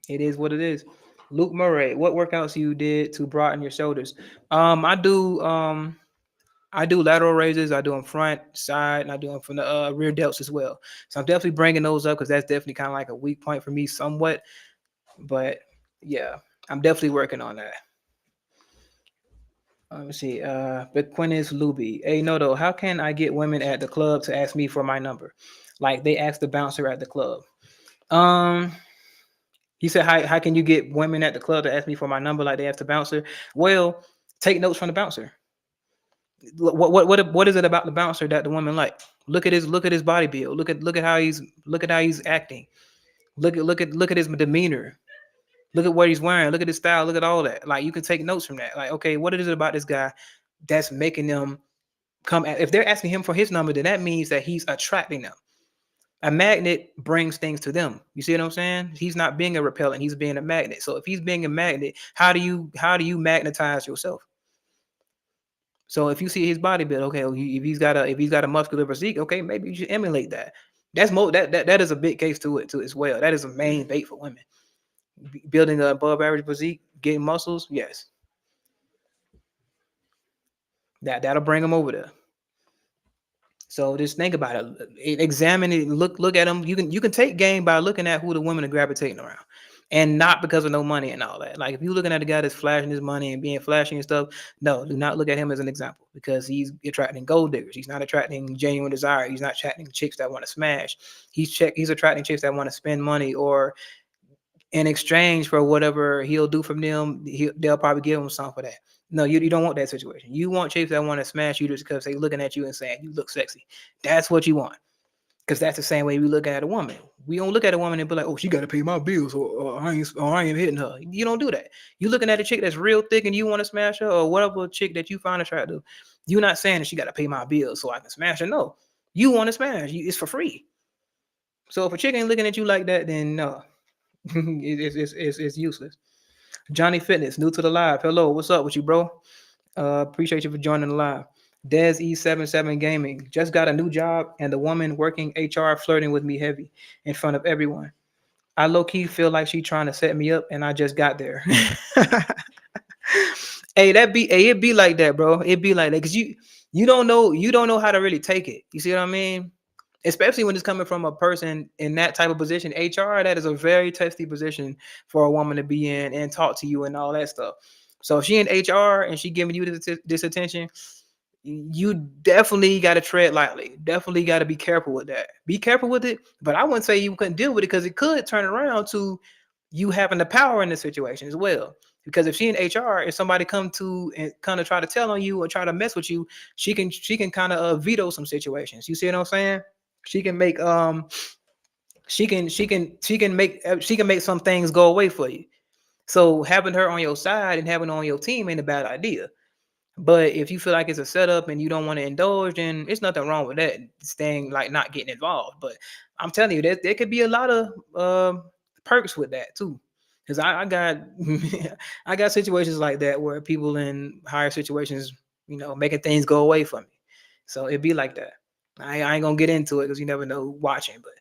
It is what it is. Luke Murray, what workouts you did to broaden your shoulders? I do lateral raises. I do them front, side, and I do them from the rear delts as well. So I'm definitely bringing those up because that's definitely kind of like a weak point for me somewhat. But yeah, I'm definitely working on that. Let me see. But Quinnis Luby. Hey, no, though. How can I get women at the club to ask me for my number? Like they ask the bouncer at the club. Um, he said, how can you get women at the club to ask me for my number like they ask the bouncer? Well, take notes from the bouncer. What is it about the bouncer that the woman like? Look at his body build. Look at how he's acting. Look at his demeanor. Look at what he's wearing. Look at his style. Look at all that. Like you can take notes from that. Like, okay, what is it about this guy that's making them come at, if they're asking him for his number, then that means that he's attracting them. A magnet brings things to them. You see what I'm saying? He's not being a repellent, he's being a magnet. So if he's being a magnet, how do you magnetize yourself? So if you see his body build, okay, if he's got a muscular physique, okay, maybe you should emulate that. That is a big case to it too as well. That is a main bait for women. Building a above average physique, getting muscles, yes, that'll bring them over there. So just think about it. Examine it. Look at them. You can take game by looking at who the women are gravitating around, and not because of no money and all that. Like if you're looking at a guy that's flashing his money and being flashy and stuff, no, do not look at him as an example because he's attracting gold diggers. He's not attracting genuine desire. He's not attracting chicks that want to smash. He's attracting chicks that want to spend money or in exchange for whatever he'll do from them, they'll probably give him something for that. No, you don't want that situation. You want chicks that want to smash you just because they looking at you and saying you look sexy. That's what you want. Because that's the same way we look at a woman. We don't look at a woman and be like, oh, she got to pay my bills or I ain't hitting her. You don't do that. You looking at a chick that's real thick and you want to smash her or whatever chick that you find attractive. You're not saying that she got to pay my bills so I can smash her. No, you want to smash. It's for free. So if a chick ain't looking at you like that, then no, it's useless. Johnny Fitness, new to the live. Hello, what's up with you, bro? Appreciate you for joining the live. Des E77 Gaming just got a new job, and the woman working HR flirting with me heavy in front of everyone. I low key feel like she trying to set me up, and I just got there. It be like that, bro. It be like that because you don't know how to really take it. You see what I mean? Especially when it's coming from a person in that type of position. HR, that is a very testy position for a woman to be in and talk to you and all that stuff. So if she in HR and she giving you this attention, you definitely got to tread lightly. Definitely got to be careful with that. Be careful with it, but I wouldn't say you couldn't deal with it because it could turn around to you having the power in the situation as well. Because if she in HR, if somebody come to and kind of try to tell on you or try to mess with you, she can kind of veto some situations. You see what I'm saying? She can make she can make some things go away for you. So having her on your side and having her on your team ain't a bad idea. But if you feel like it's a setup and you don't want to indulge, then it's nothing wrong with that. Staying like not getting involved. But I'm telling you, there could be a lot of perks with that too. Because I got I got situations like that where people in higher situations, making things go away from me. So it'd be like that. I ain't gonna get into it because you never know who watching, but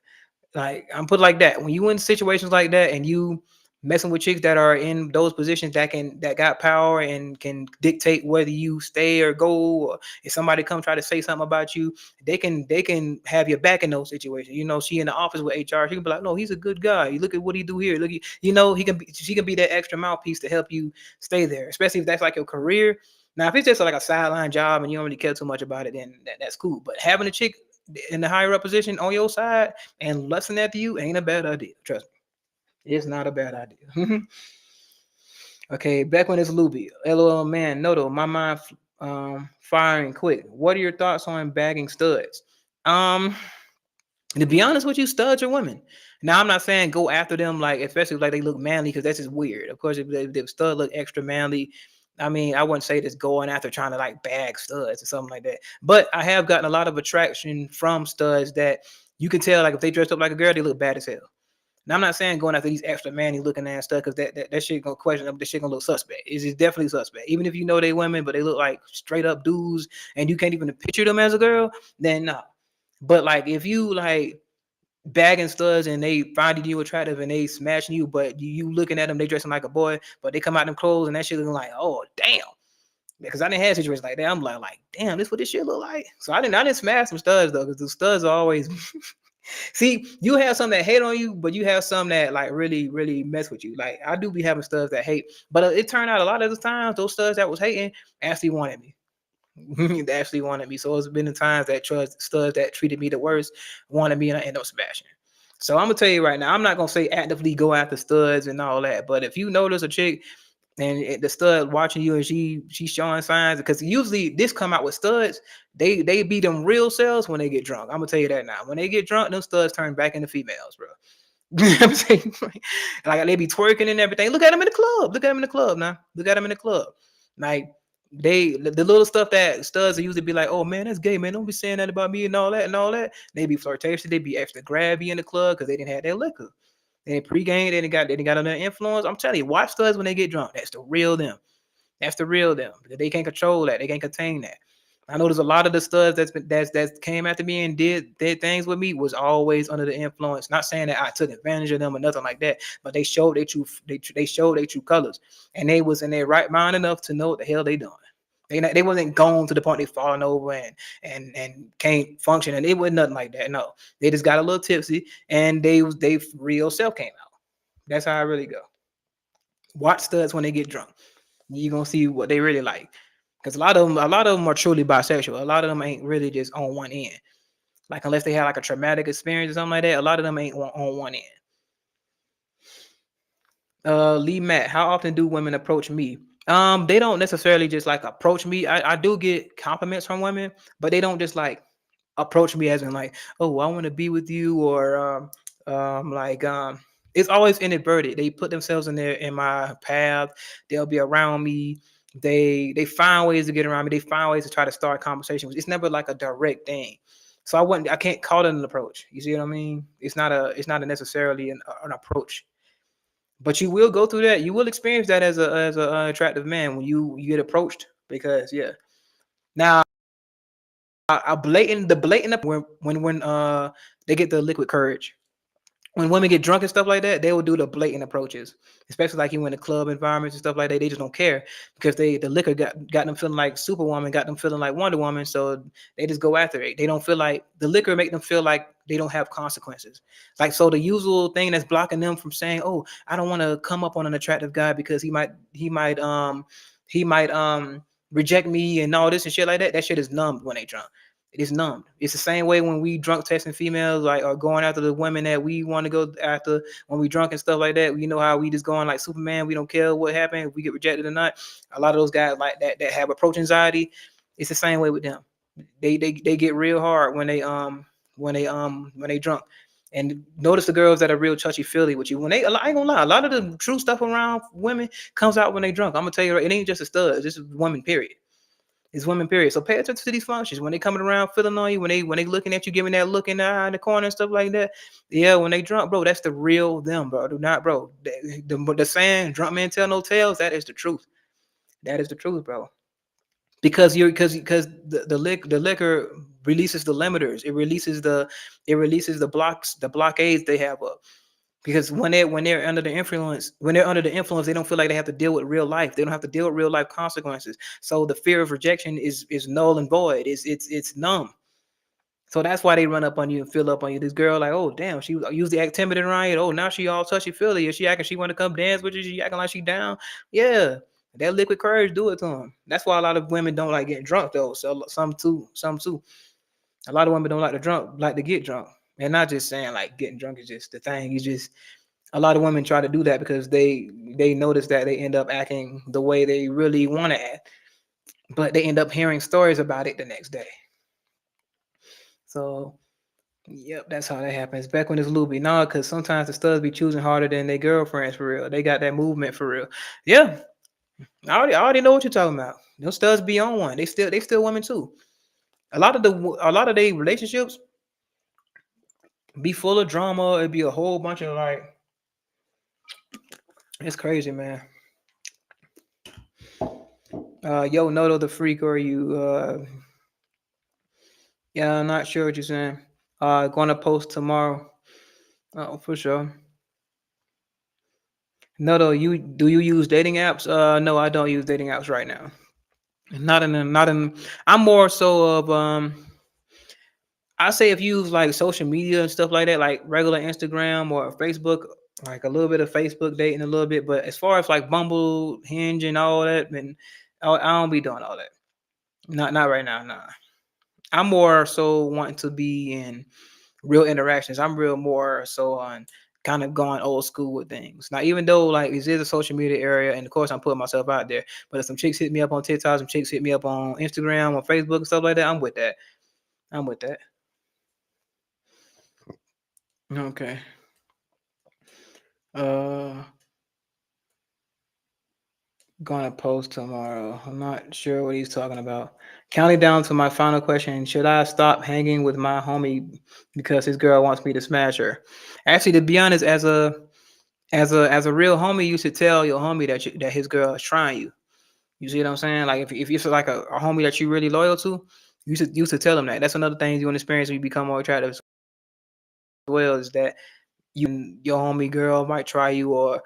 like I'm put like that. When you in situations like that and you messing with chicks that are in those positions that got power and can dictate whether you stay or go, or if somebody come try to say something about you, they can have your back in those situations. She in the office with HR, she can be like, no, he's a good guy. You look at what he do here. Look, she can be that extra mouthpiece to help you stay there, especially if that's like your career. Now, if it's just like a sideline job and you don't really care too much about it, then that's cool. But having a chick in the higher up position on your side and lusting after you ain't a bad idea. Trust me, it's not a bad idea. Okay, back when it's Luby. LOL, man, no though, my mind firing quick. What are your thoughts on bagging studs? Um, to be honest with you, studs are women. Now, I'm not saying go after them, like especially like they look manly, because that's just weird. Of course, if the stud look extra manly, I mean, I wouldn't say just going after trying to like bag studs or something like that. But I have gotten a lot of attraction from studs that you can tell, like if they dressed up like a girl, they look bad as hell. Now, I'm not saying going after these extra manly looking ass stuff because that shit gonna question them. This shit gonna look suspect. It's definitely suspect. Even if you know they women, but they look like straight up dudes, and you can't even picture them as a girl, then no. But like if you like bagging studs and they finding you attractive and they smashing you, but you looking at them, they dressing like a boy, but they come out them clothes and that shit looking like, oh damn. Because I didn't have situations like that. I'm like, damn, this what this shit look like. So I didn't smash some studs though, because the studs are always see, you have some that hate on you, but you have some that like really, really mess with you. Like I do be having studs that hate, but it turned out a lot of the times those studs that was hating actually wanted me. They actually wanted me. So it's been the times that studs that treated me the worst wanted me and I end up smashing. So I'm gonna tell you right now, I'm not gonna say actively go after studs and all that, but if you notice a chick and the stud watching you and she's showing signs, because usually this come out with studs, they be them real selves when they get drunk. I'm gonna tell you that now. When they get drunk, them studs turn back into females, bro. You know what I'm saying? Like they be twerking and everything. Look at them in the club. Look at them in the club now. Look at them in the club. Like the little stuff that studs usually be like, oh man, that's gay, man. Don't be saying that about me and all that and all that. They be flirtatious. They be extra grabby in the club because they didn't have their liquor. They pregame. They didn't got on their influence. I'm telling you, watch studs when they get drunk. That's the real them. That's the real them. They can't control that. They can't contain that. I know there's a lot of the studs that came after me and did things with me was always under the influence. Not saying that I took advantage of them or nothing like that, but they showed their true they showed their true colors, and they was in their right mind enough to know what the hell they doing. They wasn't gone to the point they falling over and can't function, and it wasn't nothing like that. No, they just got a little tipsy, and they real self came out. That's how I really go. Watch studs when they get drunk. You gonna see what they really like. Because a lot of them are truly bisexual. A lot of them ain't really just on one end. Like unless they had like a traumatic experience or something like that, a lot of them ain't on one end. Lee Matt, how often do women approach me? They don't necessarily just like approach me. I do get compliments from women, but they don't just like approach me as in like, oh, I want to be with you, or like it's always inadvertent. They put themselves in my path. They'll be around me. They find ways to get around me. They find ways to try to start conversations. It's never like a direct thing. So I can't call it an approach. You see what I mean? It's not necessarily an approach. But you will go through that. You will experience that as a attractive man when you get approached. Because yeah. Now a blatant when they get the liquid courage. When women get drunk and stuff like that, they will do the blatant approaches, especially like you in the club environments and stuff like that. They just don't care because the liquor got them feeling like Superwoman, got them feeling like Wonder Woman, so they just go after it. They don't feel like the liquor make them feel like they don't have consequences. Like so, the usual thing that's blocking them from saying, "Oh, I don't want to come up on an attractive guy because he might reject me and all this and shit like that." That shit is numbed when they drunk. It is numbed. It's the same way when we drunk testing females, like or going after the women that we want to go after when we drunk and stuff like that. We know how we just going like Superman. We don't care what happened, if we get rejected or not. A lot of those guys like that have approach anxiety. It's the same way with them. They get real hard when they drunk. And notice the girls that are real touchy feely with you. I ain't gonna lie, a lot of the true stuff around women comes out when they drunk. I'm gonna tell you, it ain't just a stud. This is women, period. It's women, period. So pay attention to these functions when they coming around, feeling on you, when they looking at you, giving that look in the eye in the corner and stuff like that. Yeah, when they drunk, bro, that's the real them, bro. Do not, bro. The saying, "Drunk men tell no tales." That is the truth. That is the truth, bro. Because the liquor releases the limiters. It releases the blocks, the blockades they have up. Because when they're under the influence, they don't feel like they have to deal with real life. They don't have to deal with real life consequences. So the fear of rejection is null and void. It's numb. So that's why they run up on you and fill up on you. This girl, like, oh damn, she was usually act timid and right. Oh, now she all touchy feely. Is she acting she want to come dance with you? She acting like she down. Yeah, that liquid courage do it to them. That's why a lot of women don't like getting drunk though. So some too. A lot of women don't like to get drunk. And not just saying like getting drunk is just the thing. You just a lot of women try to do that because they notice that they end up acting the way they really want to act, but they end up hearing stories about it the next day. So yep, that's how that happens. Back when it's Luby, no, because sometimes the studs be choosing harder than their girlfriends for real. They got that movement for real. Yeah, I already know what you're talking about. Those studs be on one. They still women too. A lot of their relationships be full of drama. It'd be a whole bunch of like, it's crazy, man. Yo, Noto the freak, or you? Yeah, I'm not sure what you're saying. Going to post tomorrow. Oh, for sure. No, though. You do you use dating apps? No, I don't use dating apps right now. Not in. I'm more so of I say if you use like social media and stuff like that, like regular Instagram or Facebook, like a little bit of Facebook dating a little bit. But as far as like Bumble, Hinge, and all that, and I don't be doing all that. Not right now. Nah. I'm more so wanting to be in real interactions. I'm real more so on kind of going old school with things. Now, even though like this is a social media area, and of course I'm putting myself out there, but if some chicks hit me up on TikTok, some chicks hit me up on Instagram or Facebook and stuff like that, I'm with that. I'm with that. Okay. Uh, Gonna post tomorrow. I'm not sure what he's talking about. Counting down to my final question: should I stop hanging with my homie because his girl wants me to smash her? Actually, to be honest, as a real homie, you should tell your homie that his girl is trying you. You see what I'm saying? Like if it's like a homie that you really loyal to, you should tell him that. That's another thing you want to experience when you become more attractive as well, is that your homie girl might try you, or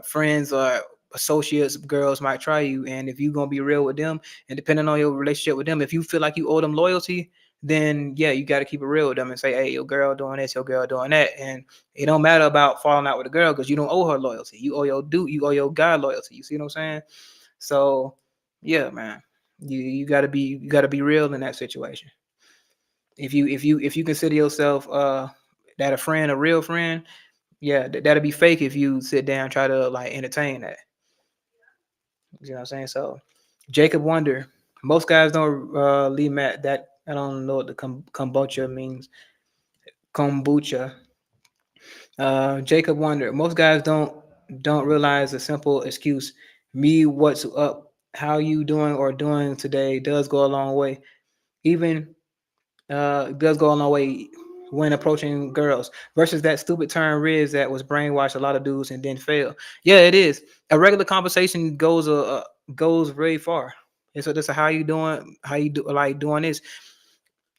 friends or associates girls might try you, and if you're gonna be real with them, and depending on your relationship with them, if you feel like you owe them loyalty, then yeah, you got to keep it real with them and say, hey, your girl doing this, your girl doing that, and it don't matter about falling out with a girl because you don't owe her loyalty. You owe your dude, you owe your guy loyalty. You see what I'm saying? So yeah, man, you gotta be real in that situation. If you consider yourself that a friend, a real friend, yeah, that'd be fake if you sit down and try to like entertain that. You know what I'm saying? So Jacob Wonder, most guys don't leave Matt. That I don't know what the kombucha means. Kombucha. Jacob Wonder, most guys don't realize a simple excuse. Me, what's up? How you doing or doing today does go a long way. Even does go a long way when approaching girls versus that stupid term Riz that was brainwashed a lot of dudes and then fail. Yeah, it is. A regular conversation goes very far. And so that's a how you doing, how you do like doing this.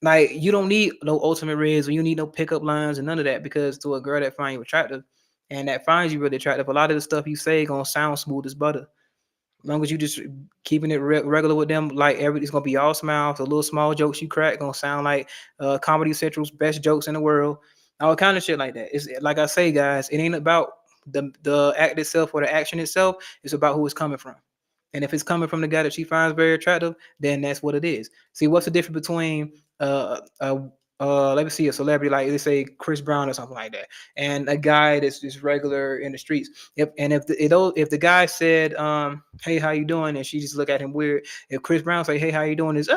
Like you don't need no ultimate Riz or you need no pickup lines and none of that because to a girl that finds you attractive and that finds you really attractive, a lot of the stuff you say gonna sound smooth as butter. As long as you just keeping it regular with them, like everything's gonna be all smiles. The little small jokes you crack gonna sound like Comedy Central's best jokes in the world. All kind of shit like that. It's like I say, guys. It ain't about the act itself or the action itself. It's about who it's coming from. And if it's coming from the guy that she finds very attractive, then that's what it is. See, what's the difference between let me see, a celebrity like let's say Chris Brown or something like that, and a guy that's just regular in the streets. If the guy said, "Hey, how you doing?" and she just look at him weird. If Chris Brown say, "Hey, how you doing?" is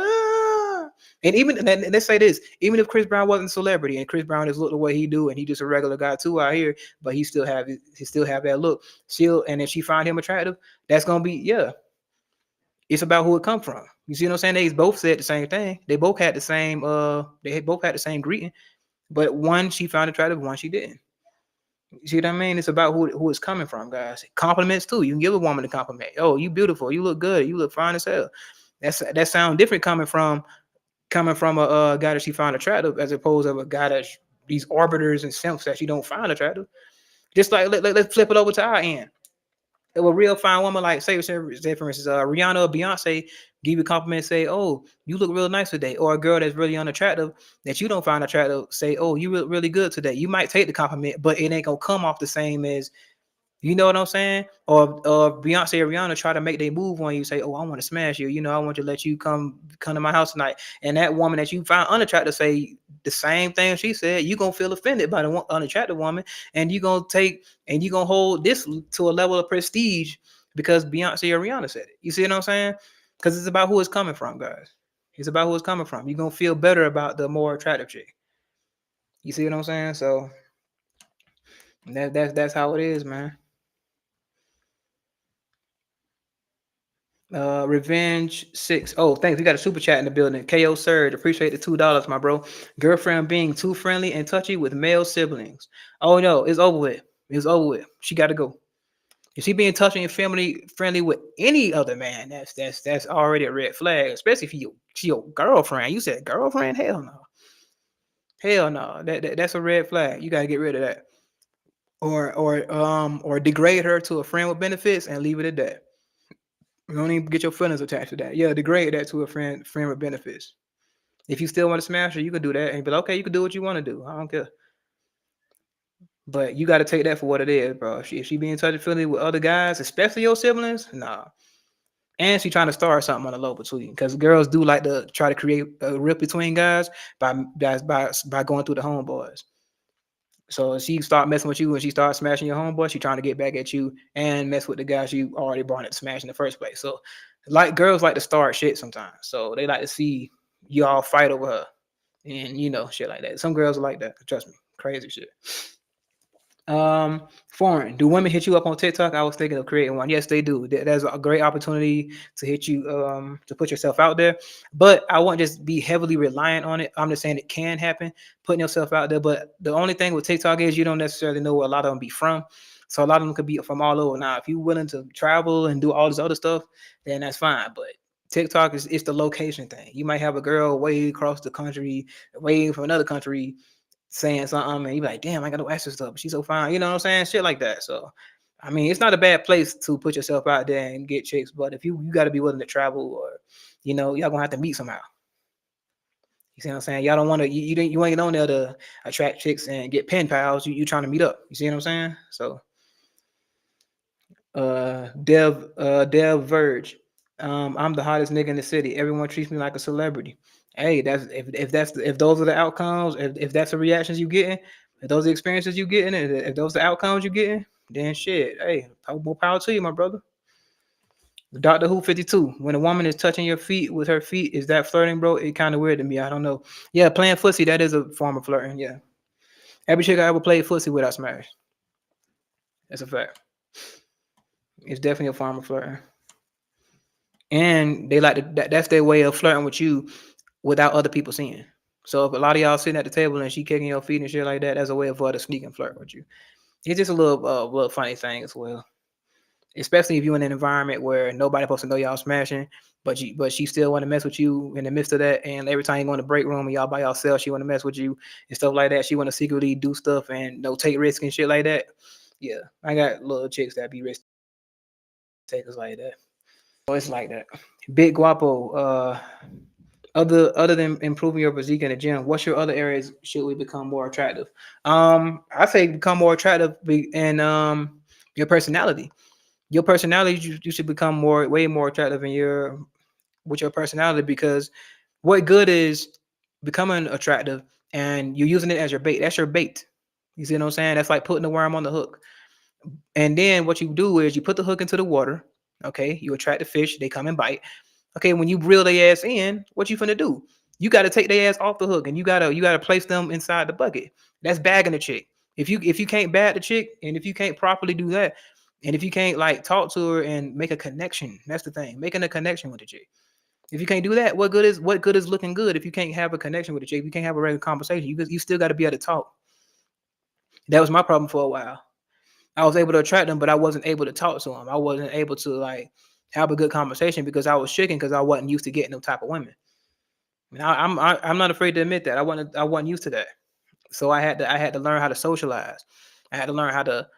and even and let's say this, even if Chris Brown wasn't a celebrity and Chris Brown just looked the way he do and he just a regular guy too out here, but he still have that look. And if she find him attractive, that's gonna be yeah. It's about who it come from. You see what I'm saying? They both said the same thing. They both had the same greeting, but one she found attractive, one she didn't. You see what I mean? It's about who it's coming from, guys. Compliments too. You can give a woman a compliment. Oh, you beautiful. You look good. You look fine as hell. That sound different coming from a guy that she found attractive as opposed to a guy that's these arbiters and simps that she don't find attractive. Just like let's flip it over to our end. If a real fine woman, like say for instance, Rihanna or Beyonce, give you a compliment, say, "Oh, you look real nice today," or a girl that's really unattractive that you don't find attractive, say, "Oh, you look really good today." You might take the compliment, but it ain't gonna come off the same as you know what I'm saying? Or Beyonce or Rihanna try to make their move on you, say, "Oh, I want to smash you. I want to let you come to my house tonight." And that woman that you find unattractive say the same thing she said. You gonna feel offended by the unattractive woman, and you gonna hold this to a level of prestige because Beyonce or Rihanna said it. You see what I'm saying? Because it's about who it's coming from, guys. It's about who it's coming from. You're gonna feel better about the more attractive chick. You see what I'm saying? So that's how it is, man. Revenge 6. Oh, thanks. We got a super chat in the building. KO Surge. Appreciate the $2, my bro. Girlfriend being too friendly and touchy with male siblings. Oh no, it's over with. It's over with. She got to go. If she being touchy and family friendly with any other man, that's already a red flag. Especially if she your girlfriend. You said girlfriend? Hell no. Hell no. That's a red flag. You gotta get rid of that. or degrade her to a friend with benefits and leave it at that. You don't even get your feelings attached to that. Yeah, degrade that to a friend with benefits. If you still want to smash her, you can do that and be like, okay, you can do what you want to do. I don't care. But you got to take that for what it is, bro. If she being touchy feely with other guys, especially your siblings, nah. And she trying to start something on the low between, because girls do like to try to create a rip between guys by going through the homeboys. So if she start messing with you and she start smashing your homeboy, she trying to get back at you and mess with the guys you already brought it to smash in the first place. So like girls like to start shit sometimes. So they like to see y'all fight over her and shit like that. Some girls are like that. Trust me, crazy shit. Foreign. Do women hit you up on TikTok? I was thinking of creating one. Yes, they do. There's a great opportunity to hit you, to put yourself out there. But I won't just be heavily reliant on it. I'm just saying it can happen, putting yourself out there. But the only thing with TikTok is you don't necessarily know where a lot of them be from. So a lot of them could be from all over. Now, if you're willing to travel and do all this other stuff, then that's fine. But TikTok is it's the location thing. You might have a girl way across the country, way from another country, saying something, and you be like, damn, I got to ask her stuff. She's so fine. You know what I'm saying? Shit like that. So, I mean, it's not a bad place to put yourself out there and get chicks, but if you got to be willing to travel, or, y'all gonna have to meet somehow. You see what I'm saying? Y'all don't want to, you ain't on there to attract chicks and get pen pals. You trying to meet up. You see what I'm saying? So, Dev Verge. I'm the hottest nigga in the city. Everyone treats me like a celebrity. Hey, that's if those are the outcomes, if that's the reactions you getting, if those are the experiences you getting, if those are the outcomes you getting, then shit. Hey, more power to you, my brother. Doctor Who 52. When a woman is touching your feet with her feet, is that flirting, bro? It kind of weird to me. I don't know. Yeah, playing footsie, that is a form of flirting. Yeah. Every chick I ever played footsie with, I smashed. That's a fact. It's definitely a form of flirting. And they like to, that's their way of flirting with you without other people seeing. So if a lot of y'all sitting at the table and she kicking your feet and shit like that, that's a way for her to sneak and flirt with you. It's just a little funny thing as well. Especially if you're in an environment where nobody supposed to know y'all smashing, but she still want to mess with you in the midst of that. And every time you go in the break room and y'all by yourself, she want to mess with you and stuff like that. She want to secretly do stuff and take risk and shit like that. Yeah, I got little chicks that be risk takers like that. So it's like that. Big Guapo. Other than improving your physique in the gym, what's your other areas should we become more attractive? I say become more attractive in your personality. Your personality, you should become way more attractive in with your personality, because what good is becoming attractive and you're using it as your bait? That's your bait. You see what I'm saying? That's like putting the worm on the hook. And then what you do is you put the hook into the water. Okay, you attract the fish, they come and bite. Okay, when you reel their ass in, what you finna do? You got to take their ass off the hook, and you gotta place them inside the bucket. That's bagging the chick. If you can't bag the chick, and if you can't properly do that, and if you can't like talk to her and make a connection, that's the thing, making a connection with the chick. If you can't do that, what good is looking good if you can't have a connection with the chick? If you can't have a regular conversation, you still got to be able to talk. That was my problem for a while. I was able to attract them, but I wasn't able to talk to them. I wasn't able to like have a good conversation because I was shaking because I wasn't used to getting them type of women. I mean, I'm not afraid to admit that I wasn't used to that. So I had to learn how to socialize. I had to learn how to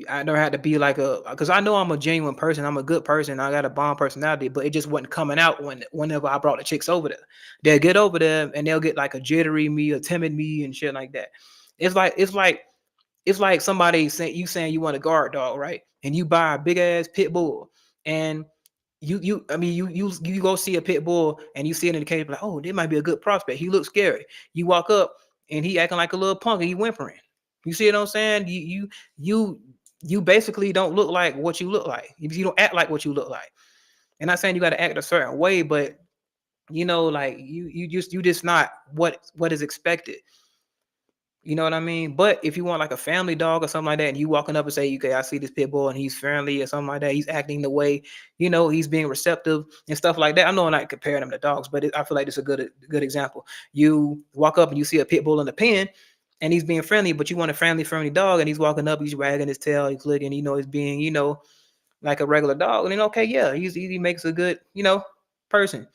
I learned how to be like because I know I'm a genuine person. I'm a good person. I got a bomb personality, but it just wasn't coming out whenever I brought the chicks over there. They'll get over there and they'll get like a jittery me, a timid me, and shit like that. It's like somebody saying you want a guard dog, right? And you buy a big ass pit bull, and you go see a pit bull and you see it in the cage, like, oh, this might be a good prospect. He looks scary. You walk up and he acting like a little punk and he whimpering. You see what I'm saying? You basically don't look like what you look like. You don't act like what you look like. And not saying you got to act a certain way, but like you just not what is expected. You know what I mean? But if you want like a family dog or something like that, and you walking up and say, okay, I see this pit bull and he's friendly or something like that, he's acting the way, he's being receptive and stuff like that. I know I'm not comparing them to dogs, but I feel like it's a good example. You walk up and you see a pit bull in the pen and he's being friendly, but you want a friendly dog, and he's walking up, he's wagging his tail, he's looking, he's being, like a regular dog. And then, okay, yeah, he makes a good, person.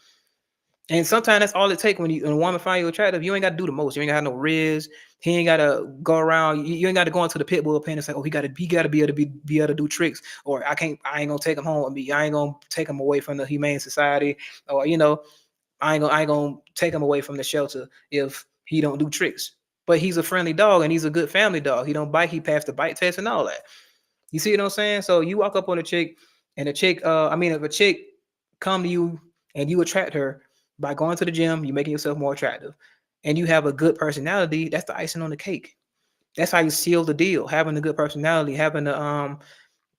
And sometimes that's all it takes when a woman find you attractive. You ain't got to do the most. You ain't got no riz. He ain't got to go around. You ain't got to go into the pit bull pen and say, oh, he got to be able to be able to do tricks, or I ain't gonna take him home. I ain't gonna take him away from the humane society, or I ain't gonna take him away from the shelter if he don't do tricks. But he's a friendly dog and he's a good family dog. He don't bite. He passed the bite test and all that. You see what I'm saying? So you walk up on a chick, and a chick, if a chick come to you and you attract her by going to the gym, you making yourself more attractive, and you have a good personality. That's the icing on the cake. That's how you seal the deal. Having a good personality, having the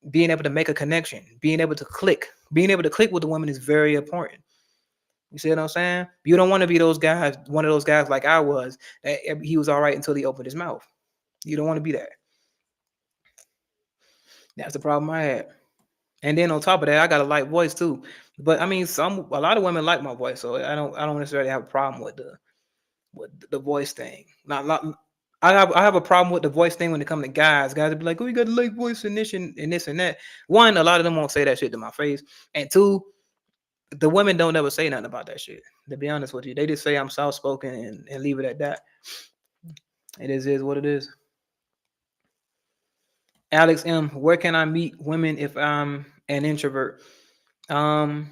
being able to make a connection, being able to click, with the woman is very important. You see what I'm saying? You don't want to be those guys, one of those guys like I was, that he was all right until he opened his mouth. You don't want to be that. That's the problem I had. And then on top of that, I got a light voice too. But I mean, a lot of women like my voice, so I don't necessarily have a problem with the voice thing. Not I have a problem with the voice thing when it comes to guys. Guys will be like, "Oh, you got a light voice and this and that." One, a lot of them won't say that shit to my face, and two, the women don't ever say nothing about that shit. To be honest with you, they just say I'm soft spoken and leave it at that. It is what it is. Alex M, where can I meet women if I'm an introvert? Um,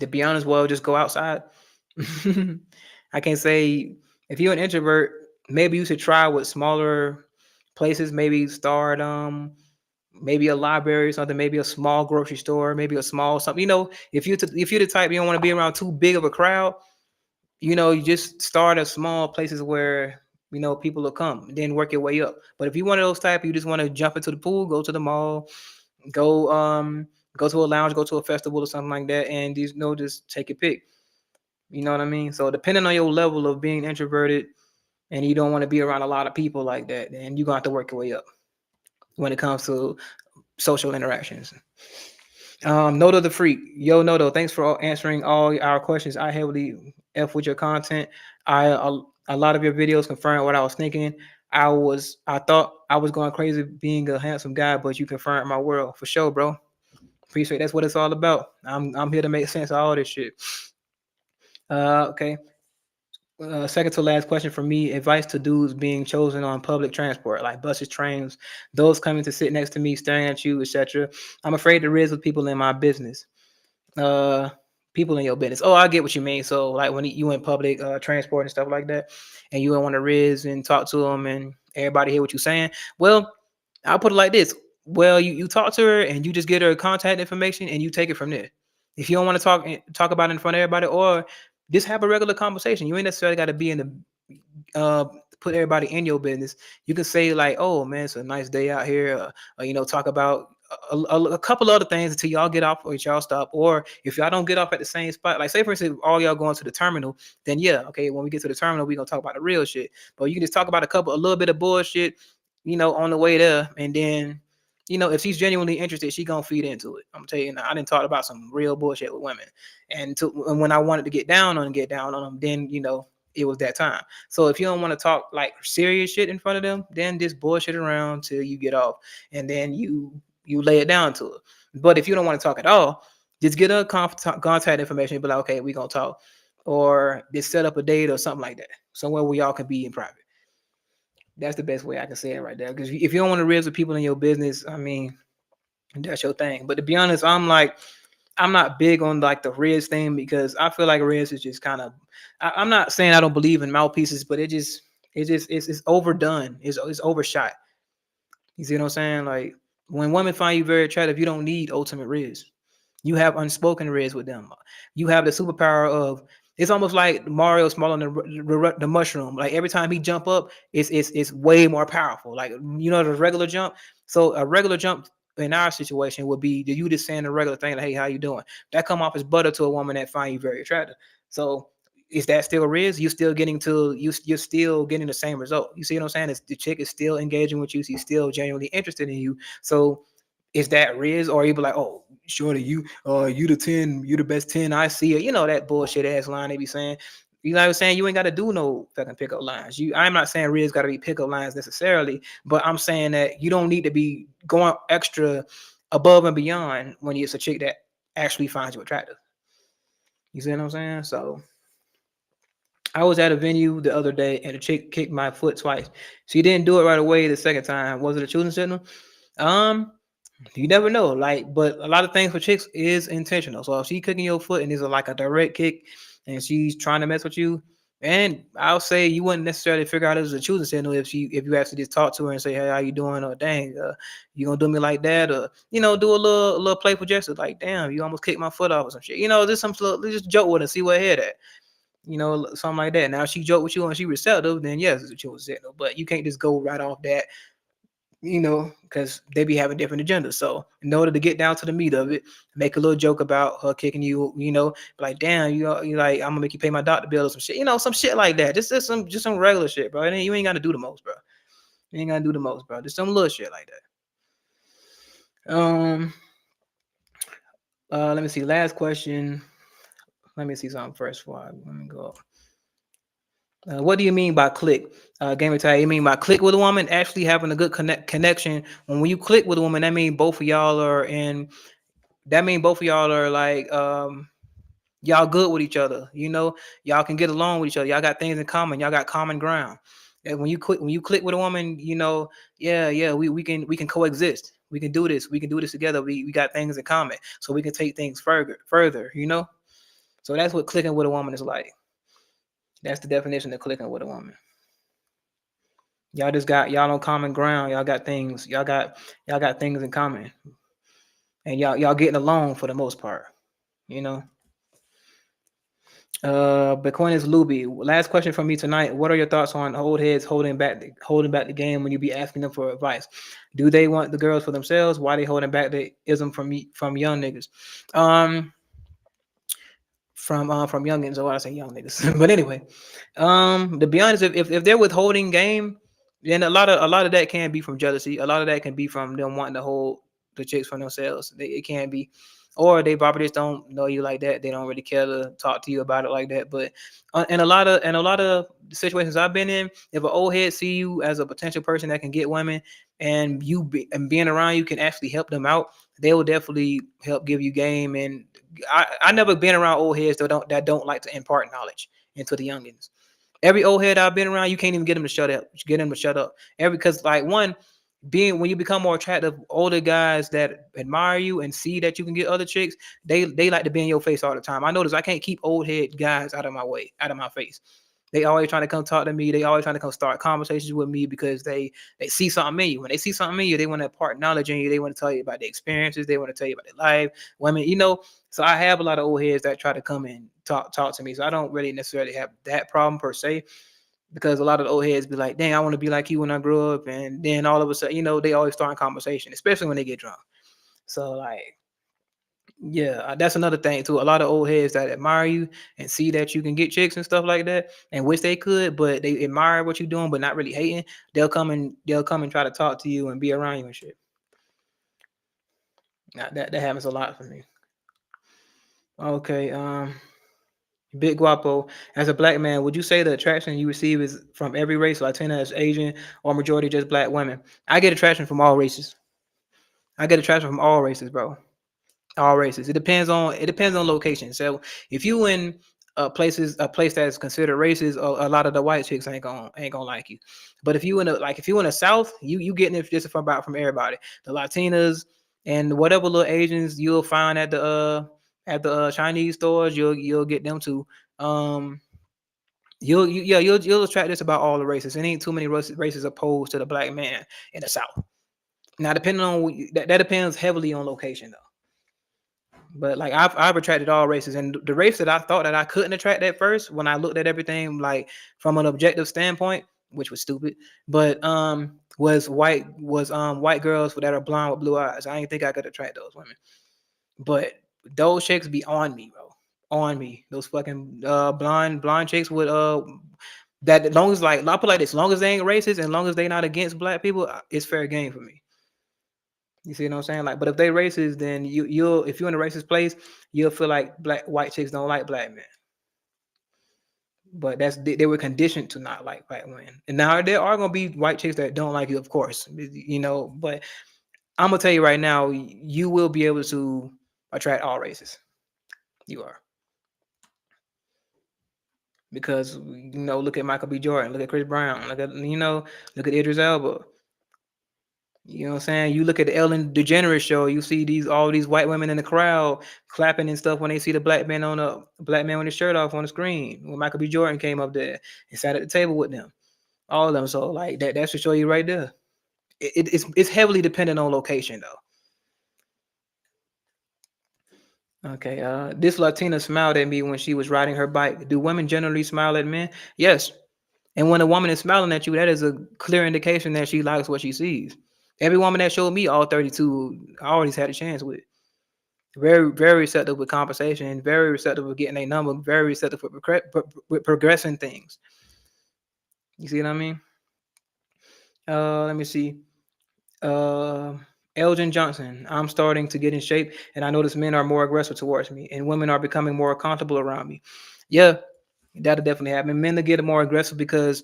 to be honest, well, just go outside. I can say if you're an introvert, maybe you should try with smaller places. Maybe start maybe a library or something. Maybe a small grocery store. Maybe a small something. If you're the type you don't want to be around too big of a crowd, you just start at small places where people will come. Then work your way up. But if you're one of those type, you just want to jump into the pool, go to the mall, go go to a lounge, go to a festival or something like that, and just take your pick. You know what I mean? So depending on your level of being introverted and you don't want to be around a lot of people like that, then you're gonna have to work your way up when it comes to social interactions. Noto the Freak. Yo, Noto, thanks for answering all our questions. I heavily F with your content. A lot of your videos confirmed what I was thinking. I thought I was going crazy being a handsome guy, but you confirmed my world for sure, bro. Appreciate that's what it's all about. I'm here to make sense of all this shit. Okay. Second to last question for me: advice to dudes being chosen on public transport, like buses, trains, those coming to sit next to me, staring at you, etc. I'm afraid to risk with people in my business. Uh, People in your business. Oh, I get what you mean. So, like when you in public transport and stuff like that, and you don't want to riz and talk to them, and everybody hear what you're saying. Well, I'll put it like this. Well, you talk to her and you just get her contact information and you take it from there. If you don't want to talk about it in front of everybody, or just have a regular conversation. You ain't necessarily got to be in the put everybody in your business. You can say like, "Oh man, it's a nice day out here." Talk about a couple other things until y'all get off or y'all stop. Or if y'all don't get off at the same spot, like say for instance, all y'all going to the terminal, then yeah, okay. When we get to the terminal, we gonna talk about the real shit. But you can just talk about a little bit of bullshit, on the way there, and then. If she's genuinely interested, she gonna feed into it. I'm telling you, now, I didn't talk about some real bullshit with women, and when I wanted to get down on them, then it was that time. So if you don't want to talk like serious shit in front of them, then just bullshit around till you get off, and then you lay it down to her. But if you don't want to talk at all, just get her contact information and be like, okay, we gonna talk, or just set up a date or something like that, somewhere where y'all can be in private. That's the best way I can say it right there. Because if you don't want to risk with people in your business, I mean, that's your thing. But to be honest, I'm not big on like the Riz thing because I feel like Riz is just kind of. I'm not saying I don't believe in mouthpieces, but it's overdone. It's overshot. You see what I'm saying? Like when women find you very attractive, you don't need ultimate Riz. You have unspoken Riz with them. You have the superpower of. It's almost like Mario smaller than the mushroom. Like every time he jump up, it's way more powerful. Like the regular jump. So a regular jump in our situation would be you just saying a regular thing like, "Hey, how you doing?" That come off as butter to a woman that find you very attractive. So is that still Riz? You're still getting the same result. You see what I'm saying? The chick is still engaging with you. She's still genuinely interested in you. So is that Riz, or you be like, "Oh, shorty, you the 10, you the best 10 I see," or that bullshit ass line they be saying. You know what I'm saying? You ain't got to do no fucking pickup lines. I'm not saying Riz got to be pickup lines necessarily, but I'm saying that you don't need to be going extra above and beyond when it's a chick that actually finds you attractive. You see what I'm saying? So I was at a venue the other day and a chick kicked my foot twice. She didn't do it right away the second time. Was it a choosing signal? Um, you never know. Like, but a lot of things for chicks is intentional. So if she kicking your foot and it's like a direct kick and she's trying to mess with you, and I'll say you wouldn't necessarily figure out it was a choosing signal if you actually just talk to her and say, hey, how you doing? Or dang, you gonna do me like that? Or do a little playful gesture like, damn, you almost kicked my foot off or some shit. Just some just joke with her, see what head at. Something like that. Now, if she joke with you and she receptive, then yes, it's a choosing signal. But you can't just go right off that, because they be having different agendas. So in order to get down to the meat of it, make a little joke about her kicking you, like, damn, you like, I'm gonna make you pay my doctor bill or some shit, some shit like that. Just some regular shit, bro. And you ain't gotta do the most, bro. You ain't gotta do the most, bro. Just some little shit like that. Let me see. Last question. Let me see something first before let me go. What do you mean by click? Gamer tag, you mean by click with a woman, actually having a good connection. When you click with a woman, that means both of y'all are in. That means both of y'all are like y'all good with each other. Y'all can get along with each other. Y'all got things in common. Y'all got common ground. And when you click with a woman, yeah, we can coexist. We can do this. We can do this together. We got things in common, so we can take things further. So that's what clicking with a woman is like. That's the definition of clicking with a woman. Y'all on common ground. Y'all got things. Y'all got things in common, and y'all getting along for the most part. You know. Bitcoin is Luby. Last question from me tonight. What are your thoughts on old heads holding back the game when you be asking them for advice? Do they want the girls for themselves? Why they holding back the ism from young niggas? Um, from youngins, or what I say young niggas. But anyway, to be honest, if they're withholding game, then a lot of that can be from jealousy. A lot of that can be from them wanting to hold the chicks for themselves. It can be, or they probably just don't know you like that. They don't really care to talk to you about it like that. But in a lot of situations I've been in, if an old head see you as a potential person that can get women, and being around you can actually help them out, they will definitely help give you game. And I never been around old heads that don't like to impart knowledge into the youngins. Every old head I've been around, you can't even get them to shut up. Get them to shut up. Because like one, being when you become more attractive, older guys that admire you and see that you can get other chicks, they like to be in your face all the time. I notice I can't keep old head guys out of my way, out of my face. They always trying to come talk to me. They always trying to come start conversations with me because they see something in you. When they see something in you, they want to impart knowledge in you. They want to tell you about their experiences. They want to tell you about their life, women. So I have a lot of old heads that try to come and talk to me. So I don't really necessarily have that problem per se, because a lot of the old heads be like, dang, I want to be like you when I grow up. And then all of a sudden, they always start a conversation, especially when they get drunk. So like, yeah, that's another thing too. A lot of old heads that admire you and see that you can get chicks and stuff like that, and wish they could, but they admire what you're doing, but not really hating. They'll come and try to talk to you and be around you and shit. Now, that happens a lot for me. Okay, Big Guapo. As a black man, would you say the attraction you receive is from every race, Latina, as Asian, or majority just black women? I get attraction from all races. I get attraction from all races, bro. All races. It depends on location. So if you in a place that's considered racist, a lot of the white chicks ain't gonna like you. But if you in the South, you getting it just from everybody. The Latinas and whatever little Asians you'll find at the Chinese stores, you'll get them too. Um, you'll attract this about all the races. It ain't too many races opposed to the black man in the South. Now, depending on that depends heavily on location though. But like I've attracted all races, and the race that I thought that I couldn't attract at first, when I looked at everything like from an objective standpoint, which was stupid, but was white girls that are blonde with blue eyes. I didn't think I could attract those women, but those chicks be on me, bro, on me. Those fucking blonde chicks with that, as long as, like, I put like this, as long as they ain't racist and long as they not against black people, it's fair game for me. You see what I'm saying? Like, but if they racist, then you'll if you're in a racist place, you'll feel like white chicks don't like black men. But they were conditioned to not like black women. And now there are gonna be white chicks that don't like you, of course. But I'm gonna tell you right now, you will be able to attract all races. You are. because look at Michael B. Jordan, look at Chris Brown, look at Idris Elba. You know what I'm saying? You look at the Ellen DeGeneres show, you see all these white women in the crowd clapping and stuff when they see the black man with his shirt off on the screen. When Michael B. Jordan came up there and sat at the table with them, all of them. So like that should show you right there. It's heavily dependent on location though. Okay, this Latina smiled at me when she was riding her bike. Do women generally smile at men? Yes. And when a woman is smiling at you, that is a clear indication that she likes what she sees. Every woman that showed me all 32, I always had a chance with. Very, very receptive with conversation, very receptive with getting a number, very receptive with progressing things. You see what I mean? Let me see. Uh, Elgin Johnson. I'm starting to get in shape, and I notice men are more aggressive towards me, and women are becoming more comfortable around me. Yeah, that'll definitely happen. Men to get more aggressive because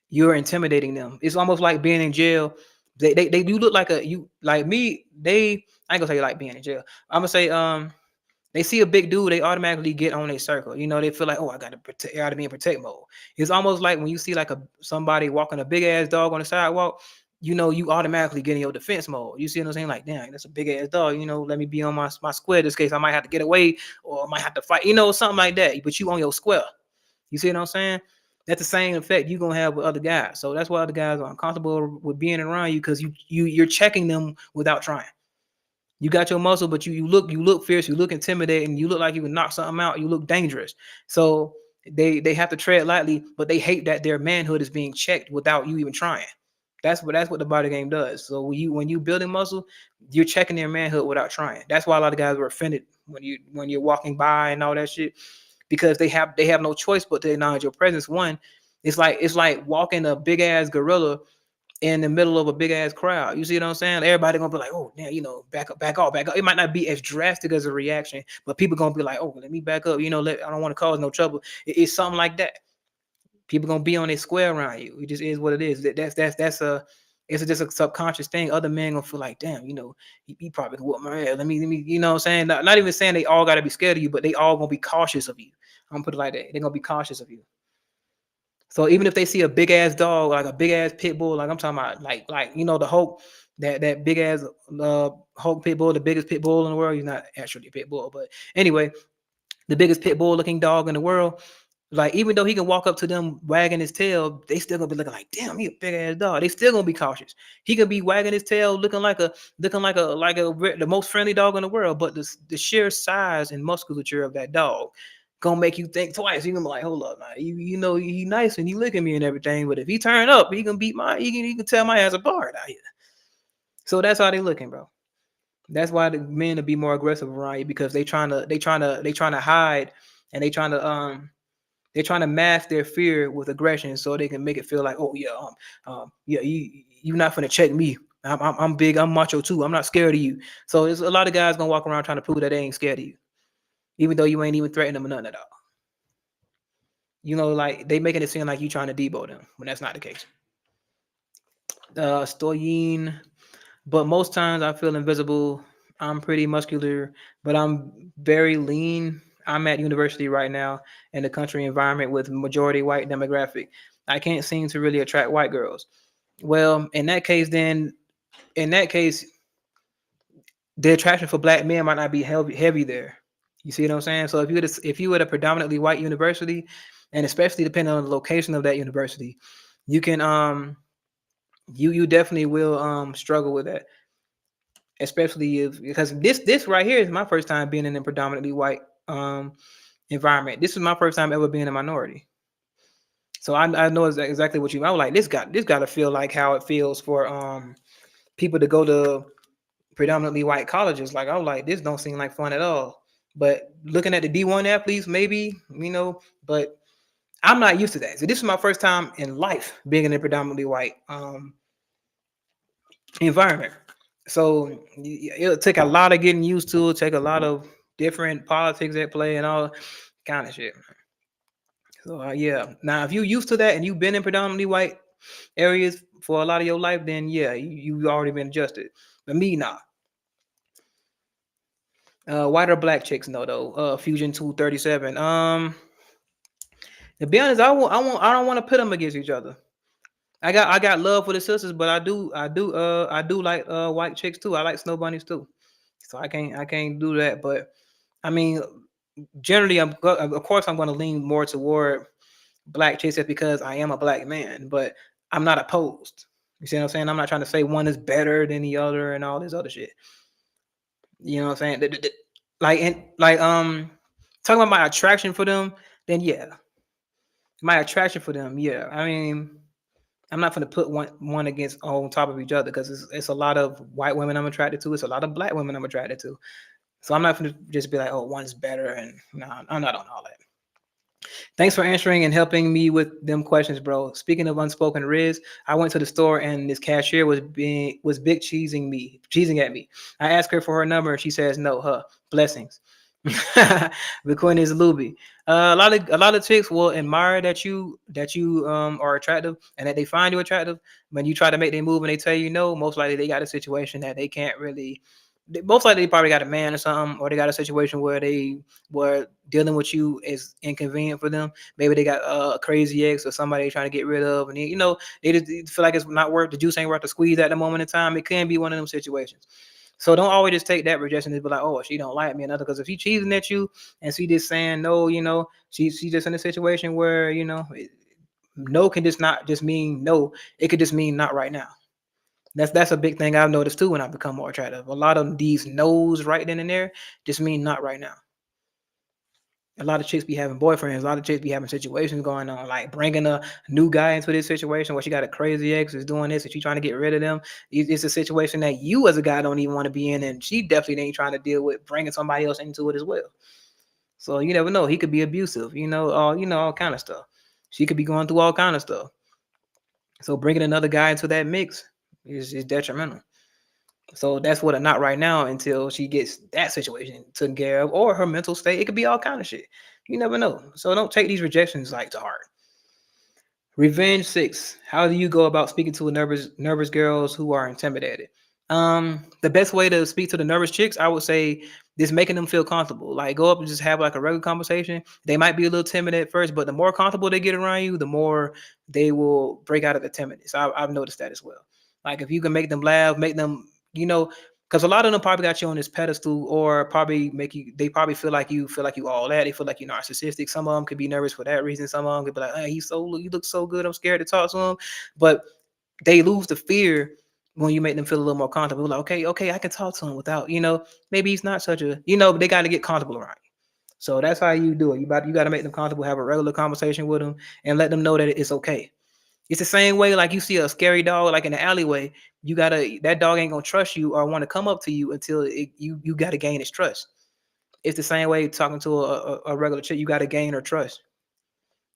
you're intimidating them. It's almost like being in jail. They do look like you like me. I ain't gonna say like being in jail. I'm gonna say they see a big dude, they automatically get on a circle. They feel like, oh, I gotta be in protect mode. It's almost like when you see like somebody walking a big ass dog on the sidewalk, you automatically get in your defense mode. You see what I'm saying? Like, damn, that's a big ass dog. Let me be on my square this case I might have to get away or I might have to fight. Something like that. But you on your square. You see what I'm saying? That's the same effect you're gonna have with other guys. So that's why other guys are uncomfortable with being around you because you're checking them without trying. You got your muscle, but you look fierce, you look intimidating, you look like you can knock something out, you look dangerous. So they have to tread lightly, but they hate that their manhood is being checked without you even trying. That's what the body game does. So when you building muscle, you're checking their manhood without trying. That's why a lot of guys were offended when you're walking by and all that shit, because they have no choice but to acknowledge your presence. One, it's like walking a big ass gorilla in the middle of a big ass crowd. You see what I'm saying? Everybody gonna be like, oh, now back up, back off, back up. It might not be as drastic as a reaction, but people gonna be like, oh, let me back up. I don't want to cause no trouble. It's something like that. People gonna be on a square around you. It just is what it is. That's a it's just a subconscious thing. Other men gonna feel like, damn, he probably could whoop my ass. Let me, what I'm saying? Not even saying they all gotta be scared of you, but they all gonna be cautious of you. I'm gonna put it like that. They're gonna be cautious of you. So even if they see a big ass dog, like a big ass pit bull, like I'm talking about, like the Hulk, that big ass Hulk pit bull, the biggest pit bull in the world. He's not actually a pit bull, but anyway, the biggest pit bull looking dog in the world. Like even though he can walk up to them wagging his tail, they still gonna be looking like, damn, he a big ass dog. They still gonna be cautious. He could be wagging his tail, looking like the most friendly dog in the world, but the sheer size and musculature of that dog gonna make you think twice. You gonna be like, hold up, man. He nice and he licking me and everything, but if he turn up, he can he can tear my ass apart out here. So that's how they looking, bro. That's why the men to be more aggressive around you, because they trying to hide, and they trying to mask their fear with aggression so they can make it feel like, oh yeah, yeah, you not finna check me. I'm big, I'm macho too. I'm not scared of you. So there's a lot of guys gonna walk around trying to prove that they ain't scared of you, even though you ain't even threatening them or nothing at all. Like they making it seem like you trying to debo them when that's not the case. Stoyin, but most times I feel invisible. I'm pretty muscular, but I'm very lean. I'm at university right now in the country environment with majority white demographic. I can't seem to really attract white girls. Well, in that case, the attraction for black men might not be heavy there. You see what I'm saying? So if you at a predominantly white university, and especially depending on the location of that university, you can you definitely will struggle with that, especially if, because this right here is my first time being in a predominantly white environment. This is my first time ever being a minority. So I know exactly what you mean. I was like, this got to feel like how it feels for people to go to predominantly white colleges. Like I was like, this don't seem like fun at all. But looking at the D1 athletes, maybe, but I'm not used to that. So this is my first time in life being in a predominantly white environment. So it'll take a lot of getting used to. Take a lot of different politics at play and all kind of shit. So yeah, now if you're used to that and you've been in predominantly white areas for a lot of your life, then yeah, you've already been adjusted. But me, nah. White or black chicks, no though. Fusion 237. To be honest, I don't want to put them against each other. I got love for the sisters, but I do like white chicks too. I like snow bunnies too. So I can't do that. But I mean, generally, of course I'm going to lean more toward black chicks just because I am a black man. But I'm not opposed. You see what I'm saying? I'm not trying to say one is better than the other and all this other shit. You know what I'm saying? Like and like talking about my attraction for them, then yeah, my attraction for them, yeah. I mean, I'm not going to put one against on top of each other because it's a lot of white women I'm attracted to. It's a lot of black women I'm attracted to. So I'm not going to just be like, oh, one's better, and no, I'm not on all that. Thanks for answering and helping me with them questions, bro. Speaking of unspoken riz, I went to the store and this cashier was big cheesing at me. I asked her for her number and she says no. Huh? Blessings. Bitcoin is Luby. A lot of chicks will admire that you are attractive and that they find you attractive. When you try to make their move and they tell you no, most likely they got a situation that they can't really. Most likely they probably got a man or something, or they got a situation where they were dealing with you is inconvenient for them. Maybe they got a crazy ex or somebody trying to get rid of, and they just feel like it's not worth the juice ain't worth the squeeze at the moment in time. It can be one of them situations. So don't always just take that rejection and be like, oh, she don't like me, another. Because if she cheating at you and she just saying no, she just in a situation where no can just not just mean no. It could just mean not right now. That's a big thing I've noticed too when I become more attractive. A lot of these no's right then and there just mean not right now. A lot of chicks be having boyfriends. A lot of chicks be having situations going on, like bringing a new guy into this situation where she got a crazy ex is doing this and she trying to get rid of them. It's a situation that you as a guy don't even want to be in, and she definitely ain't trying to deal with bringing somebody else into it as well. So you never know. He could be abusive. All kind of stuff. She could be going through all kind of stuff. So bringing another guy into that mix is detrimental. So that's what a not right now until she gets that situation taken care of or her mental state. It could be all kind of shit. You never know. So don't take these rejections like to heart. Revenge 6. How do you go about speaking to nervous girls who are intimidated? The best way to speak to the nervous chicks, I would say, just making them feel comfortable. Like go up and just have like a regular conversation. They might be a little timid at first, but the more comfortable they get around you, the more they will break out of the timidness. I've noticed that as well. Like if you can make them laugh, make them, because a lot of them probably got you on this pedestal, or probably they probably feel like you all that. They feel like you're narcissistic. Some of them could be nervous for that reason. Some of them could be like, hey, you look so good. I'm scared to talk to him. But they lose the fear when you make them feel a little more comfortable. Like, okay, I can talk to him without, maybe he's not such a, they got to get comfortable around you. So that's how you do it. You got to make them comfortable, have a regular conversation with them, and let them know that it's okay. It's the same way like you see a scary dog like in the alleyway. That dog ain't gonna trust you or want to come up to you until you got to gain its trust. It's the same way talking to a regular chick. You got to gain her trust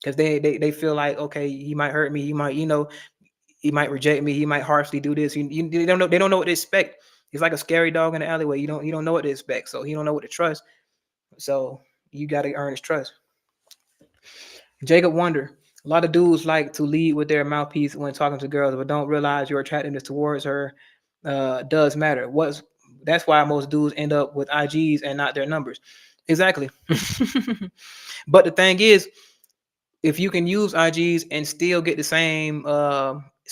because they feel like, okay, he might hurt me. He might reject me. He might harshly do this. They don't know. They don't know what to expect. It's like a scary dog in the alleyway. You don't know what to expect. So he don't know what to trust. So you got to earn his trust. Jacob Wonder. A lot of dudes like to lead with their mouthpiece when talking to girls, but don't realize your attractiveness towards her does matter. That's why most dudes end up with IGs and not their numbers. Exactly. But the thing is, if you can use IGs and still get the same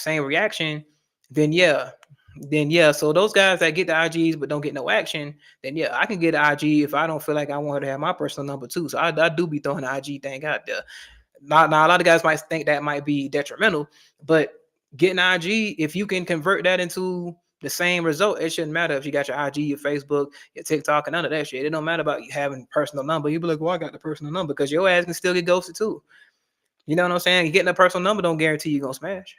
reaction, then yeah. So those guys that get the IGs but don't get no action, then yeah, I can get an IG if I don't feel like I want her to have my personal number too. So I do be throwing the IG thing out there. Now, a lot of guys might think that might be detrimental, but getting IG, if you can convert that into the same result, it shouldn't matter if you got your IG, your Facebook, your TikTok, and none of that shit. It don't matter about you having personal number. You be like, well, I got the personal number because your ass can still get ghosted too. You know what I'm saying? Getting a personal number don't guarantee you gonna smash.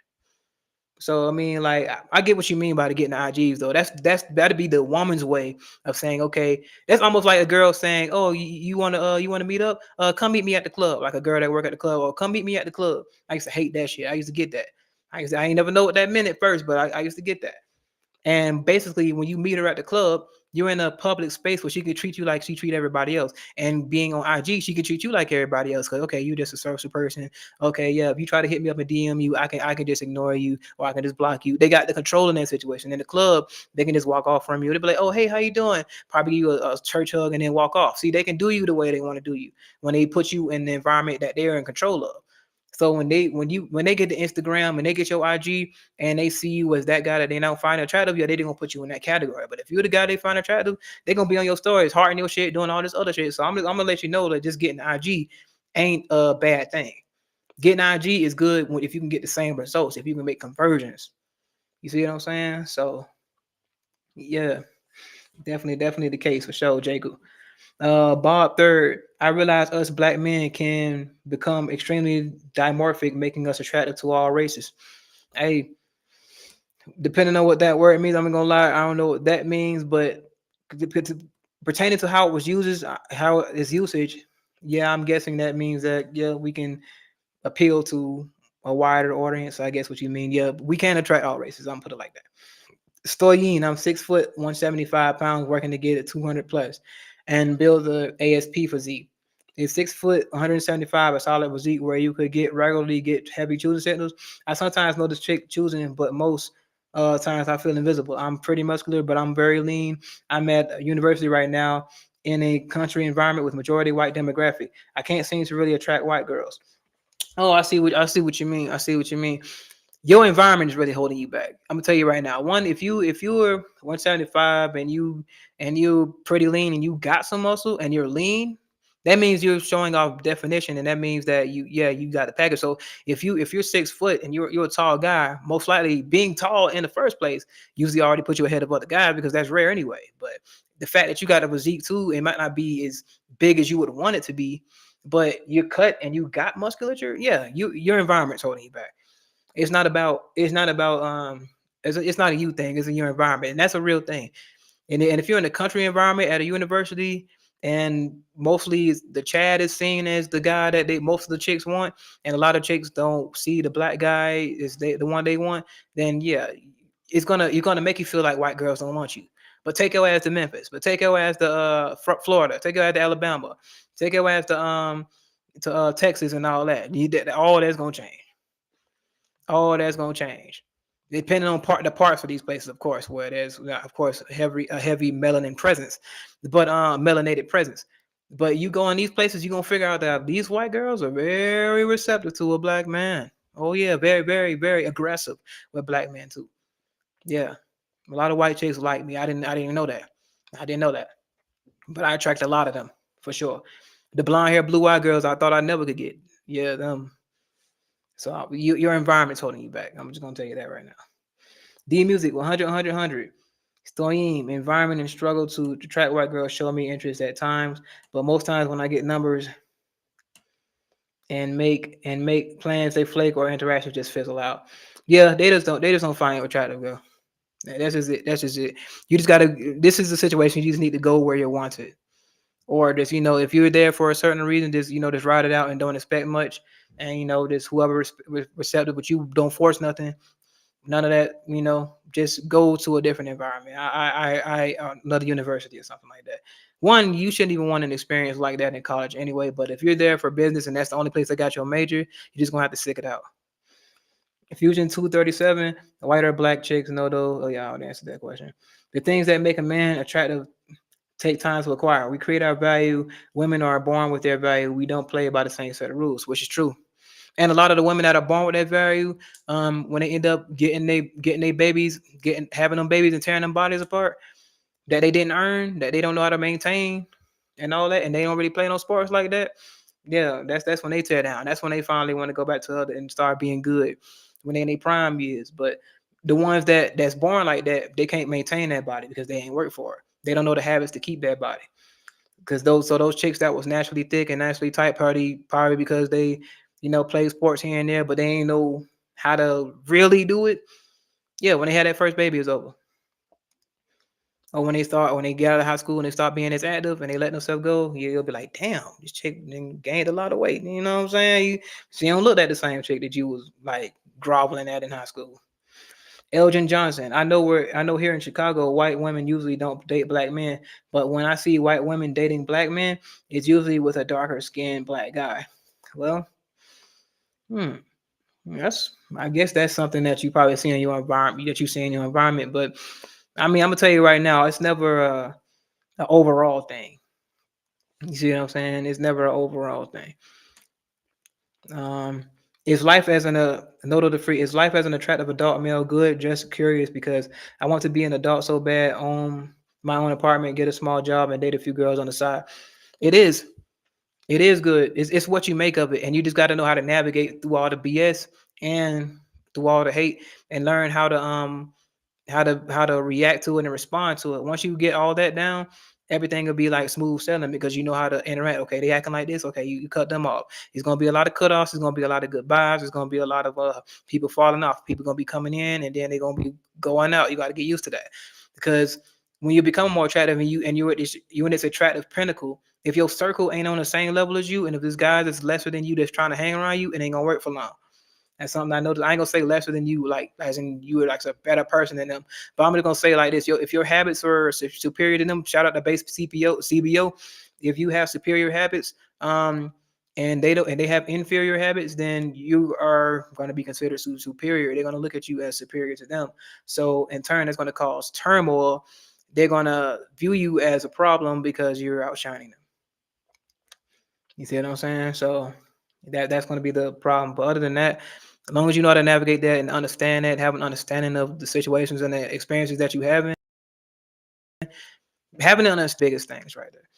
So I mean, like, I get what you mean by the getting the IGs though. That'd be the woman's way of saying, okay, that's almost like a girl saying, oh, you wanna meet up? Come meet me at the club, like a girl that work at the club, or come meet me at the club. I used to hate that shit. I used to get that. I ain't never know what that meant at first, but I used to get that. And basically, when you meet her at the club, You're in a public space where she could treat you like she treat everybody else. And being on IG, she could treat you like everybody else. Cause okay, you just a social person. Okay, yeah. If you try to hit me up and DM you, I can just ignore you or I can just block you. They got the control in that situation. In the club, they can just walk off from you. They'll be like, oh hey, how you doing? Probably give you a church hug and then walk off. See, they can do you the way they want to do you when they put you in the environment that they're in control of. So when they get the Instagram and they get your IG and they see you as that guy that they don't find attractive, yeah, they gonna put you in that category. But if you're the guy they find attractive, they gonna be on your stories, hearting your shit, doing all this other shit. So I'm gonna let you know that just getting IG ain't a bad thing. Getting IG is good if you can get the same results, if you can make conversions. You see what I'm saying? So yeah, definitely the case for sure, Jacob. Bob third, I realize us black men can become extremely dimorphic, making us attractive to all races. Hey, depending on what that word means, I'm not gonna lie, I don't know what that means, but pertaining to how it was used, how its usage, yeah, I'm guessing that means that yeah, we can appeal to a wider audience. I guess what you mean. Yeah, we can attract all races. I'm gonna put it like that. Stoyin, I'm 6 foot, 175 pounds, working to get it 200 plus and build the ASP physique. Is 6 foot, 175, a solid physique where you could regularly get heavy choosing signals. I sometimes know this chick choosing, but most times I feel invisible. I'm pretty muscular, but I'm very lean. I'm at a university right now in a country environment with majority white demographic. I can't seem to really attract white girls. Oh, I see what you mean. I see what you mean. Your environment is really holding you back. I'm gonna tell you right now. One, if you were 175 and you're pretty lean and you got some muscle and you're lean, that means you're showing off definition, and that means that you got the package. So if you're 6 foot and you're a tall guy, most likely being tall in the first place usually already put you ahead of other guys because that's rare anyway. But the fact that you got a physique too, it might not be as big as you would want it to be, but you're cut and you got musculature. Yeah, your environment's holding you back. It's not a you thing, it's in your environment, and that's a real thing. And if you're in a country environment at a university and mostly the Chad is seen as the guy that they most of the chicks want, and a lot of chicks don't see the black guy is the one they want, then yeah, you're gonna make you feel like white girls don't want you. But take your ass to Memphis, but take your ass to Florida, take your ass to Alabama, take your ass to Texas and all that. All that's gonna change. All that's gonna change, depending on the parts of these places, of course, where there's of course a heavy melanin presence, but melanated presence. But you go in these places, you're gonna figure out that these white girls are very receptive to a black man. Oh yeah, very, very, very aggressive with black men too. Yeah, a lot of white chicks like me. I didn't know that. I didn't know that, but I attract a lot of them for sure. The blonde hair, blue eyed girls, I thought I never could get. Yeah, them. So your environment's holding you back. I'm just gonna tell you that right now. D Music 100, 100, 100. Stoyim, environment and struggle to attract white girls show me interest at times, but most times when I get numbers and make plans, they flake or interactions just fizzle out. Yeah, they just don't find it attractive, girl. That's just it. That's just it. You just gotta. This is the situation. You just need to go where you're wanted, or just if you're there for a certain reason, just ride it out and don't expect much, and just whoever receptive, but you don't force nothing. None of that, just go to a different environment. Another university or something like that. One, you shouldn't even want an experience like that in college anyway. But if you're there for business and that's the only place that got your major, you're just gonna have to stick it out. Fusion 237, white or black chicks, no though. Oh yeah, I already answered that question. The things that make a man attractive take time to acquire. We create our value. Women are born with their value. We don't play by the same set of rules, which is true. And a lot of the women that are born with that value, when they end up getting they babies, having them babies and tearing them bodies apart, that they didn't earn, that they don't know how to maintain, and all that, and they don't really play no sports like that. Yeah, that's when they tear down. That's when they finally want to go back to other and start being good when they in their prime years. But the ones that's born like that, they can't maintain that body because they ain't work for it. They don't know the habits to keep that body. Because those chicks that was naturally thick and naturally tight, probably because they play sports here and there, but they ain't know how to really do it. Yeah, when they had that first baby, it's over. Or when they get out of high school and they start being as active and they let themselves go, you'll be like, damn, this chick gained a lot of weight. You know what I'm saying? She don't look at the same chick that you was like groveling at in high school. Elgin Johnson. I know here in Chicago, white women usually don't date black men, but when I see white women dating black men, it's usually with a darker skinned black guy. Well, hmm, that's I guess that's something that you probably see in your environment that you see in your environment. But I mean, I'm gonna tell you right now, it's never an overall thing. You see what I'm saying? It's never an overall thing. Um, is life as an note of the free? Is life as an attractive adult male good? Just curious because I want to be an adult so bad. Own my own apartment, get a small job, and date a few girls on the side. It is. It is good. It's what you make of it, and you just got to know how to navigate through all the BS and through all the hate, and learn how to react to it and respond to it. Once you get all that down, everything will be like smooth sailing because you know how to interact. Okay, they acting like this. Okay, you cut them off. It's gonna be a lot of cutoffs. It's gonna be a lot of goodbyes. It's gonna be a lot of people falling off. People gonna be coming in and then they're gonna be going out. You got to get used to that because when you become more attractive and you're in this attractive pinnacle, if your circle ain't on the same level as you, and if this guy that's lesser than you that's trying to hang around you, it ain't gonna work for long. That's something I noticed. I ain't gonna say lesser than you, like as in you were like a better person than them. But I'm just gonna say like this: if your habits are superior to them, shout out to base CBO. If you have superior habits, and they don't, and they have inferior habits, then you are going to be considered superior. They're going to look at you as superior to them. So in turn, it's going to cause turmoil. They're going to view you as a problem because you're outshining them. You see what I'm saying? So that's going to be the problem. But other than that, as long as you know how to navigate that and understand that, have an understanding of the situations and the experiences that you having it on the biggest things right there.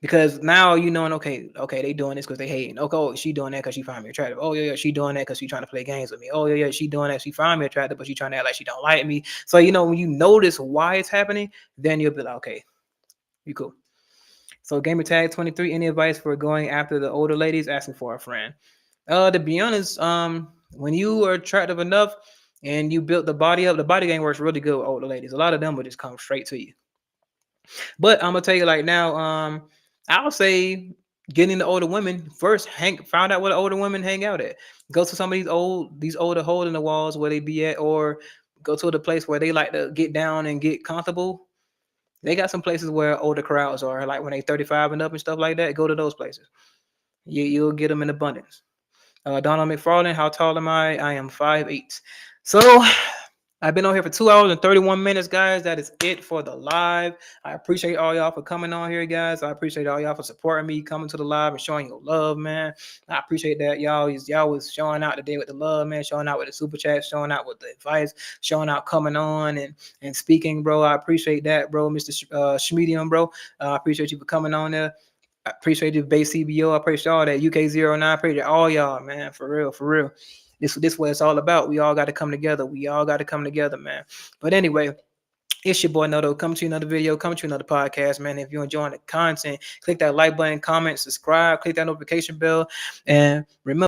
Because now you knowing, okay, they doing this because they hating. Okay, oh, she doing that because she find me attractive. Oh yeah, she doing that because she trying to play games with me. Oh yeah, she doing that she find me attractive, but she trying to act like she don't like me. So when you notice why it's happening, then you'll be like, okay, you cool. So gamer tag 23, any advice for going after the older ladies asking for a friend? To be honest, when you are attractive enough and you built the body game works really good with older ladies. A lot of them will just come straight to you. But I'm gonna tell you like now, I'll say getting the older women first. Find out where the older women hang out at. Go to some of these older hole in the walls where they be at, or go to the place where they like to get down and get comfortable. They got some places where older crowds are, like when they 35 and up and stuff like that. Go to those places. You'll get them in abundance. Donald McFarlane, how tall am I? I am 5'8". So I've been on here for 2 hours and 31 minutes, guys. That is it for the live. I appreciate all y'all for coming on here, guys. I appreciate all y'all for supporting me, coming to the live and showing your love, man. I appreciate that y'all was showing out today with the love, man. Showing out with the super chat, showing out with the advice, showing out coming on and speaking, bro. I appreciate that, bro, Mr. Schmedium, bro. I appreciate you for coming on there. I appreciate you, Base CBO. I appreciate all that UK09. I appreciate all y'all, man. For real, for real. This what it's all about. We all got to come together. We all got to come together, man. But anyway, it's your boy Noto. Coming to another video, coming to another podcast, man. If you're enjoying the content, click that like button, comment, subscribe, click that notification bell, and remember.